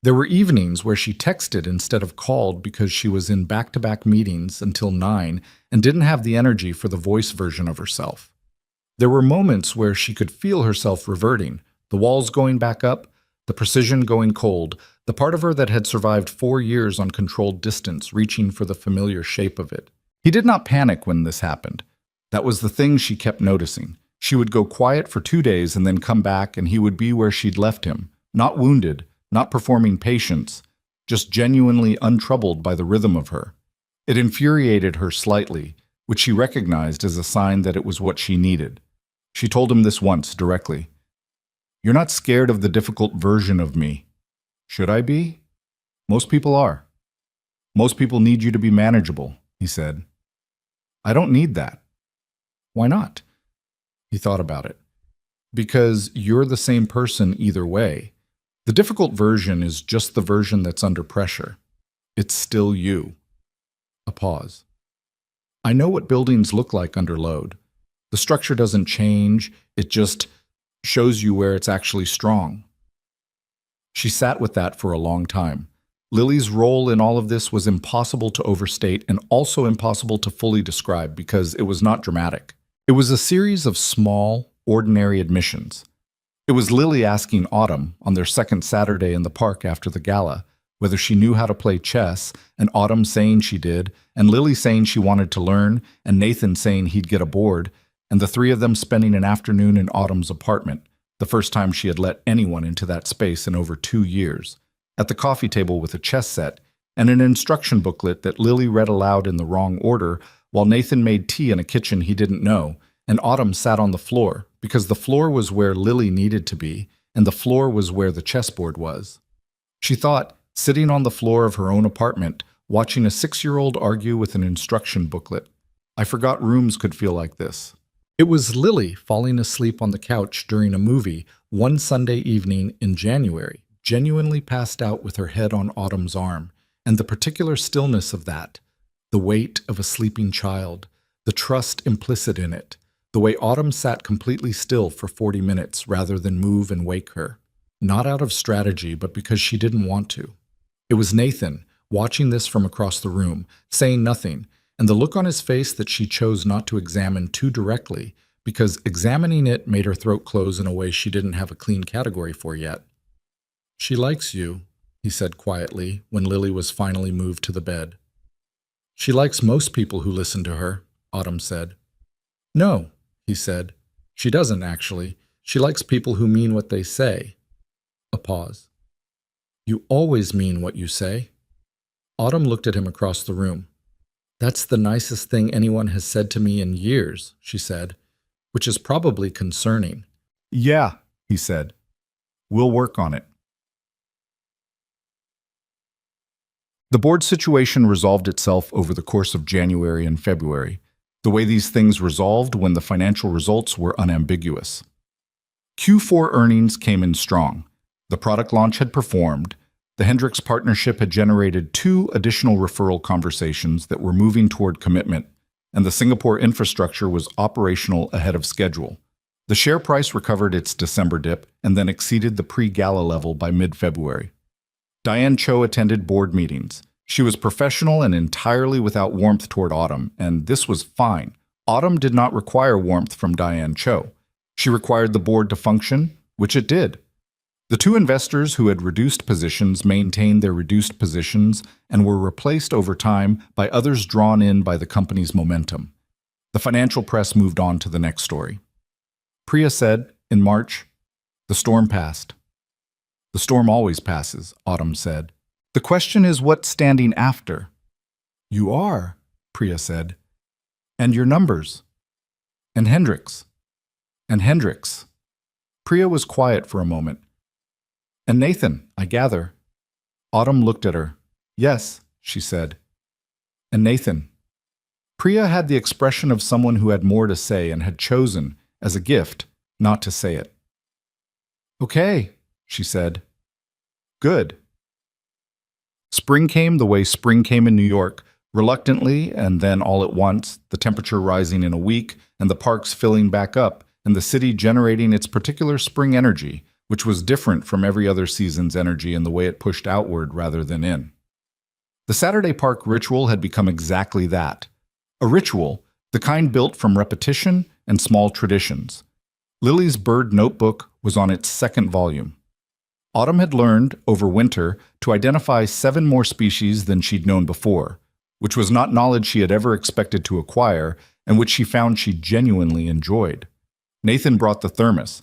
There were evenings where she texted instead of called because she was in back-to-back meetings until 9 and didn't have the energy for the voice version of herself. There were moments where she could feel herself reverting, the walls going back up, the precision going cold, the part of her that had survived 4 years on controlled distance reaching for the familiar shape of it. He did not panic when this happened. That was the thing she kept noticing. She would go quiet for 2 days and then come back and he would be where she'd left him, not wounded, not performing patience, just genuinely untroubled by the rhythm of her. It infuriated her slightly, which she recognized as a sign that it was what she needed. She told him this once directly. "You're not scared of the difficult version of me." "Should I be?" "Most people are." "Most people need you to be manageable," he said. "I don't need that." "Why not?" He thought about it. "Because you're the same person either way. The difficult version is just the version that's under pressure. It's still you." A pause. "I know what buildings look like under load. The structure doesn't change, it just shows you where it's actually strong." She sat with that for a long time. Lily's role in all of this was impossible to overstate and also impossible to fully describe because it was not dramatic. It was a series of small, ordinary admissions. It was Lily asking Autumn, on their second Saturday in the park after the gala, whether she knew how to play chess, and Autumn saying she did, and Lily saying she wanted to learn, and Nathan saying he'd get aboard, and the three of them spending an afternoon in Autumn's apartment, the first time she had let anyone into that space in over 2 years, at the coffee table with a chess set, and an instruction booklet that Lily read aloud in the wrong order, while Nathan made tea in a kitchen he didn't know, and Autumn sat on the floor, because the floor was where Lily needed to be, and the floor was where the chessboard was. She thought, sitting on the floor of her own apartment, watching a 6-year-old argue with an instruction booklet. I forgot rooms could feel like this. It was Lily falling asleep on the couch during a movie one Sunday evening in January, genuinely passed out with her head on Autumn's arm, and the particular stillness of that, the weight of a sleeping child, the trust implicit in it, the way Autumn sat completely still for 40 minutes rather than move and wake her, not out of strategy but because she didn't want to. It was Nathan, watching this from across the room, saying nothing, and the look on his face that she chose not to examine too directly, because examining it made her throat close in a way she didn't have a clean category for yet. "She likes you," he said quietly when Lily was finally moved to the bed. "She likes most people who listen to her," Autumn said. "No," he said. "She doesn't, actually. She likes people who mean what they say." A pause. "You always mean what you say." Autumn looked at him across the room. "That's the nicest thing anyone has said to me in years," she said, "which is probably concerning." "Yeah," he said. "We'll work on it." The board situation resolved itself over the course of January and February. the way these things resolved when the financial results were unambiguous. Q4 earnings came in strong. The product launch had performed. The Hendrix partnership had generated 2 additional referral conversations that were moving toward commitment, and the Singapore infrastructure was operational ahead of schedule. The share price recovered its December dip and then exceeded the pre-gala level by mid-February. Diane Cho attended board meetings. She was professional and entirely without warmth toward Autumn, and this was fine. Autumn did not require warmth from Diane Cho. She required the board to function, which it did. The 2 investors who had reduced positions maintained their reduced positions and were replaced over time by others drawn in by the company's momentum. The financial press moved on to the next story. Priya said, in March, "The storm passed." "The storm always passes," Autumn said. "The question is what's standing after." "You are," Priya said. "And your numbers." "And Hendrix." "And Hendrix." Priya was quiet for a moment. "And Nathan, I gather." Autumn looked at her. "Yes," she said. "And Nathan." Priya had the expression of someone who had more to say and had chosen, as a gift, not to say it. "Okay," she said. "Good." Spring came the way spring came in New York, reluctantly and then all at once, the temperature rising in a week and the parks filling back up and the city generating its particular spring energy, which was different from every other season's energy in the way it pushed outward rather than in. The Saturday Park ritual had become exactly that. A ritual, the kind built from repetition and small traditions. Lily's bird notebook was on its 2nd volume. Autumn had learned, over winter, to identify 7 more species than she'd known before, which was not knowledge she had ever expected to acquire and which she found she genuinely enjoyed. Nathan brought the thermos.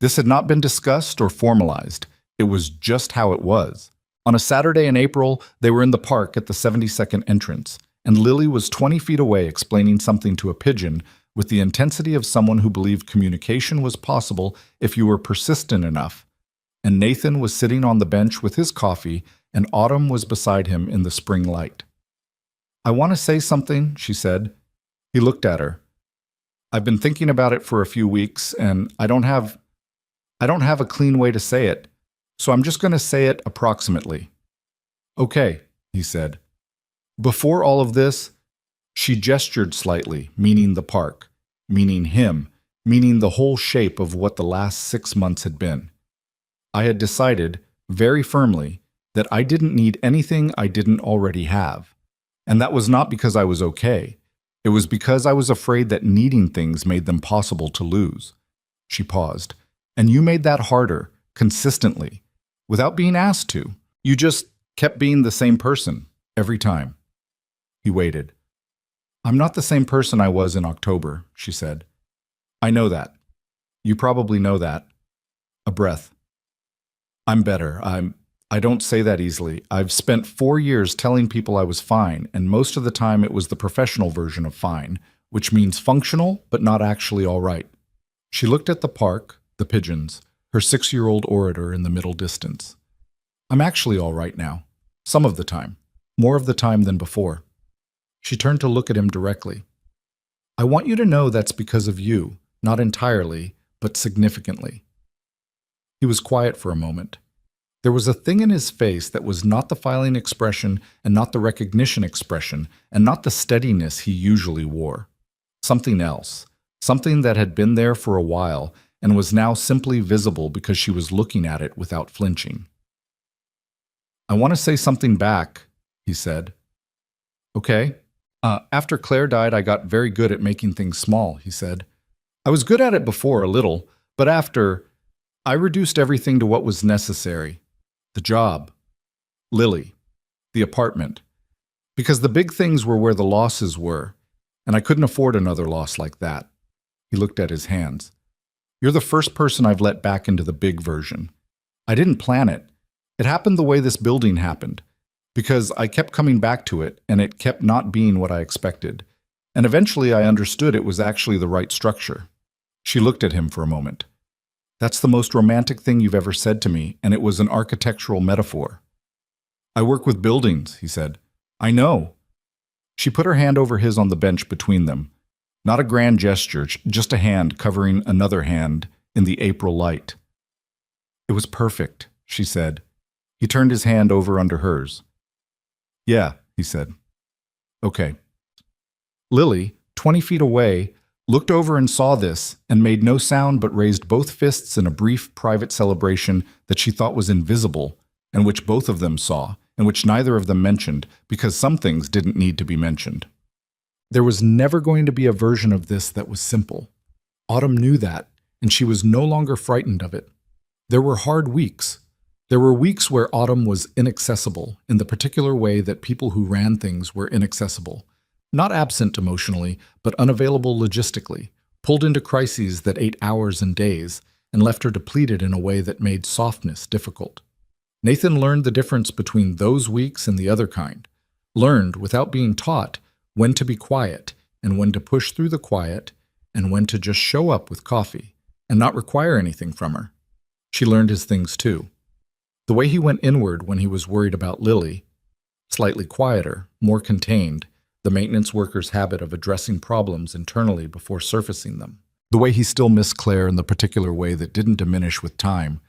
This had not been discussed or formalized. It was just how it was. On a Saturday in April, they were in the park at the 72nd entrance, and Lily was 20 feet away explaining something to a pigeon with the intensity of someone who believed communication was possible if you were persistent enough. And Nathan was sitting on the bench with his coffee, and Autumn was beside him in the spring light. "I want to say something," she said. He looked at her. "I've been thinking about it for a few weeks, and I don't have a clean way to say it, so I'm just going to say it approximately." "Okay," he said. Before all of this, she gestured slightly, meaning the park, meaning him, meaning the whole shape of what the last 6 months had been. "I had decided, very firmly, that I didn't need anything I didn't already have. And that was not because I was okay. It was because I was afraid that needing things made them possible to lose." She paused. "And you made that harder, consistently, without being asked to. You just kept being the same person, every time." He waited. "I'm not the same person I was in October," she said. "I know that. You probably know that." A breath. "I'm better. I don't say that easily. I've spent 4 years telling people I was fine, and most of the time it was the professional version of fine, which means functional, but not actually all right." She looked at the park, the pigeons, her 6-year-old orator in the middle distance. "I'm actually all right now. Some of the time. More of the time than before." She turned to look at him directly. "I want you to know that's because of you, not entirely, but significantly." He was quiet for a moment. There was a thing in his face that was not the filing expression and not the recognition expression and not the steadiness he usually wore. Something else. Something that had been there for a while and was now simply visible because she was looking at it without flinching. "I want to say something back," he said. "Okay. After Claire died, I got very good at making things small," he said. "I was good at it before, a little, but after, I reduced everything to what was necessary. The job, Lily, the apartment. Because the big things were where the losses were, and I couldn't afford another loss like that." He looked at his hands. "You're the first person I've let back into the big version. I didn't plan it. It happened the way this building happened, because I kept coming back to it, and it kept not being what I expected. And eventually I understood it was actually the right structure." She looked at him for a moment. "That's the most romantic thing you've ever said to me, and it was an architectural metaphor." "I work with buildings," he said. "I know." She put her hand over his on the bench between them. Not a grand gesture, just a hand covering another hand in the April light. It was perfect, she said. He turned his hand over under hers. Yeah, he said. Okay. Lily, 20 feet away, looked over and saw this and made no sound but raised both fists in a brief private celebration that she thought was invisible and which both of them saw and which neither of them mentioned because some things didn't need to be mentioned. There was never going to be a version of this that was simple. Autumn knew that, and she was no longer frightened of it. There were hard weeks. There were weeks where Autumn was inaccessible in the particular way that people who ran things were inaccessible. Not absent emotionally, but unavailable logistically, pulled into crises that ate hours and days, and left her depleted in a way that made softness difficult. Nathan learned the difference between those weeks and the other kind, learned, without being taught, when to be quiet, and when to push through the quiet, and when to just show up with coffee, and not require anything from her. She learned his things too. The way he went inward when he was worried about Lily, slightly quieter, more contained, the maintenance worker's habit of addressing problems internally before surfacing them. The way he still missed Claire in the particular way that didn't diminish with time,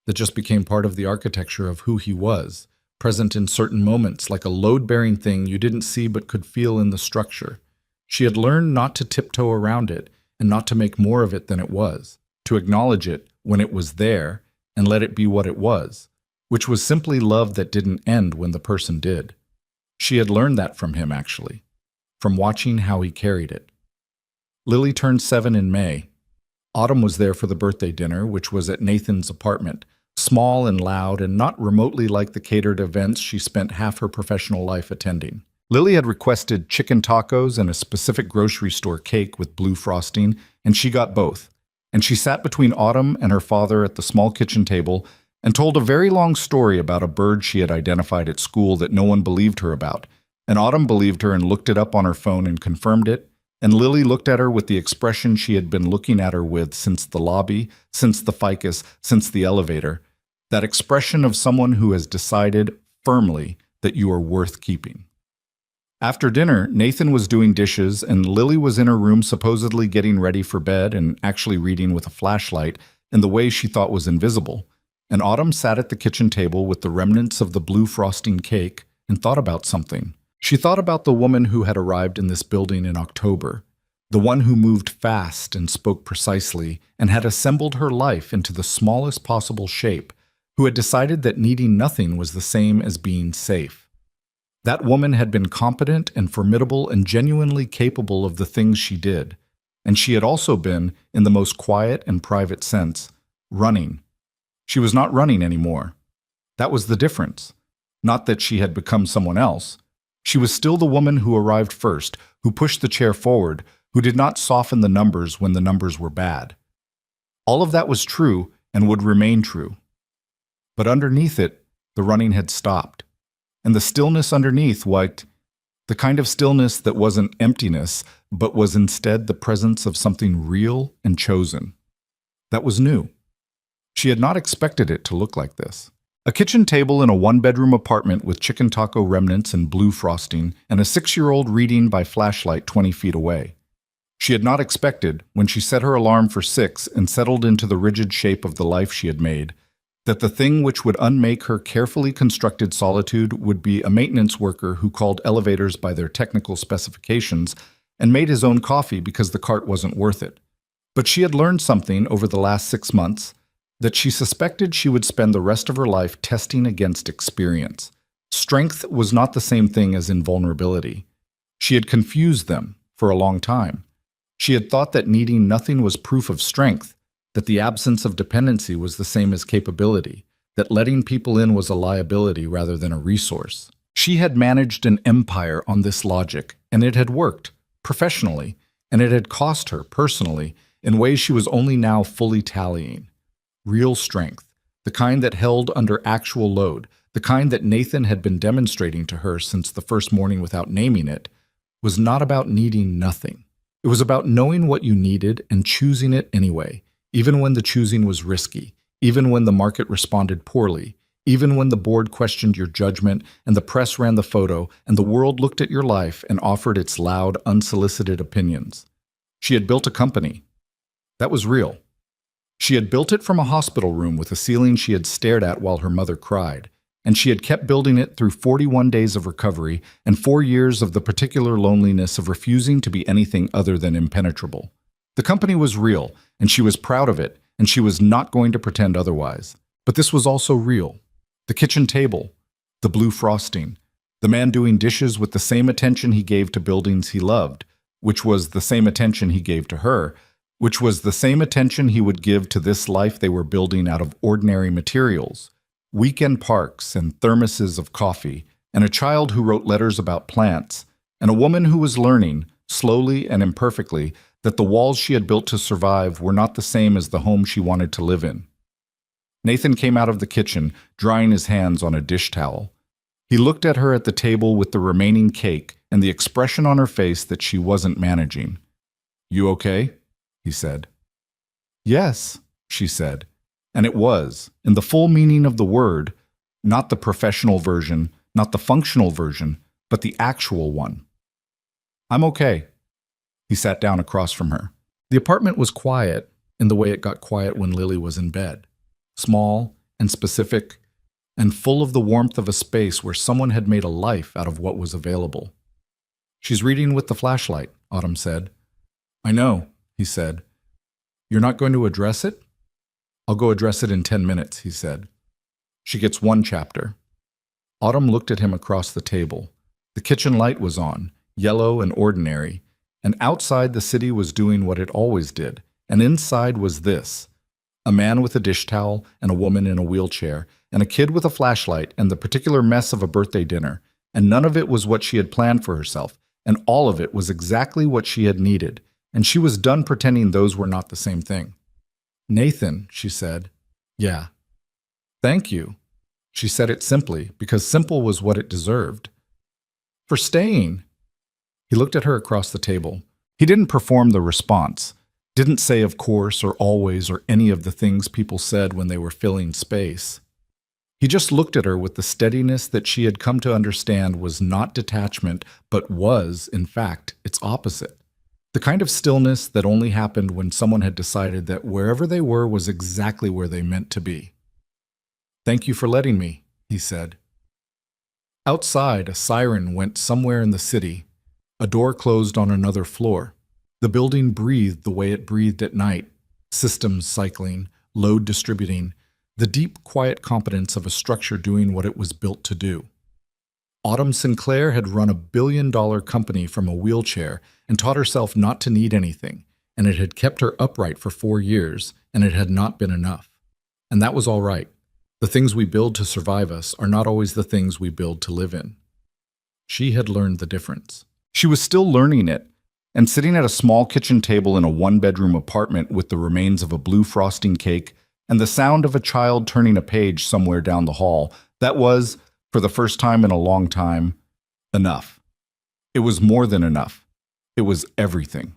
that just became part of the architecture of who he was, present in certain moments like a load-bearing thing you didn't see but could feel in the structure. She had learned not to tiptoe around it and not to make more of it than it was, to acknowledge it when it was there and let it be what it was, which was simply love that didn't end when the person did. She had learned that from him, actually, from watching how he carried it. Lily turned 7 in May. Autumn was there for the birthday dinner, which was at Nathan's apartment, small and loud and not remotely like the catered events she spent half her professional life attending. Lily had requested chicken tacos and a specific grocery store cake with blue frosting, and she got both. And she sat between Autumn and her father at the small kitchen table and told a very long story about a bird she had identified at school that no one believed her about. And Autumn believed her and looked it up on her phone and confirmed it. And Lily looked at her with the expression she had been looking at her with since the lobby, since the ficus, since the elevator. That expression of someone who has decided firmly that you are worth keeping. After dinner, Nathan was doing dishes and Lily was in her room supposedly getting ready for bed and actually reading with a flashlight in the way she thought was invisible. And Autumn sat at the kitchen table with the remnants of the blue frosting cake and thought about something. She thought about the woman who had arrived in this building in October, the one who moved fast and spoke precisely and had assembled her life into the smallest possible shape, who had decided that needing nothing was the same as being safe. That woman had been competent and formidable and genuinely capable of the things she did, and she had also been, in the most quiet and private sense, running. She was not running anymore. That was the difference. Not that she had become someone else. She was still the woman who arrived first, who pushed the chair forward, who did not soften the numbers when the numbers were bad. All of that was true and would remain true. But underneath it, the running had stopped. And the stillness underneath, the kind of stillness that wasn't emptiness, but was instead the presence of something real and chosen. That was new. She had not expected it to look like this. A kitchen table in a one-bedroom apartment with chicken taco remnants and blue frosting, and a 6-year-old reading by flashlight 20 feet away. She had not expected, when she set her alarm for 6 and settled into the rigid shape of the life she had made, that the thing which would unmake her carefully constructed solitude would be a maintenance worker who called elevators by their technical specifications and made his own coffee because the cart wasn't worth it. But she had learned something over the last 6 months that she suspected she would spend the rest of her life testing against experience. Strength was not the same thing as invulnerability. She had confused them for a long time. She had thought that needing nothing was proof of strength, that the absence of dependency was the same as capability, that letting people in was a liability rather than a resource. She had managed an empire on this logic, and it had worked, professionally, and it had cost her, personally, in ways she was only now fully tallying. Real strength, the kind that held under actual load, the kind that Nathan had been demonstrating to her since the first morning without naming it, was not about needing nothing. It was about knowing what you needed and choosing it anyway, even when the choosing was risky, even when the market responded poorly, even when the board questioned your judgment and the press ran the photo and the world looked at your life and offered its loud, unsolicited opinions. She had built a company. That was real. She had built it from a hospital room with a ceiling she had stared at while her mother cried, and she had kept building it through 41 days of recovery and 4 years of the particular loneliness of refusing to be anything other than impenetrable. The company was real, and she was proud of it, and she was not going to pretend otherwise. But this was also real. The kitchen table, the blue frosting, the man doing dishes with the same attention he gave to buildings he loved, which was the same attention he gave to her, which was the same attention he would give to this life they were building out of ordinary materials, weekend parks and thermoses of coffee, and a child who wrote letters about plants, and a woman who was learning, slowly and imperfectly, that the walls she had built to survive were not the same as the home she wanted to live in. Nathan came out of the kitchen, drying his hands on a dish towel. He looked at her at the table with the remaining cake and the expression on her face that she wasn't managing. "You okay?" he said. "Yes," she said. And it was, in the full meaning of the word, not the professional version, not the functional version, but the actual one. "I'm okay." He sat down across from her. The apartment was quiet in the way it got quiet when Lily was in bed. Small and specific, and full of the warmth of a space where someone had made a life out of what was available. "She's reading with the flashlight," Autumn said. "I know," he said. "You're not going to address it?" "I'll go address it in 10 minutes, he said. "She gets 1 chapter. Autumn looked at him across the table. The kitchen light was on, yellow and ordinary, and outside the city was doing what it always did, and inside was this: a man with a dish towel and a woman in a wheelchair, and a kid with a flashlight and the particular mess of a birthday dinner, and none of it was what she had planned for herself, and all of it was exactly what she had needed, and she was done pretending those were not the same thing. "Nathan," she said. "Yeah." "Thank you." She said it simply, because simple was what it deserved. "For staying." He looked at her across the table. He didn't perform the response, didn't say of course or always or any of the things people said when they were filling space. He just looked at her with the steadiness that she had come to understand was not detachment, but was, in fact, its opposite. The kind of stillness that only happened when someone had decided that wherever they were was exactly where they meant to be. "Thank you for letting me," he said. Outside, a siren went somewhere in the city. A door closed on another floor. The building breathed the way it breathed at night, systems cycling, load distributing, the deep, quiet competence of a structure doing what it was built to do. Autumn Sinclair had run a billion-dollar company from a wheelchair and taught herself not to need anything, and it had kept her upright for 4 years, and it had not been enough. And that was all right. The things we build to survive us are not always the things we build to live in. She had learned the difference. She was still learning it, and sitting at a small kitchen table in a 1-bedroom apartment with the remains of a blue frosting cake and the sound of a child turning a page somewhere down the hall, that was, for the first time in a long time, enough. It was more than enough. It was everything.